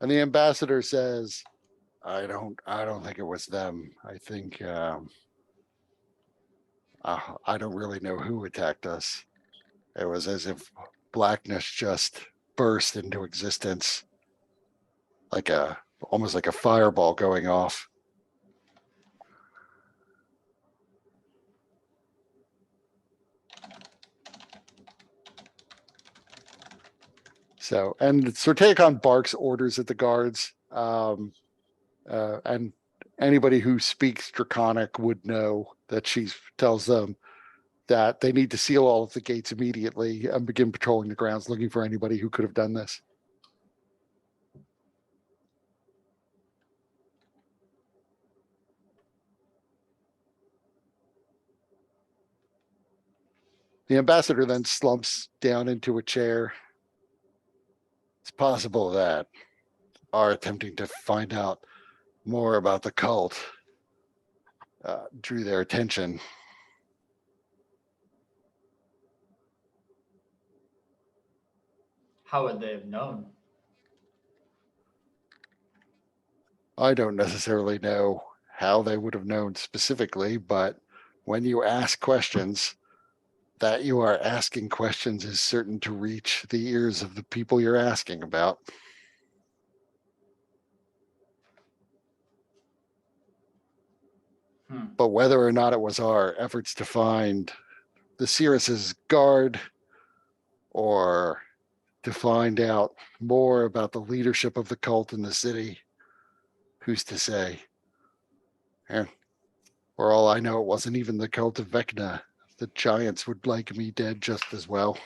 And the ambassador says, I don't think it was them. I think, I don't really know who attacked us. It was as if blackness just burst into existence. Almost like a fireball going off. So, and Sorteikon barks orders at the guards. And anybody who speaks Draconic would know that she tells them that they need to seal all of the gates immediately and begin patrolling the grounds looking for anybody who could have done this. The ambassador then slumps down into a chair. It's possible that our attempting to find out more about the cult drew their attention. How would they have known? I don't necessarily know how they would have known specifically, but when you ask questions, that you are asking questions is certain to reach the ears of the people you're asking about. But whether or not it was our efforts to find the Cirrus's guard or to find out more about the leadership of the cult in the city, who's to say? And for all I know, it wasn't even the cult of Vecna. The giants would like me dead just as well.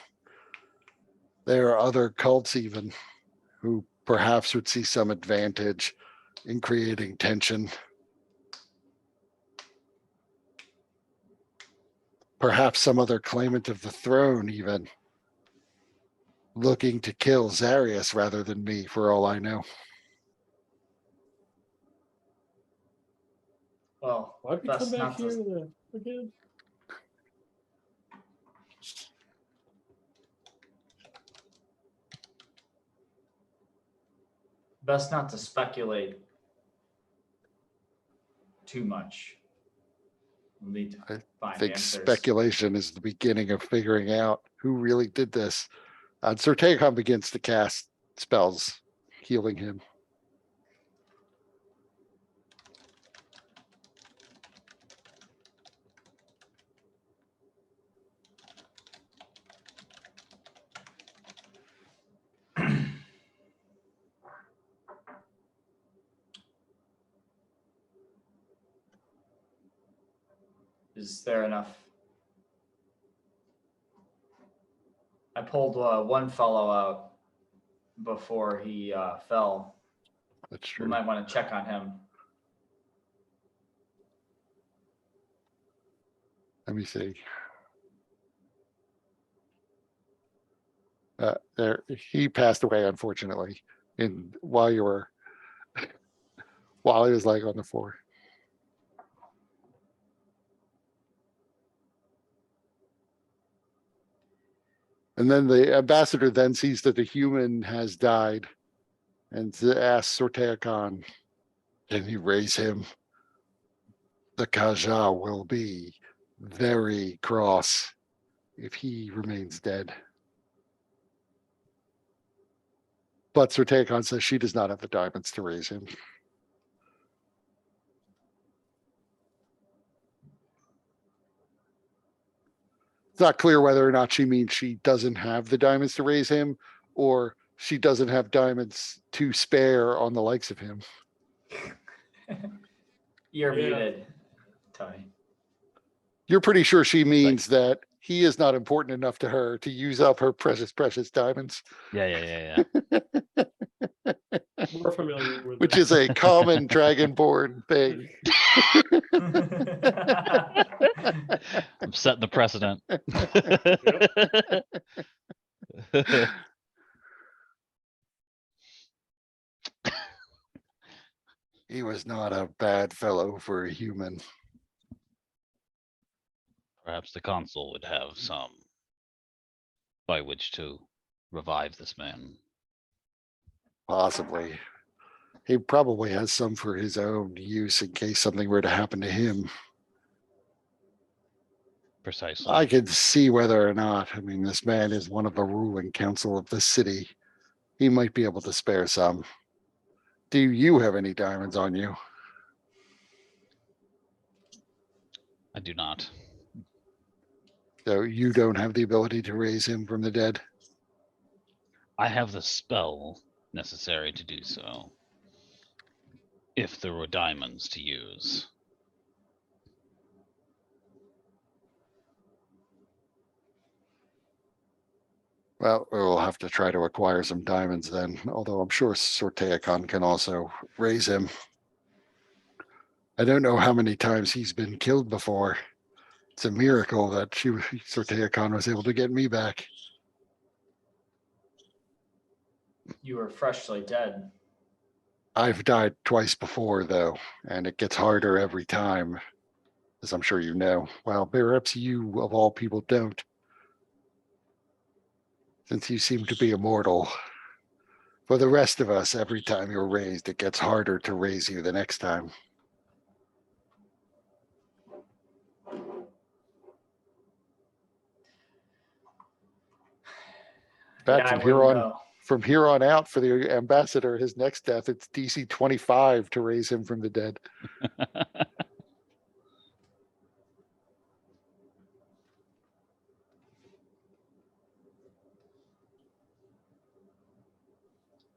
There are other cults even who perhaps would see some advantage in creating tension. Perhaps some other claimant of the throne even looking to kill Zarius rather than me, for all I know. Well, Why'd we best come back not here to, again? best not to speculate too much. We'll need to I find think answers. speculation is the beginning of figuring out who really did this. And Sorteikon begins to cast spells, healing him. Is there enough? I pulled one fellow out before he fell. That's We true. might want to check on him. Let me see. There, he passed away, unfortunately, while he was like on the floor. And then the ambassador then sees that the human has died and asks Sortea Khan, can you raise him? The Kaja will be very cross if he remains dead. But Sortea Khan says she does not have the diamonds to raise him. It's not clear whether or not she means she doesn't have the diamonds to raise him, or she doesn't have diamonds to spare on the likes of him. You're Yeah. muted, Tony. You're pretty sure she means that he is not important enough to her to use up her precious, precious diamonds, Yeah. We're familiar with which that. is a common dragonborn thing. I'm setting the precedent. He was not a bad fellow for a human. Perhaps the consul would have some by which to revive this man. Possibly. He probably has some for his own use in case something were to happen to him. Precisely. I could see whether or not. I mean, this man is one of the ruling council of the city. He might be able to spare some. Do you have any diamonds on you? I do not. So you don't have the ability to raise him from the dead? I have the spell necessary to do so. If there were diamonds to use. Well, we'll have to try to acquire some diamonds then, although I'm sure Sortea Khan can also raise him. I don't know how many times he's been killed before. It's a miracle that Sortea Khan was able to get me back. You were freshly dead. I've died twice before, though, and it gets harder every time, as I'm sure you know. Well, perhaps you, of all people, don't. Since you seem to be immortal. For the rest of us, every time you're raised, it gets harder to raise you the next time. Yeah, But I from here wouldn't on, know. from here on out, for the ambassador, his next death, it's DC 25 to raise him from the dead.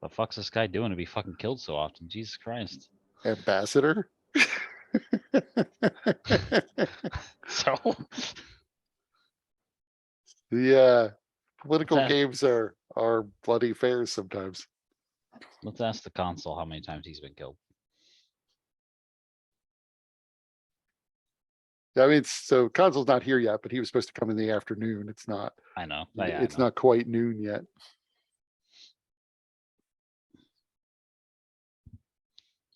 The fuck's this guy doing to be fucking killed so often? Jesus Christ. Ambassador? So The political That- games are bloody fairs sometimes. let's ask the consul how many times he's been killed. I mean, so Consul's not here yet, but he was supposed to come in the afternoon. It's not. I know. Yeah, I It's know. not quite noon yet.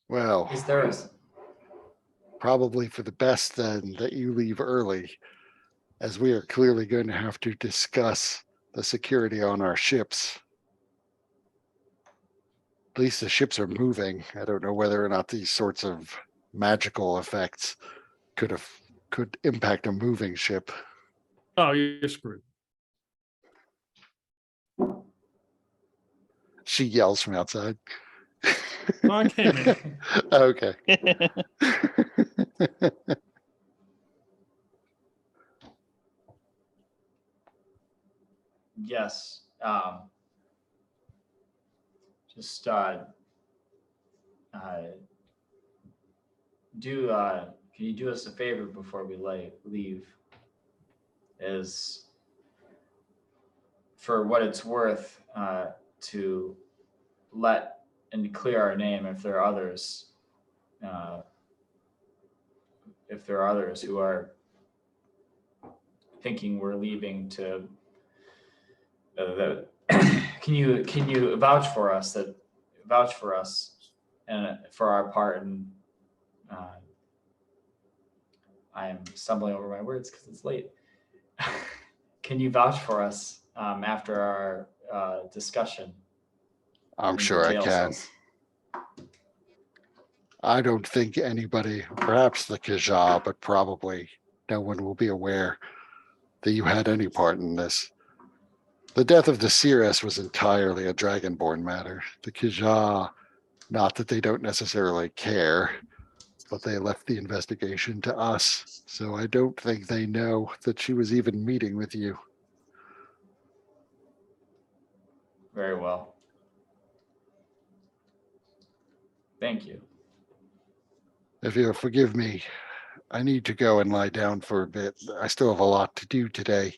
Well, Is there a, probably for the best then that you leave early, as we are clearly going to have to discuss the security on our ships. At least the ships are moving. I don't know whether or not these sorts of magical effects could impact a moving ship. Oh, you're screwed. She yells from outside. No, I came in. Okay. yes. Just can you do us a favor before we leave? Is for what it's worth to let and clear our name if there are others. If there are others who are thinking we're leaving to can you vouch for us and for our part and I am stumbling over my words because it's late. Can you vouch for us after our discussion. I'm into sure I jail can. cells. I don't think anybody, perhaps the Kajah, but probably no one will be aware that you had any part in this. The death of the Cirrus was entirely a Dragonborn matter. The Kajah, not that they don't necessarily care, but they left the investigation to us. So I don't think they know that she was even meeting with you. Very well. Thank you. If you'll forgive me, I need to go and lie down for a bit. I still have a lot to do today.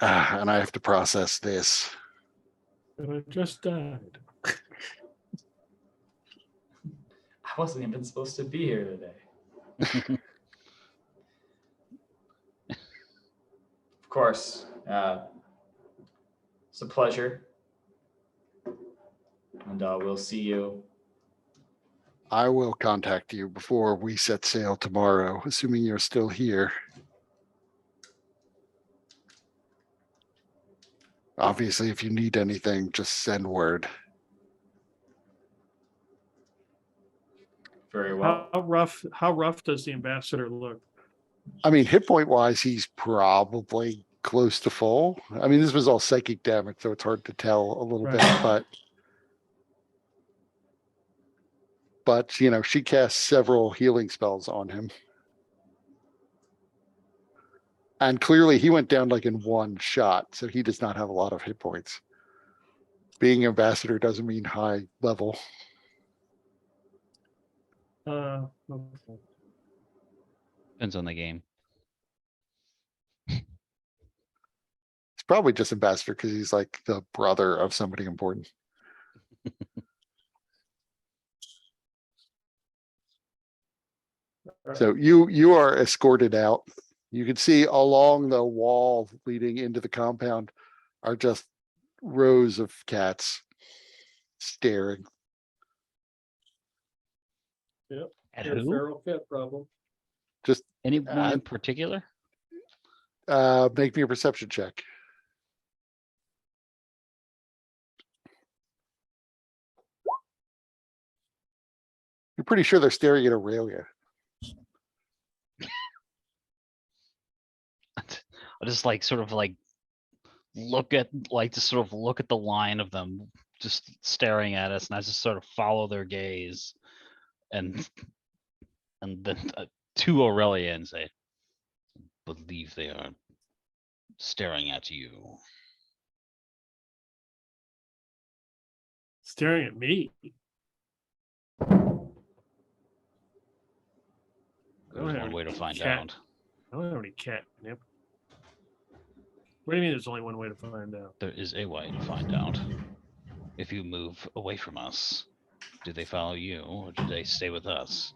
And I have to process this. And I just died. I wasn't even supposed to be here today. Of course, it's a pleasure. And we'll see you. I will contact you before we set sail tomorrow, assuming you're still here. Obviously, if you need anything, just send word. Very well. How rough does the ambassador look? I mean, hit point wise, he's probably close to full. I mean, this was all psychic damage, so it's hard to tell a little bit, Right. but you know, she cast several healing spells on him. And clearly he went down like in one shot, so he does not have a lot of hit points. Being ambassador doesn't mean high level. Okay. Depends on the game. It's probably just ambassador because he's like the brother of somebody important. So you are escorted out. You can see along the wall leading into the compound are just rows of cats staring. At Your who? feral cat problem. Just Anyone in particular? make me a perception check. You're pretty sure they're staring at Aurelia. I just like sort of like look at the line of them just staring at us, and I just sort of follow their gaze, and then to Aurelia and say, "Believe they are staring at you." Staring at me. There's have one way to any find cat. out. I don't have any catnip. What do you mean there's only one way to find out? There is a way to find out. If you move away from us, do they follow you or do they stay with us?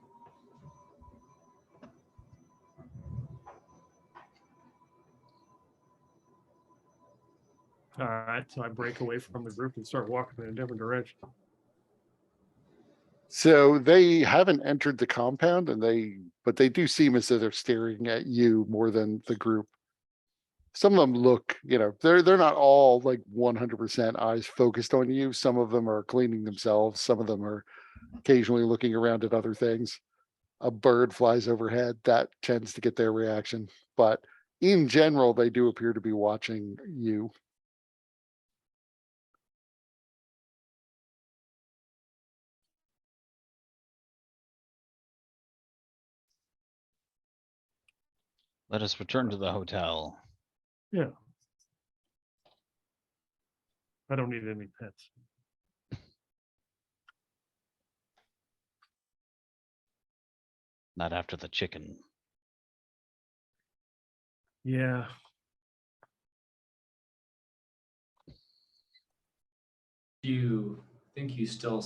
All right, so I break away from the group and start walking in a different direction. So they haven't entered the compound but they do seem as though they're staring at you more than the group. Some of them look, you know, they're not all like 100% eyes focused on you. Some of them are cleaning themselves. Some of them are occasionally looking around at other things. A bird flies overhead, that tends to get their reaction. But in general, they do appear to be watching you. Let us return to the hotel. Yeah. I don't need any pets. Not after the chicken. Yeah. Do you think you still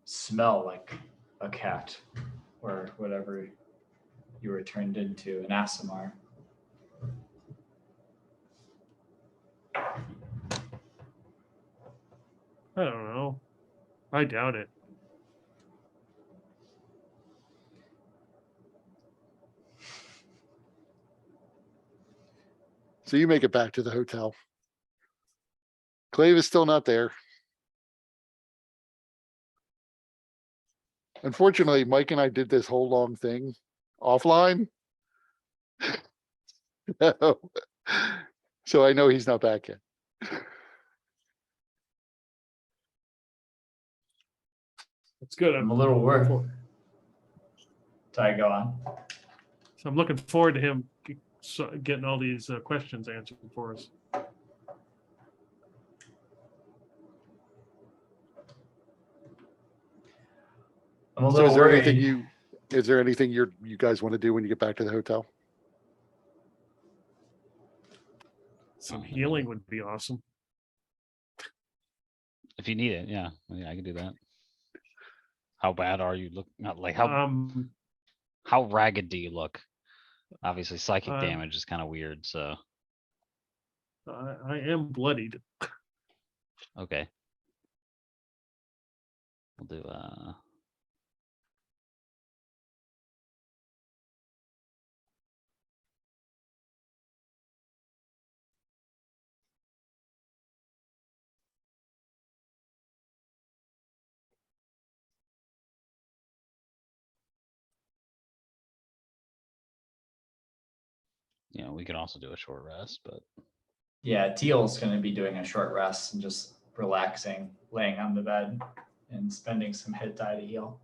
smell like a cat or whatever you were turned into, an Asimar? I don't know. I doubt it. So you make it back to the hotel. Clave is still not there. Unfortunately, Mike and I did this whole long thing offline. So I know he's not back yet. It's good. I'm a little worried. for- Sorry, go on. So I'm looking forward to him getting all these questions answered for us. I'm a So little is there anything worried. is there anything you guys want to do when you get back to the hotel? Some healing would be awesome. If you need it, yeah, I can do that. How bad are you look? Not like how how ragged do you look? Obviously, psychic Um, damage is kind of weird. So I am bloodied. okay, we'll do. You know, we can also do a short rest, but Yeah, Teal's going to be doing a short rest and just relaxing, laying on the bed and spending some hit die to heal.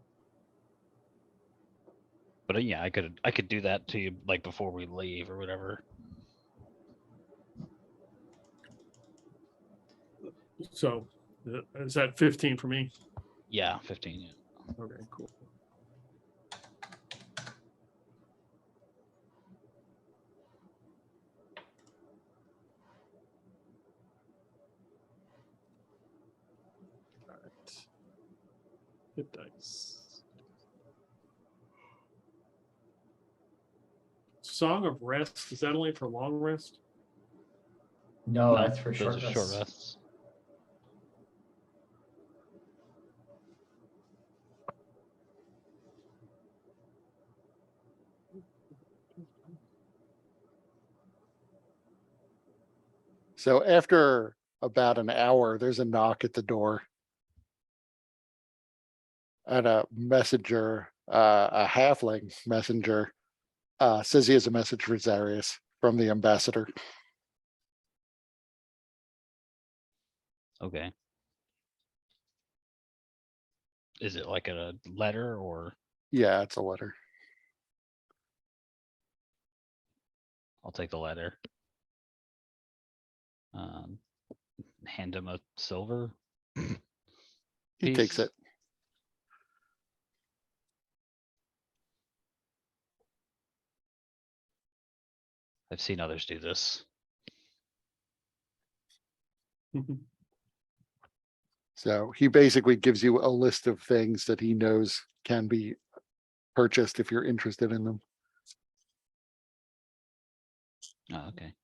yeah, I could do that to you like before we leave or whatever. So is that 15 for me? Yeah, 15. Yeah. Okay, cool. All right. Hit dice. Song of Rest, is that only for long rest? No, No, that's for those short are rest. short rests. So after about an hour, there's a knock at the door. And a messenger, a halfling messenger, says he has a message for Zarius from the ambassador. Okay. Is it like a letter or Yeah, it's a letter. I'll take the letter. Um, hand him a silver. He takes Peace. it. I've seen others do this. So he basically gives you a list of things that he knows can be purchased if you're interested in them. Oh, okay.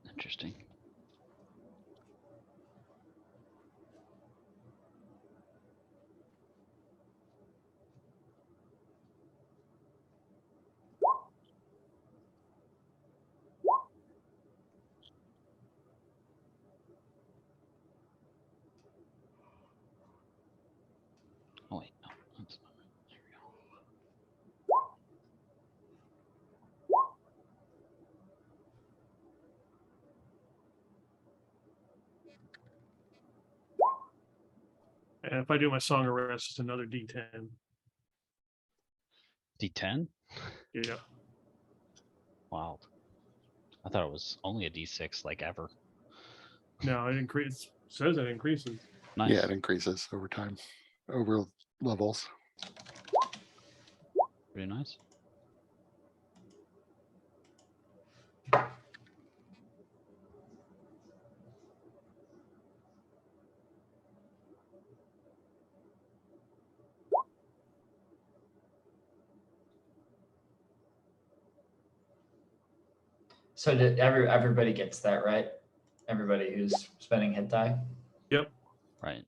Interesting. Oh wait, no, that's not right. There we go. And if I do my Song of Rest, it's another D10. D10? Yeah. Wow. I thought it was only a D6 like ever. No, it increases. Says it increases. Nice. Yeah, it increases over time, over levels. Pretty nice. So did everybody gets that, right? Everybody who's spending hit die? Right.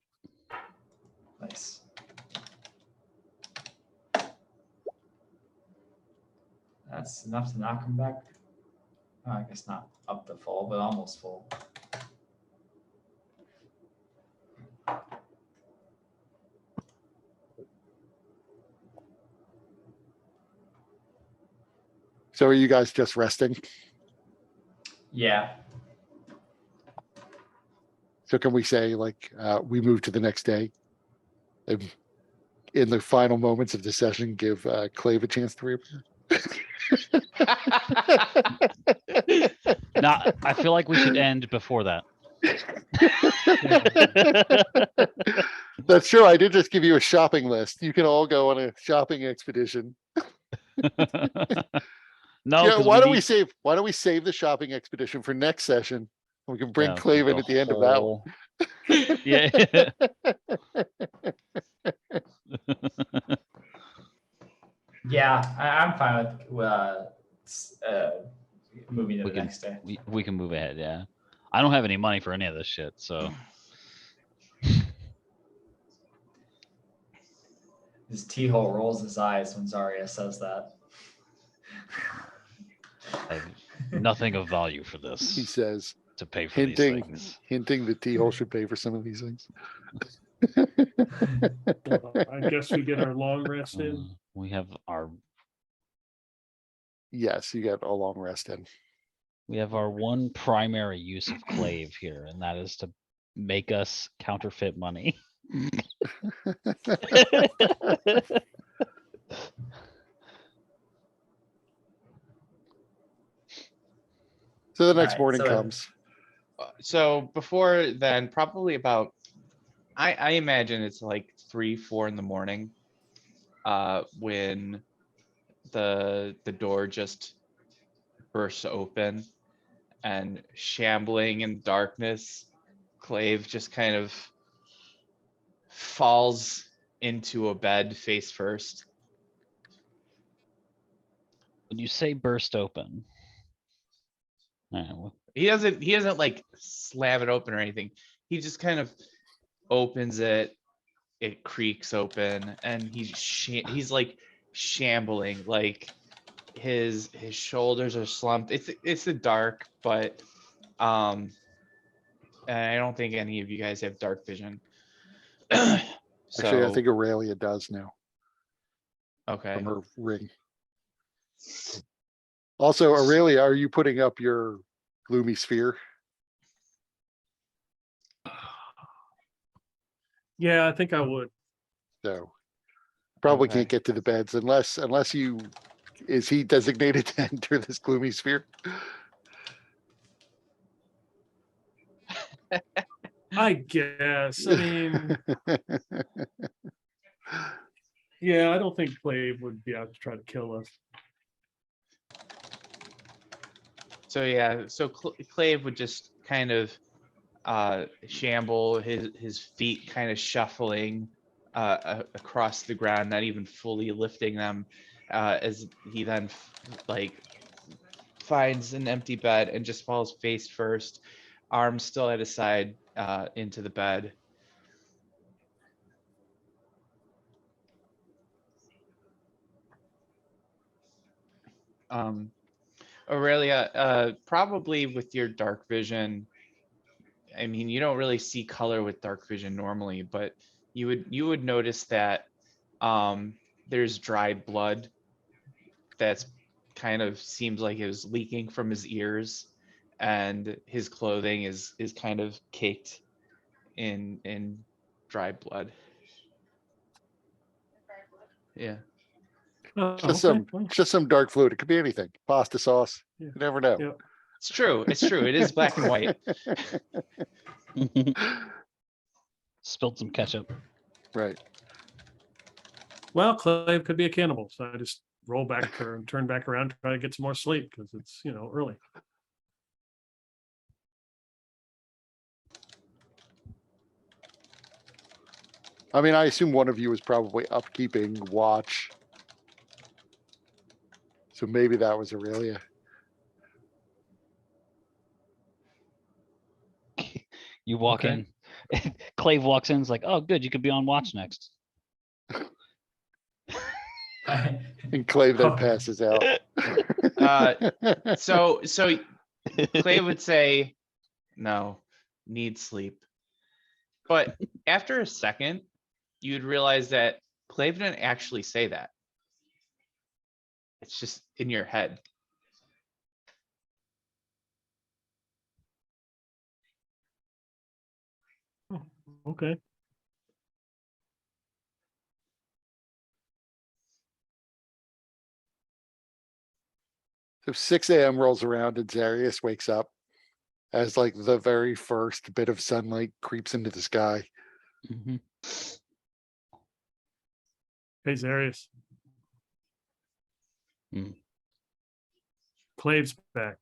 Nice. That's enough to knock him back. Oh, I guess not up to full, but almost full. So are you guys just resting? Yeah. So can we say like, we move to the next day? And in the final moments of the session, give Clave a chance to reappear? Not, I feel like we should end before that. That's true. I did just give you a shopping list. You can all go on a shopping expedition. No, Yeah, because why don't we save the shopping expedition for next session? We can bring Clave in at the end of that one. Yeah. Yeah, I'm fine with moving to We the can- next day. We can move ahead, yeah. I don't have any money for any of this shit, so. His T-hole rolls his eyes when Zarya says that. I have nothing of value for He this says, to pay for these hinting, things. hinting that T-hole should pay for some of these things. Well, I guess we get our long rest in. We have our Yes, you got a long rest in. one primary use of Clave here, and that is to make us counterfeit money. So the next Alright, morning so- comes. So before then, probably about, I imagine it's like 3, 4 in the morning. When the door just bursts open and shambling in darkness, Clave just kind of falls into a bed face first. When you say burst open. He doesn't like slam it open or anything. He just kind of opens it. It creaks open, and he's like shambling, like his shoulders are slumped. It's the dark, but and I don't think any of you guys have dark vision. Actually, I So, think Aurelia does now okay. from her ring. Also, Aurelia, are you putting up your gloomy sphere? Yeah, I think I would. So probably Okay. can't get to the beds unless you, is he designated to enter this gloomy sphere? I guess. I mean, yeah, I don't think Clave would be out to try to kill us. So yeah, so Clave would just kind of shamble, his feet kind of shuffling across the ground, not even fully lifting them, as he then like finds an empty bed and just falls face first, arms still at his side, into the bed. Aurelia, probably with your dark vision, I mean, you don't really see color with dark vision normally, but you would notice that there's dried blood that's kind of seems like it was leaking from his ears, and his clothing is kind of caked in dried blood. Yeah. Just Okay, well, just some dark fluid. It could be anything. Pasta sauce. Yeah. You never know. Yeah. It's true. It's true. It is black and white. Spilled some ketchup. Right. well, Clave could be a cannibal, so I just roll back her and turn back around, try to get some more sleep because it's, early. I mean, I assume one of you is probably upkeeping watch. So maybe that was Aurelia. You walk Okay. in, Clave walks in, is like, oh, good, you could be on watch next. And Clay then Oh. passes out. So Clay would say, no, need sleep. But after a second, you'd realize that Clay didn't actually say that. It's just in your head. Okay. So 6 a.m. rolls around and Zarius wakes up as like the very first bit of sunlight creeps into the sky. Mhm. Hey, Zarius. Hmm. Clave's back.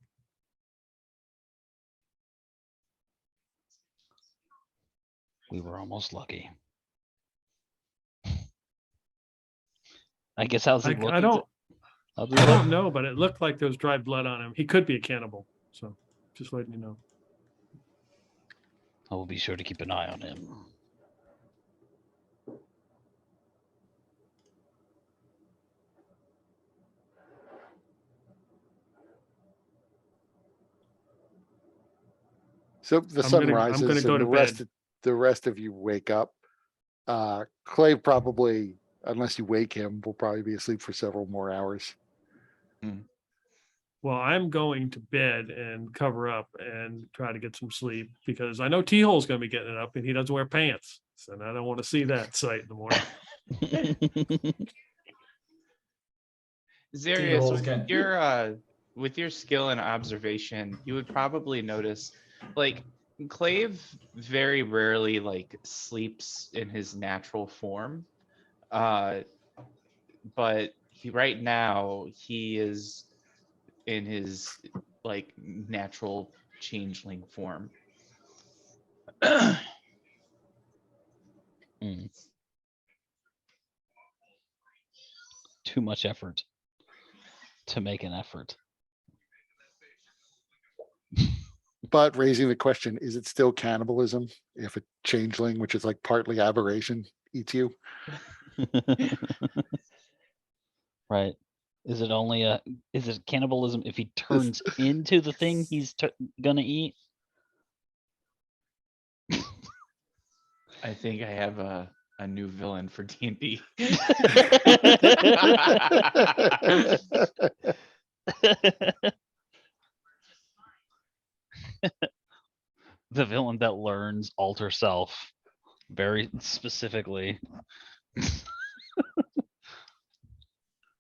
We were almost lucky. I guess how's he looking? I don't How's he I look? don't know, but it looked like there was dried blood on him. He could be a cannibal. So just letting you know. I will be sure to keep an eye on him. So the I'm sun gonna rises go and to bed. the rest of you wake up. Clay probably, unless you wake him, will probably be asleep for several more hours. Well, I'm going to bed and cover up and try to get some sleep because I know T-Hole's going to be getting it up and he doesn't wear pants. So I don't want to see that sight in the morning. Zarius, T-Hole's gonna- with your skill and observation, you would probably notice, like, Clave very rarely like sleeps in his natural form. But right now he is in his like natural changeling form. Mm. Too much effort to make an effort. But raising the question, is it still cannibalism if a changeling, which is like partly aberration, eats you? Right. Is it cannibalism if he turns into the thing he's gonna eat? I think I have a new villain for D&D. The villain that learns alter self very specifically.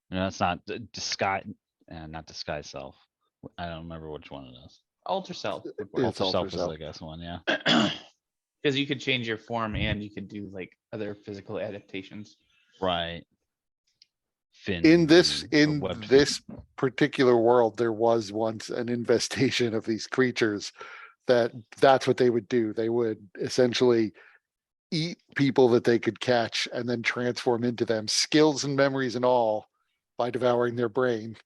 No, it's not disguise, not disguise self. I don't remember which one it is. Alter self. It's Alter self alter is, self. I guess, one. Yeah. Because you could change your form and you could do like other physical adaptations. Right. Fin. In this or webbed fin. this particular world, there was once an infestation of these creatures that's what they would do. They would essentially eat people that they could catch and then transform into them, skills and memories and all, by devouring their brain,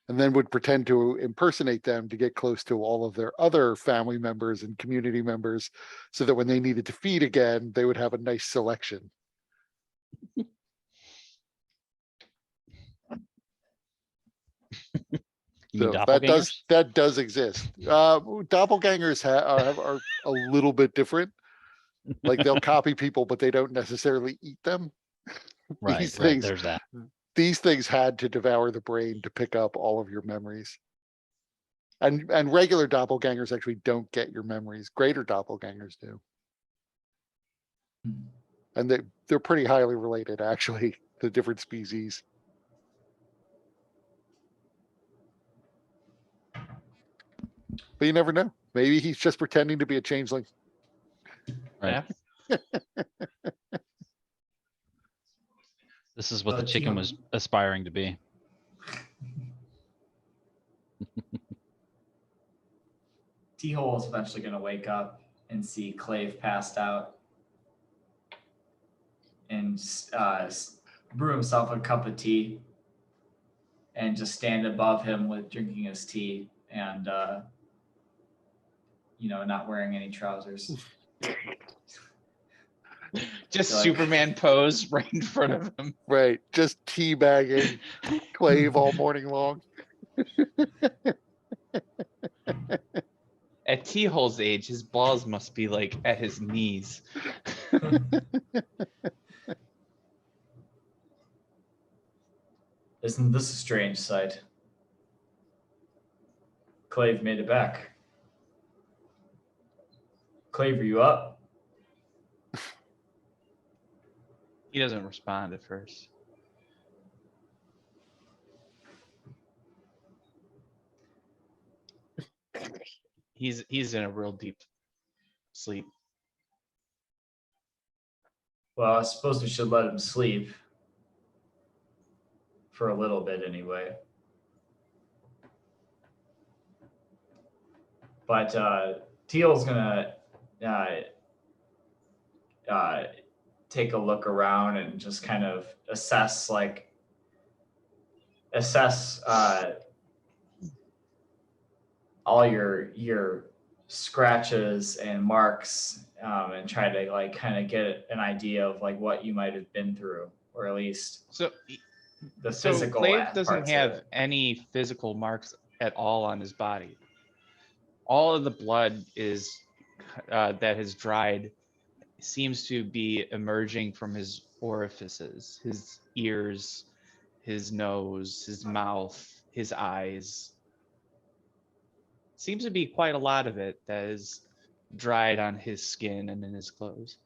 and then would pretend to impersonate them to get close to all of their other family members and community members so that when they needed to feed again, they would have a nice selection. You mean So doppelgangers? that does exist. Doppelgangers are a little bit different. Like they'll copy people, but they don't necessarily eat them. Right. These Right. things, There's that. these things had to devour the brain to pick up all of your memories. And regular doppelgangers actually don't get your memories. Greater doppelgangers do. And they're pretty highly related, actually, the different species. But you never know. Maybe he's just pretending to be a changeling. Right. Yeah. This is what the So chicken was aspiring to be. T-Hole is eventually gonna wake up and see Clave passed out and brew himself a cup of tea and just stand above him with drinking his tea and not wearing any trousers. Just Like- Superman pose right in front of him. Right, just teabagging Clave all morning long. At T-Hole's age, his balls must be like at his knees. Isn't this a strange sight? Clave made it back. Clave, are you up? He doesn't respond at first. He's in a real deep sleep. Well, I suppose we should let him sleep. For a little bit, anyway. But Teal's gonna take a look around and just kind of assess all your scratches and marks, and try to like kind of get an idea of like what you might have been through, or at least So the So physical Clave doesn't parts of have it. any physical marks at all on his body. All of the blood is that has dried seems to be emerging from his orifices, his ears, his nose, his mouth, his eyes. Seems to be quite a lot of it that is dried on his skin and in his clothes.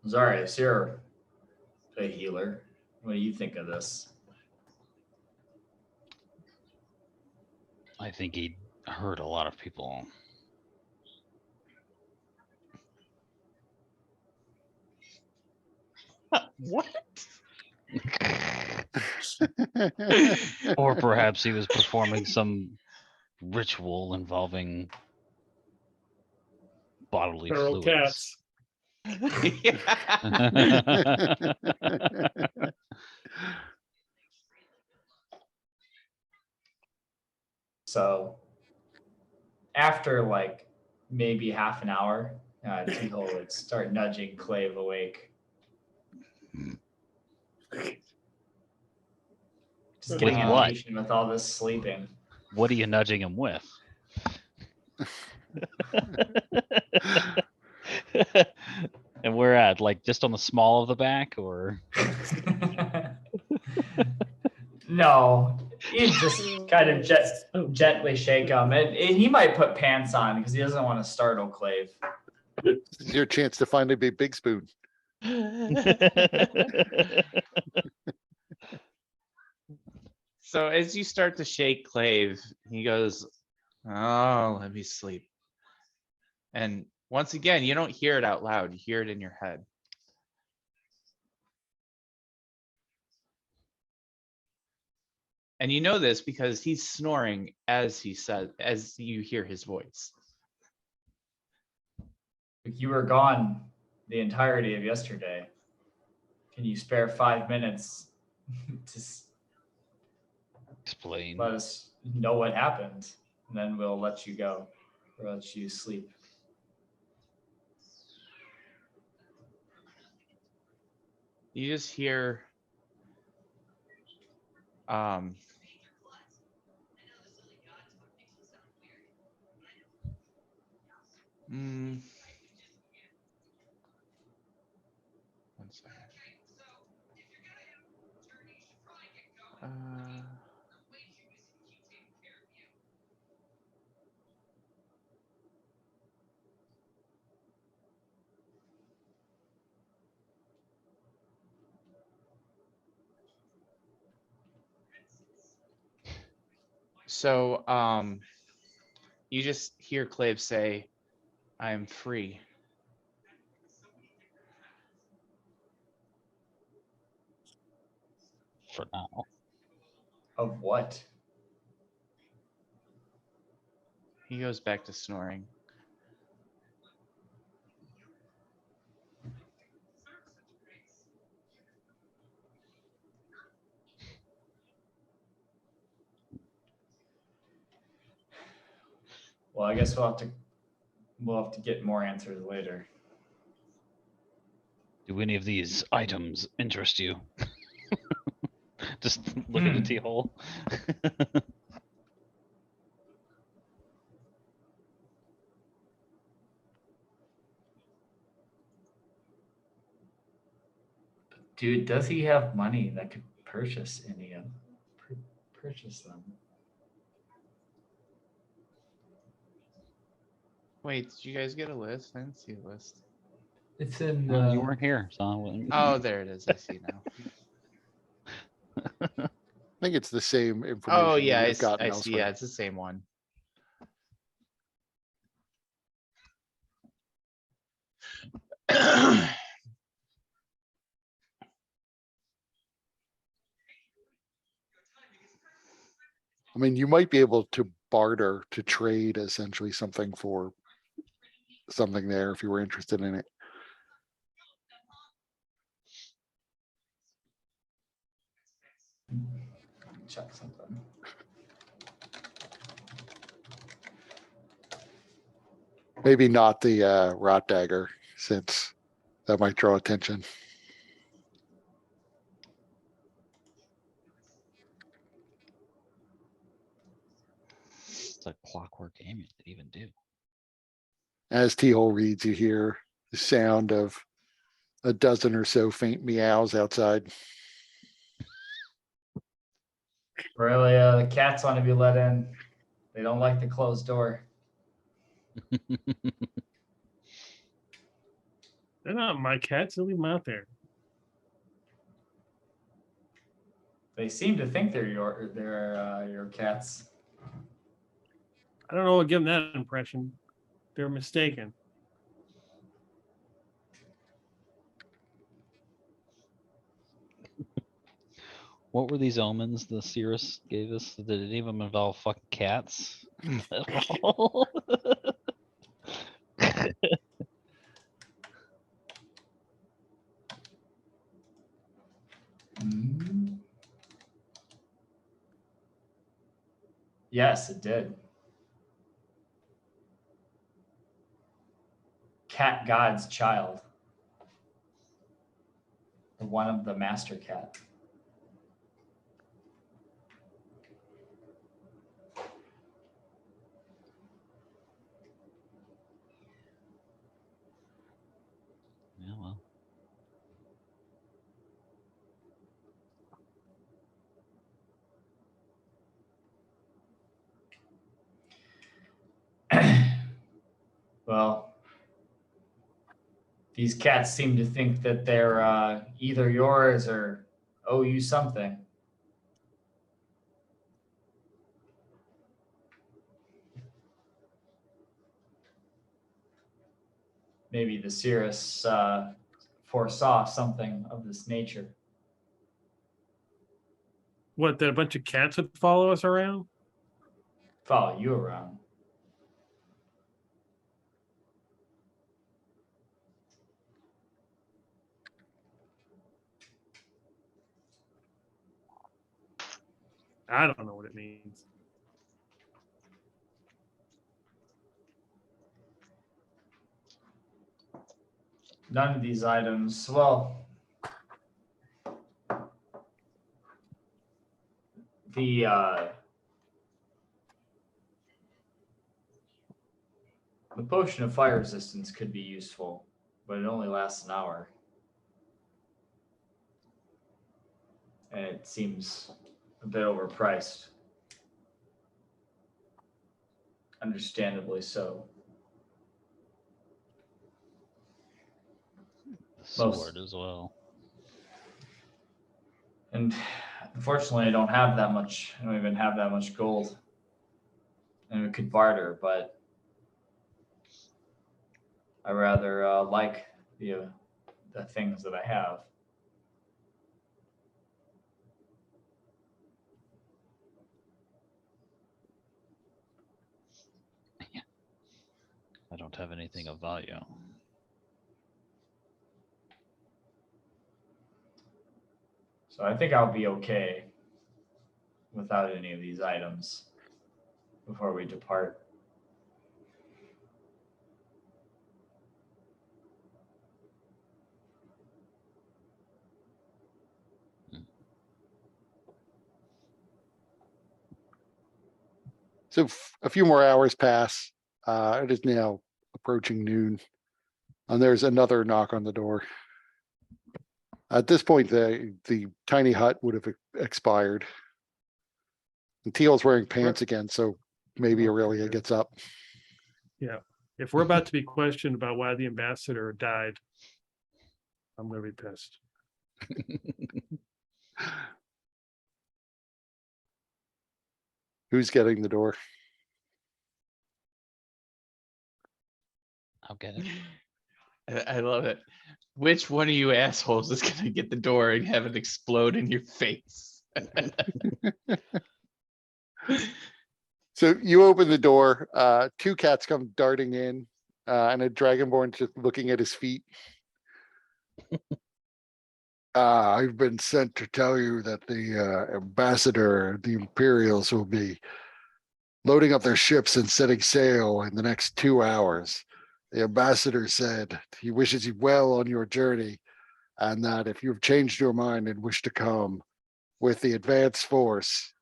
Zarius, you're a healer. What do you think of this? I think he hurt a lot of people. What? Or perhaps he was performing some ritual involving bodily Feral fluids. So after like maybe half an hour, Teal would start nudging Clave awake. Just getting With what? impatient with all this sleeping. What are you nudging him with? And we're at like just on the small of the back, or No, you just kind of gently shake him, and he might put pants on because he doesn't want to startle Clave. This is your chance to finally be Big Spoon. So as you start to shake Clave, he goes, "Oh, let me sleep." And once again, you don't hear it out loud. You hear it in your head. And you know this because he's snoring as he says, as you hear his voice. You were gone the entirety of yesterday. Can you spare 5 minutes to explain. let us know what happened? And then we'll let you go, or let you sleep. You just hear one second. So you just hear Clave say, "I am free." For now. Of what? He goes back to snoring. Well, I guess we'll have to get more answers later. Do any of these items interest you? Just look at the T hole. Dude, does he have money that could purchase any of purchase them? Wait, did you guys get a list? I didn't see a list. It's in Well, you weren't here, so I wouldn't. Oh, there it is. I see now. I think it's the same information. Oh, we yeah, would I, have gotten I see. Yeah, elsewhere. it's the same one. I mean, you might be able to barter to trade essentially something for something there if you were interested in it. check something. Maybe not the rot dagger, since that might draw attention. It's a clockwork amulet to even do. As T-hole reads, you hear the sound of a dozen or so faint meows outside. Aurelia, the cats want to be let in. They don't like the closed door. They're not my cats. Leave them out there. They seem to think they're your cats. I don't know what give them that impression. They're mistaken. What were these omens the Cirrus gave us? Did any of them involve fucking cats? Mm. Yes, it did. Cat God's child. One of the master cat. Yeah, well. Well, these cats seem to think that they're either yours or owe you something. Maybe the Cirrus foresaw something of this nature. What, that a bunch of cats would follow us around? Follow you around. I don't know what it means. None of these items, well, the potion of fire resistance could be useful, but it only lasts an hour. And it seems a bit overpriced. Understandably so. The Most- sword as well. And unfortunately, I don't have that much. I don't even have that much gold. And we could barter, but I rather like the things that I have. I don't have anything of value. So I think I'll be okay without any of these items before we depart. So a few more hours pass. It is now approaching noon. And there's another knock on the door. At this point, the tiny hut would have expired. And Teal's wearing pants again, so maybe Oh, Aurelia dear. gets up. If we're about to be questioned about why the ambassador died, I'm gonna be pissed. Who's getting the door? I'll get it. I love it. Which one of you assholes is gonna get the door and have it explode in your face? So you open the door, two cats come darting in, and a dragonborn just looking at his feet. I've been sent to tell you that the ambassador, the Imperials, will be loading up their ships and setting sail in the next 2 hours. The ambassador said he wishes you well on your journey, and that if you've changed your mind and wish to come with the advance force,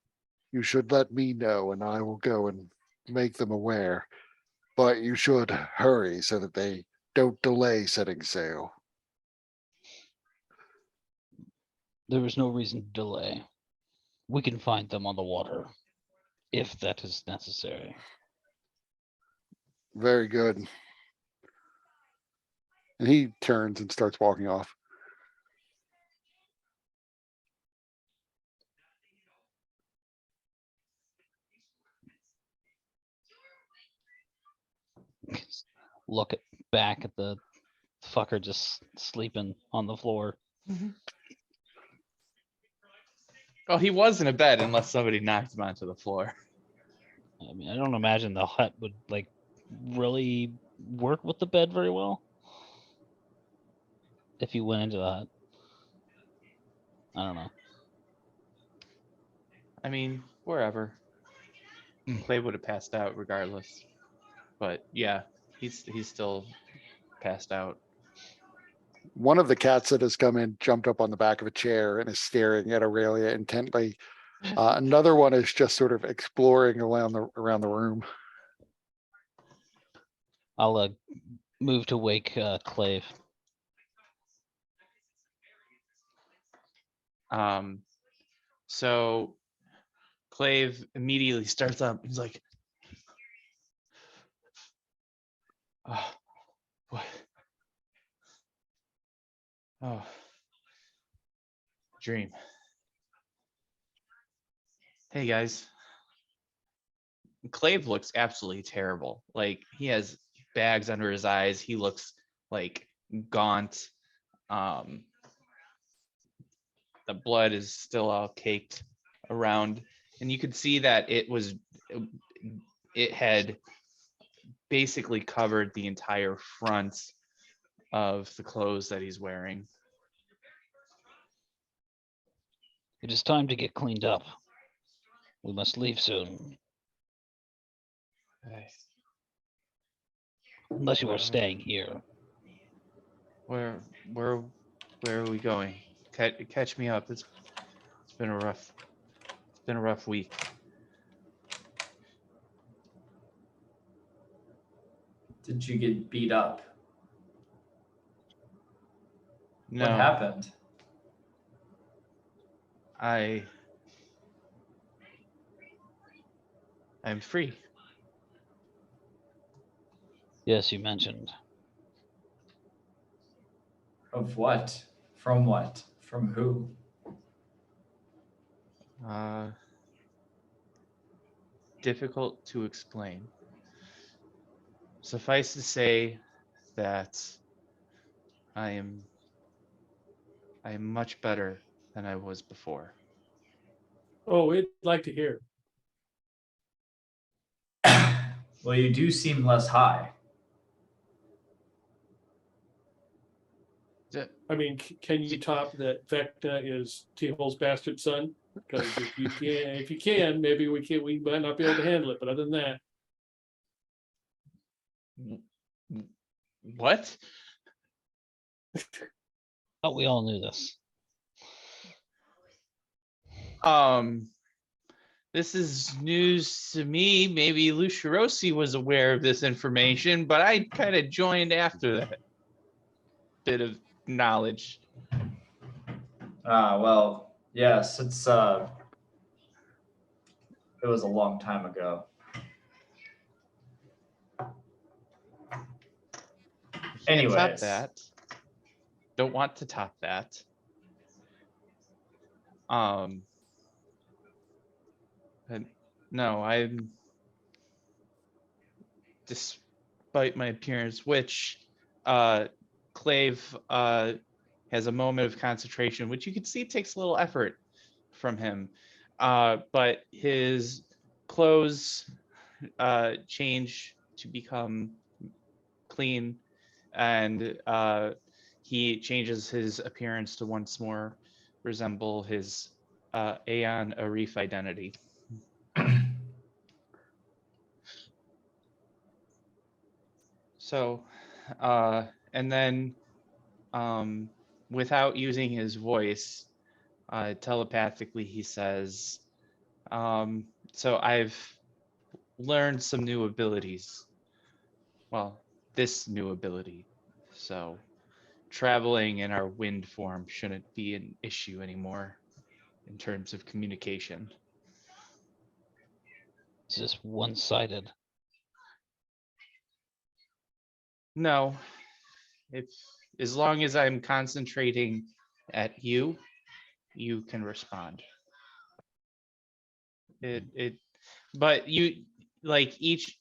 you should let me know and I will go and make them aware. But you should hurry so that they don't delay setting sail. There is no reason to delay. We can find them on the water, if that is necessary. Very good. And he turns and starts walking off. Look back at the fucker just sleeping on the floor. Oh, he was in a bed unless somebody knocked him onto the floor. I mean, I don't imagine the hut would like really work with the bed very well. If you went into the hut. I don't know. I mean, wherever. Clay would have passed out regardless. But yeah, he's still passed out. One of the cats that has come in jumped up on the back of a chair and is staring at Aurelia intently. Another one is just sort of exploring around the room. I'll move to wake Clave. So Clave immediately starts up. He's like, oh, what? Oh, dream. Hey guys. Clave looks absolutely terrible. Like he has bags under his eyes. He looks like gaunt. The blood is still all caked around, and you could see that it had basically covered the entire front of the clothes that he's wearing. It is time to get cleaned up. We must leave soon. Unless you are staying here. Where are we going? Catch me up. It's been a rough week. Did you get beat up? No, What happened? I'm free. Yes, you mentioned. Of what? From what? From who? Difficult to explain. Suffice to say that I am much better than I was before. Oh, we'd like to hear. Well, you do seem less high. I mean, can you top that Vecna is T-Hole's bastard son? Because if you can, maybe we might not be able to handle it. But other than that, What? But we all knew this. This is news to me. Maybe Lucirosi was aware of this information, but I kind of joined after that bit of knowledge. Well, yes, it was a long time ago. Can't top Anyways. that. Don't want to top that. And no, I'm, despite my appearance, which Clave has a moment of concentration, which you can see takes a little effort from him. But his clothes change to become clean, and he changes his appearance to once more resemble his Aeon Arif identity. So, and then without using his voice, telepathically, he says, so I've learned some new abilities. Well, this new ability. So traveling in our wind form shouldn't be an issue anymore in terms of communication. It's just one-sided. No, if as long as I'm concentrating at you, you can respond. But you like each,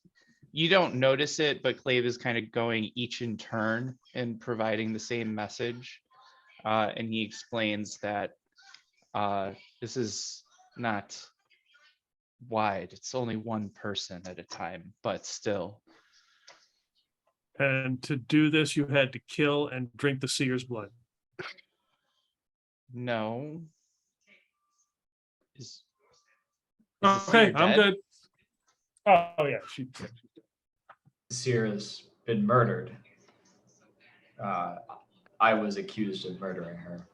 you don't notice it, but Clave is kind of going each in turn and providing the same message. And he explains that this is not wide, it's only one person at a time, but still. And to do this, you had to kill and drink the seer's blood. No. Is the Okay, seer I'm dead? good. Oh yeah, Seer has been murdered. I was accused of murdering her.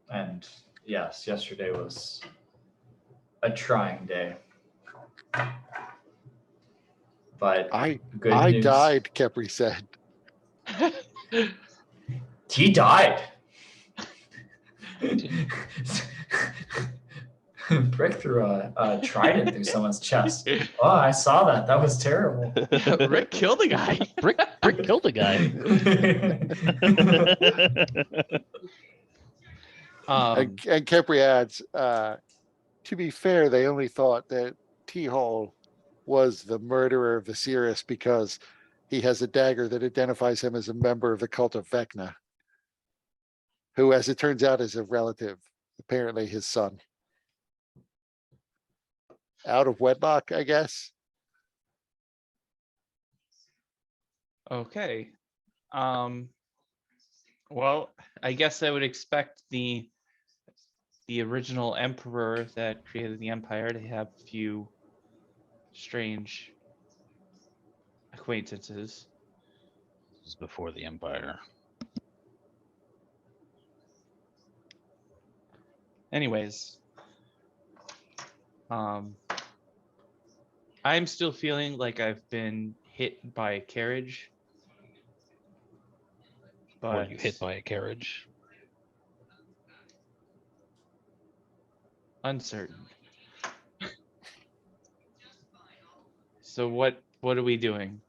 And yes, yesterday was a trying day. But good I news. died, Kepri said. He died. Brick threw a trident through someone's chest. Oh, I saw that. That was terrible. Rick killed a guy. Brick killed a guy. And Kepri adds, to be fair, they only thought that T-Hall was the murderer of Viserys because he has a dagger that identifies him as a member of the cult of Vecna, who, as it turns out, is a relative, apparently his son. Out of wedlock, I guess. Okay. Well, I guess I would expect the original emperor that created the empire to have a few strange acquaintances. This is before the Empire. Anyways, I'm still feeling like I've been hit by a carriage. Were But you hit by a carriage? uncertain. So what are we doing?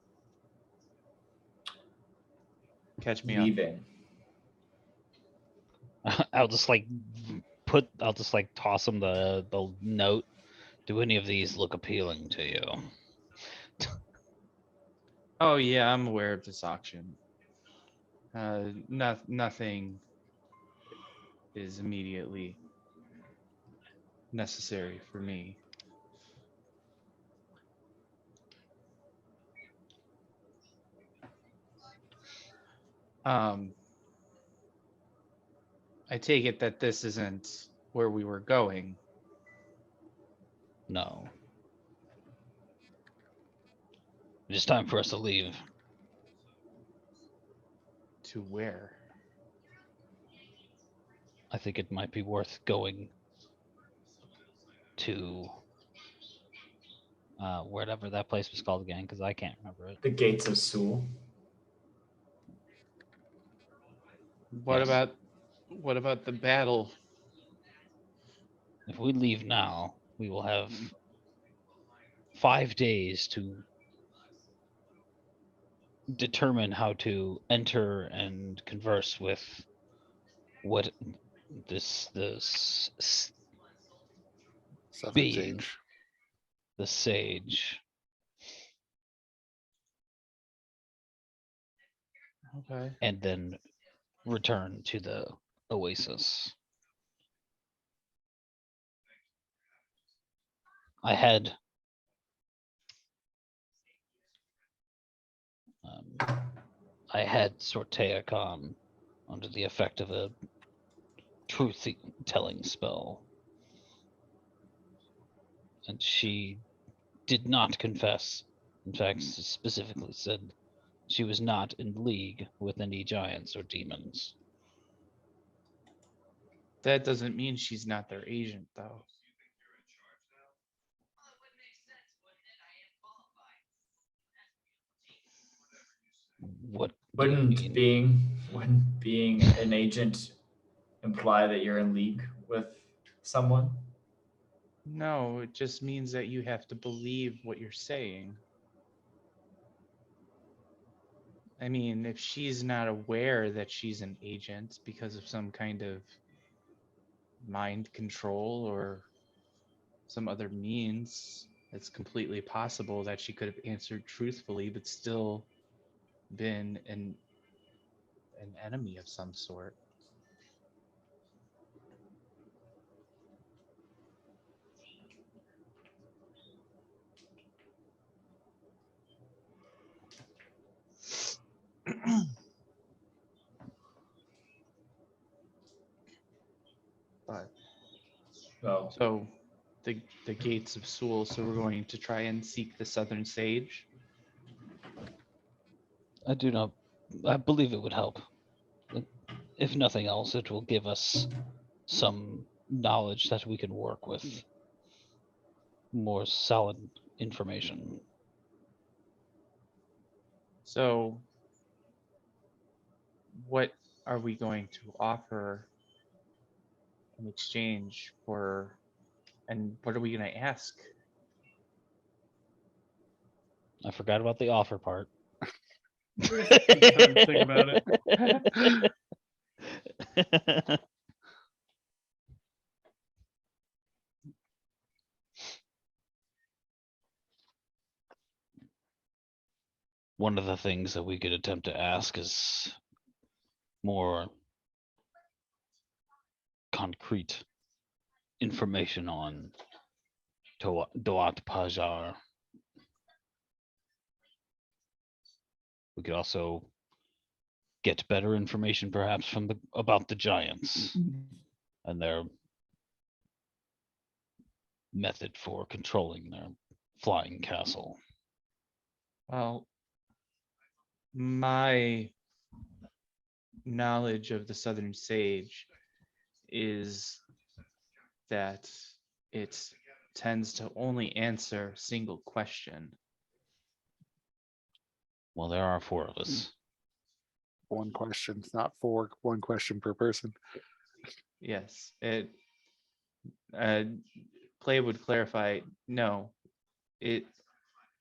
Catch me up. Leaving. I'll just like toss him the note. Do any of these look appealing to you? Oh yeah, I'm aware of this auction. Nothing is immediately necessary for me. I take it that this isn't where we were going. No. It's time for us to leave. To where? I think it might be worth going to whatever that place was called again, because I can't remember it. The Gates of Sewell. What Yes. about the battle? If we leave now, we will have 5 days to determine how to enter and converse with what this Southern being, Sage. the sage. Okay. And then return to the oasis. I had Sortea Khan under the effect of a truth-telling spell. And she did not confess. In fact, specifically said she was not in league with any giants or demons. That doesn't mean she's not their agent, though. What do you Wouldn't being an agent imply that you're in league with someone? No, it just means that you have to believe what you're saying. I mean, if she's not aware that she's an agent because of some kind of mind control or some other means, it's completely possible that she could have answered truthfully but still been an enemy of some sort. But Well, so the gates of Sewell, so we're going to try and seek the Southern Sage. I do not. I believe it would help. If nothing else, it will give us some knowledge that we can work with. More solid information. So what are we going to offer in exchange for, and what are we going to ask? I forgot about the offer part. Time to think about it. One of the things that we could attempt to ask is more concrete information on Doat Pajar. We could also get better information perhaps from about the giants and their method for controlling their flying castle. Well, my knowledge of the Southern Sage is that it tends to only answer a single question. Well, there are 4 of us. One question, it's not 4, one question per person. Yes, it Play would clarify, no, it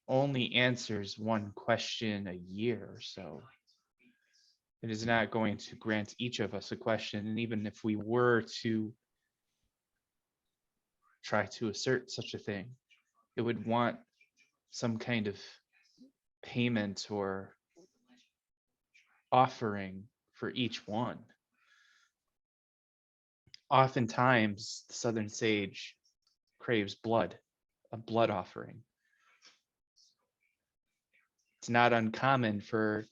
only answers one question a year or so. It is not going to grant each of us a question, and even if we were to try to assert such a thing, it would want some kind of payment or offering for each one. Oftentimes, the Southern Sage craves blood, a blood offering. It's not uncommon from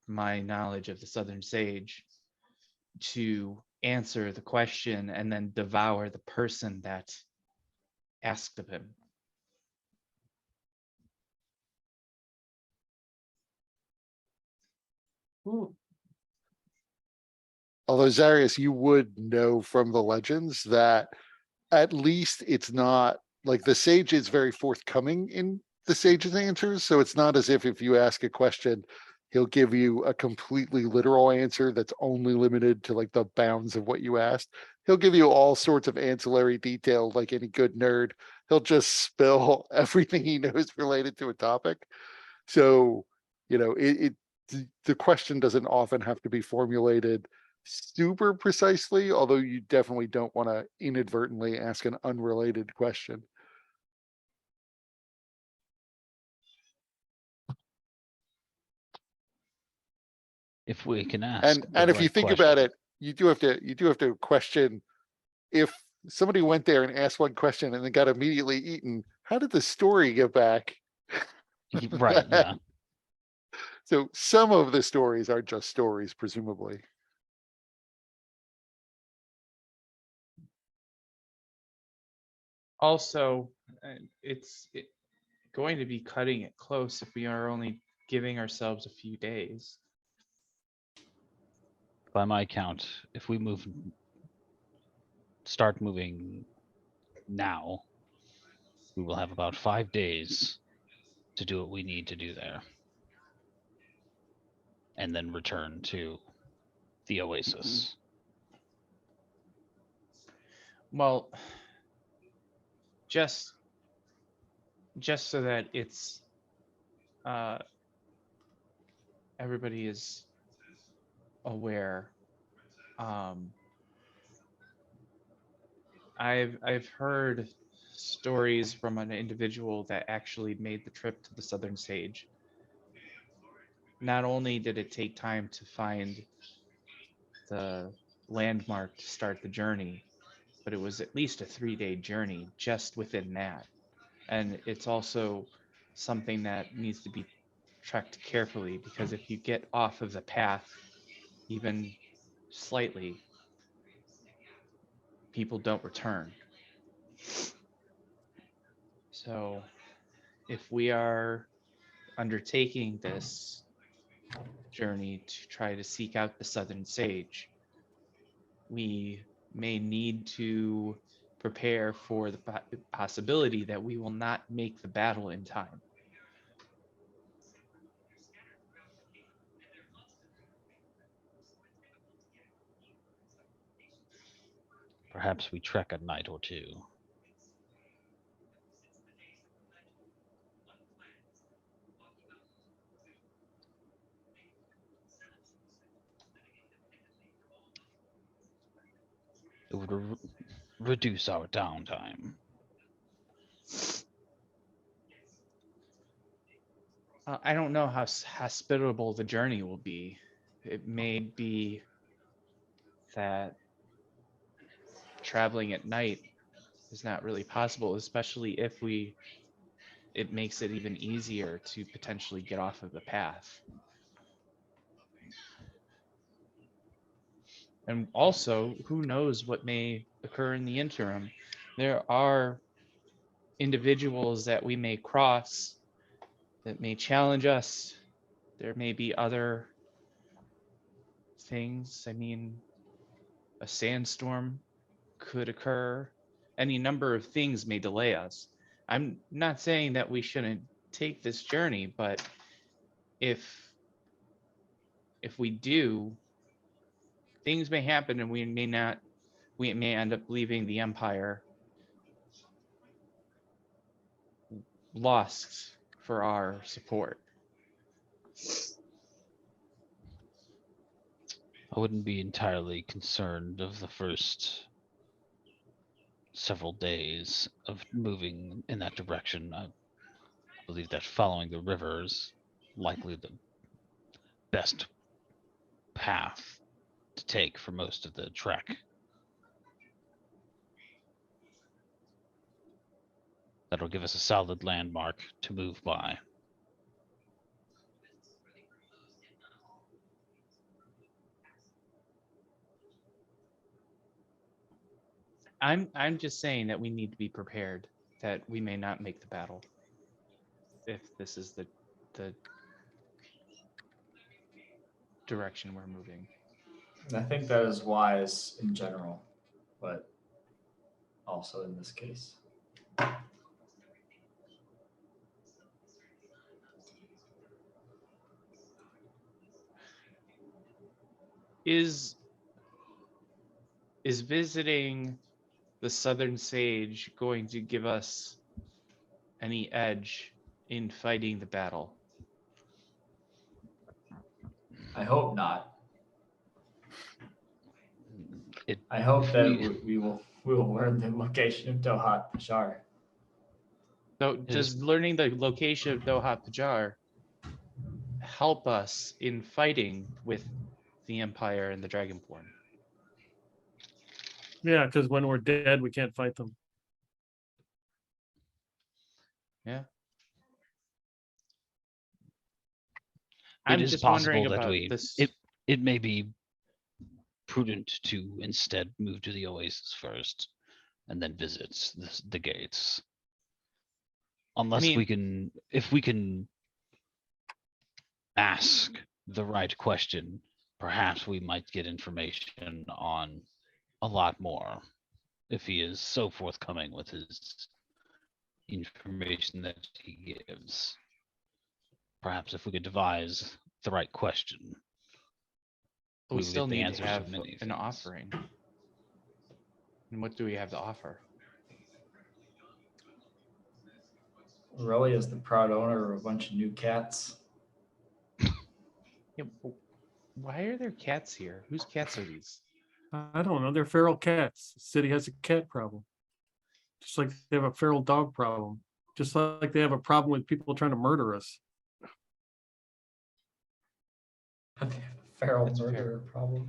my knowledge of the Southern Sage, to answer the question and then devour the person that asked of him. Although Zarius, you would know from the legends that at least it's not like the sage is very forthcoming in the sage's answers. So it's not as if you ask a question, he'll give you a completely literal answer that's only limited to like the bounds of what you asked. He'll give you all sorts of ancillary detail, like any good nerd. He'll just spill everything he knows related to a topic. So, the question doesn't often have to be formulated super precisely, although you definitely don't want to inadvertently ask an unrelated question. If we can ask. And if you think about it, you do have to question, if somebody went there and asked one question and then got immediately eaten, how did the story get back? Right, yeah. So some of the stories are just stories, presumably. Also, it's going to be cutting it close if we are only giving ourselves a few days. By my count, if we start moving now, we will have about 5 days to do what we need to do there. And then return to the oasis. Well, just so that it's everybody is aware. I've heard stories from an individual that actually made the trip to the Southern Sage. Not only did it take time to find the landmark to start the journey, but it was at least a 3-day journey just within that. And it's also something that needs to be tracked carefully, because if you get off of the path even slightly, people don't return. So if we are undertaking this journey to try to seek out the Southern Sage, we may need to prepare for the possibility that we will not make the battle in time. Perhaps we trek a night or two. It would reduce our downtime. I don't know how hospitable the journey will be. It may be that traveling at night is not really possible, especially if it makes it even easier to potentially get off of the path. And also, who knows what may occur in the interim? There are individuals that we may cross that may challenge us. There may be other things. I mean, a sandstorm could occur. Any number of things may delay us. I'm not saying that we shouldn't take this journey, but if we do, things may happen and we may end up leaving the Empire lost for our support. I wouldn't be entirely concerned of the first several days of moving in that direction. I believe that following the river is likely the best path to take for most of the trek. That'll give us a solid landmark to move by. I'm just saying that we need to be prepared that we may not make the battle if this is the direction we're moving. I think that is wise in general, but also in this case. Is visiting the Southern Sage going to give us any edge in fighting the battle? I hope not. It, I hope if that we- we will learn the location of Dohat Bashar. So It does is- learning the location of Dohat Pajar help us in fighting with the Empire and the Dragonborn? Yeah, because when we're dead, we can't fight them. I'm is just possible wondering that about we- this. it may be prudent to instead move to the Oasis first and then visit the gates. Unless mean- we can, if we can ask the right question, perhaps we might get information on a lot more if he is so forthcoming with his information that he gives. Perhaps if we could devise the right question. we we would still get the need to answers to have many an things. offering. And what do we have to offer? Rolly is the proud owner of a bunch of new cats. Yeah, why are there cats here? Whose cats are these? I don't know. They're feral cats. The city has a cat problem. Just like they have a feral dog problem. Just like they have a problem with people trying to murder us. Feral That's fair. murderer problem.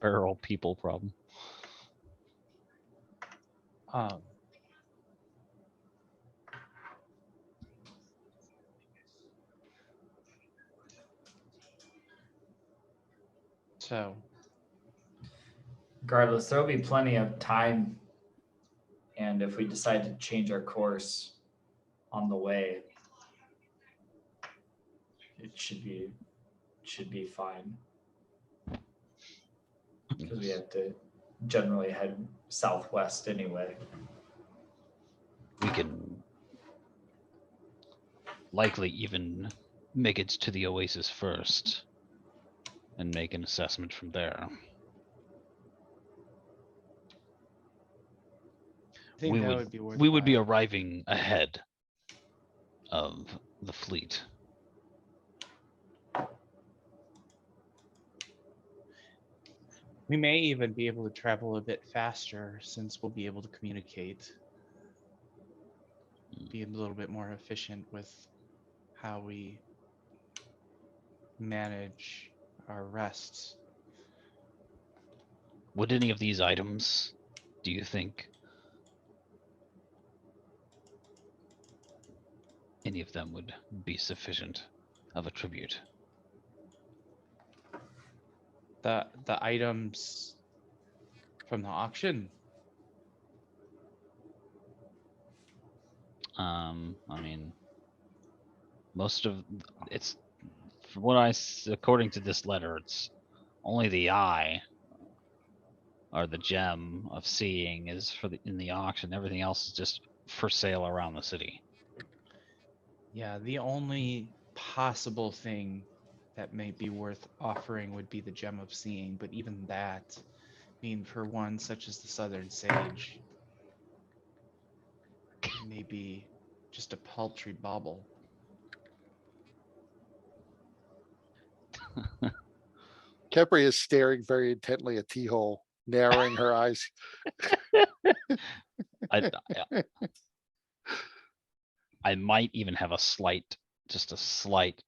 Feral people problem. Um, so Regardless, there'll be plenty of time. And if we decide to change our course on the way, it should be fine. Because we have to generally head southwest anyway. We can likely even make it to the Oasis first and make an assessment from there. I think We that would- would be worthwhile. We would be arriving ahead of the fleet. We may even be able to travel a bit faster since we'll be able to communicate. Be a little bit more efficient with how we manage our rests. Would any of these items, do you think, any of them would be sufficient of a tribute? The items from the auction. I mean, most of it's from what according to this letter, it's only the eye or the gem of seeing is for in the auction. Everything else is just for sale around the city. Yeah, the only possible thing that may be worth offering would be the gem of seeing, but even that, I mean, for one such as the Southern Sage, may be just a paltry bauble. Kepri is staring very intently at T-hole, narrowing her eyes. I, I might even have just a slight.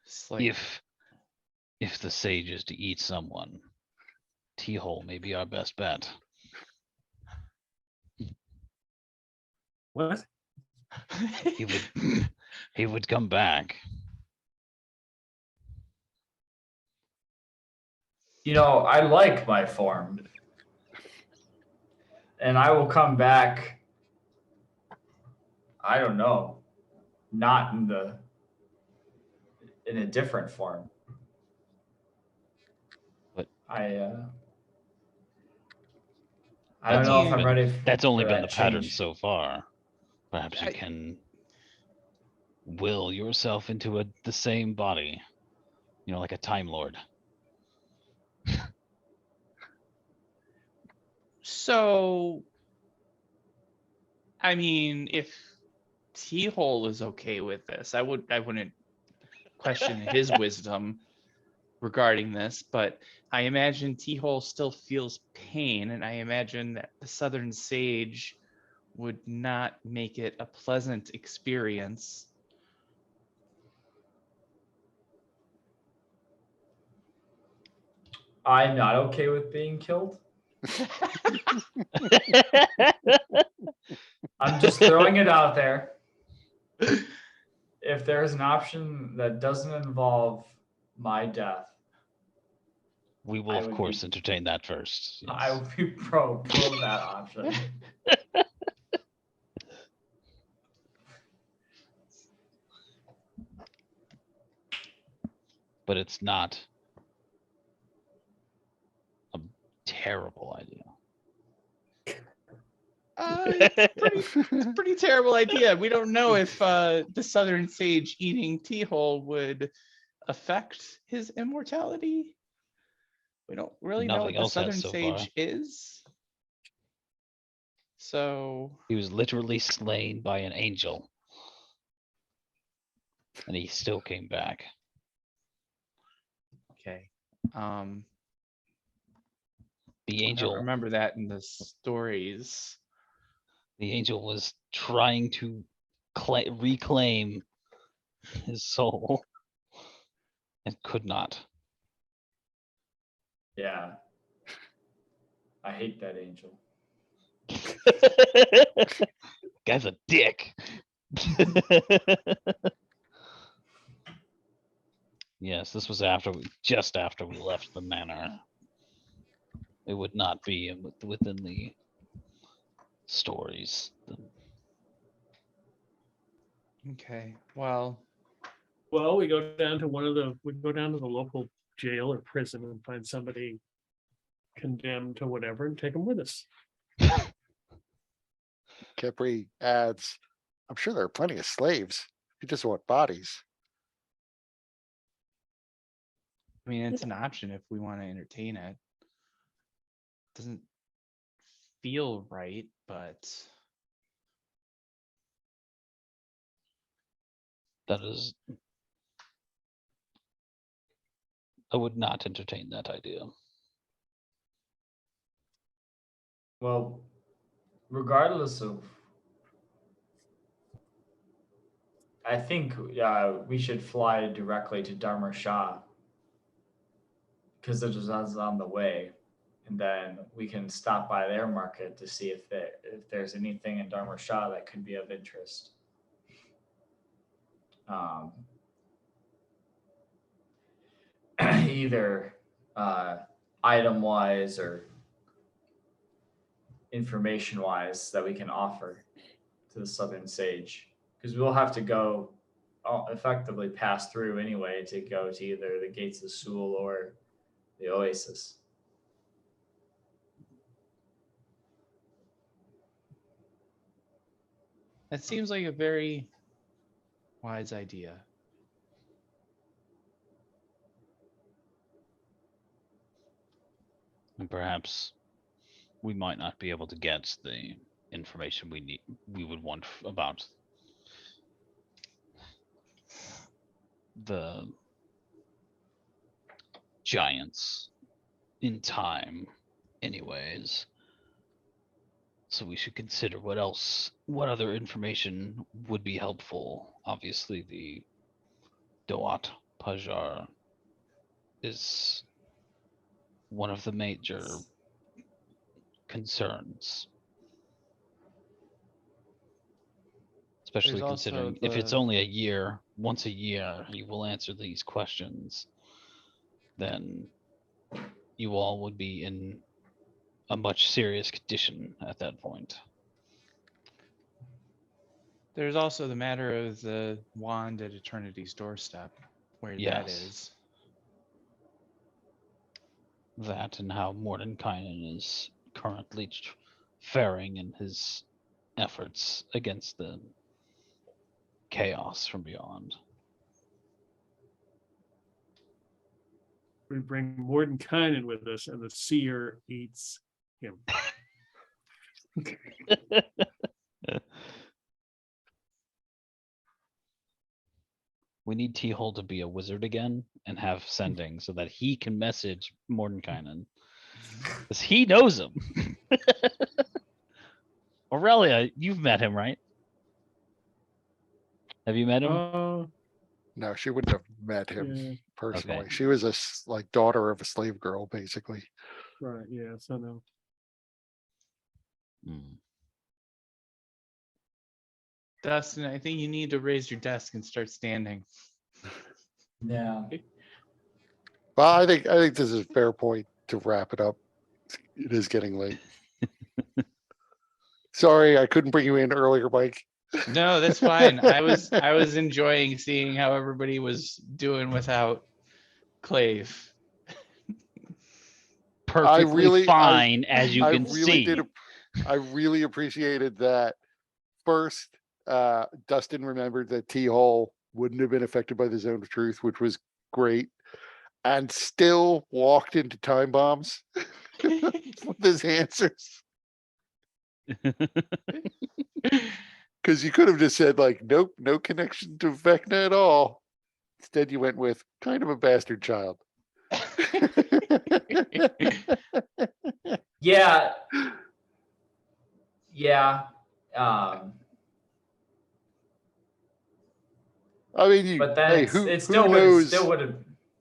It's like, If the sage is to eat someone, T-hole may be our best bet. What? He would he would come back. You know, I like my form. And I will come back. I don't know. Not in a different form. But- I don't That's know if only I'm been- ready. That's only for been the that pattern change. so far. Perhaps you I- can will yourself into the same body. Like a Time Lord. So, I mean, if T-Hole is okay with this, I wouldn't question his wisdom regarding this, but I imagine T-Hole still feels pain, and I imagine that the Southern Sage would not make it a pleasant experience. I'm not okay with being killed. I'm just throwing it out there. If there's an option that doesn't involve my death, We will I of would course be- entertain that first. I Yes. would be pro that option. But it's not a terrible idea. It's a pretty terrible idea. We don't know if the Southern Sage eating T-Hole would affect his immortality. We don't really know what Nothing the else has Southern so Sage far. is. So, He was literally slain by an angel. And he still came back. okay. The I don't angel remember that in the stories. was trying to reclaim his soul and could not. Yeah. I hate that angel. Guy's a dick. Yes, this was just after we left the manor. It would not be within the stories. Okay. Well, Well, we go down to the local jail or prison and find somebody condemned to whatever and take them with us. Kepri adds, I'm sure there are plenty of slaves. You just want bodies. I mean, it's an option if we want to entertain it. Doesn't feel right, but That is. I would not entertain that idea. Well, regardless of, I think we should fly directly to Dharma Shah because it is on the way, and then we can stop by their market to see if there's anything in Dharma Shah that could be of interest. Either item wise or information wise that we can offer to the Southern Sage, because we'll have to go effectively pass through anyway to go to either the Gates of Sul or the Oasis. that seems like a very wise idea. And perhaps we might not be able to get the information we would want about the giants in time anyways. So we should consider what other information would be helpful. Obviously the Doat Pajar is one of the major concerns. Especially There's also considering if it's the- only a year, once a year, you will answer these questions, then you all would be in a much serious condition at that point. There's also the matter of the wand at Eternity's doorstep, where that Yes. is. That and how Mordenkainen is currently faring in his efforts against the chaos from beyond. We bring Mordenkainen with us and the seer eats him. We need T-Hole to be a wizard again and have sending so that he can message Mordenkainen. Because he knows him. Aurelia, you've met him, right? Have you met him? Oh, No, she wouldn't have met him yeah, personally. She was like daughter of a slave girl, basically. right, yeah, so no. Hmm. Dustin, I think you need to raise your desk and start standing. Yeah. Well, I think this is a fair point to wrap it up. It is getting late. Sorry, I couldn't bring you in earlier, Mike. No, that's fine. I was enjoying seeing how everybody was doing without Clave. Perfectly really- fine, as you I can really see. I really appreciated that. First, Dustin remembered that T-Hole wouldn't have been affected by the zone of truth, which was great, and still walked into time bombs with his answers. Because you could have just said like, nope, no connection to Vecna at all. Instead, you went with kind of a bastard child. Yeah. Yeah. Um, I mean, you, but then hey, it's, who it still knows? would have,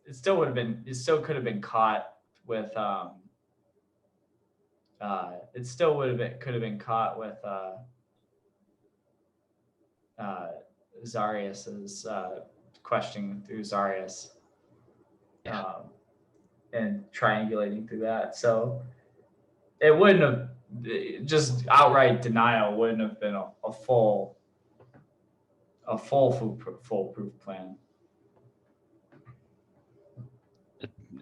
it still would have been, it still could have been caught with, it still would have been, could have been caught with, Zarius's, questioning through Zarius. Yeah. And triangulating through that. So it wouldn't have, just outright denial wouldn't have been a full foolproof plan.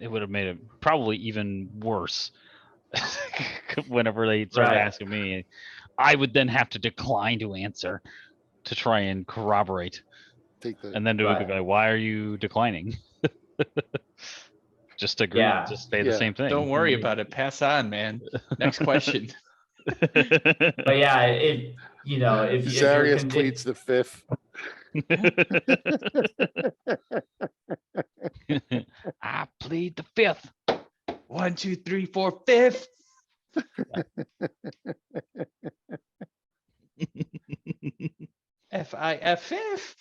It would have made it probably even worse. Whenever they started Right. asking me, I would then have to decline to answer to try and corroborate. Take the And then to Right. be like, why are you declining? Just agree, Yeah. just say the Yeah. same thing. Don't worry about it. Pass on, man. Next question. But yeah, if you know, if you're Zarius pleads the fifth. I plead the fifth. 1, 2, 3, 4, 5th. FIF.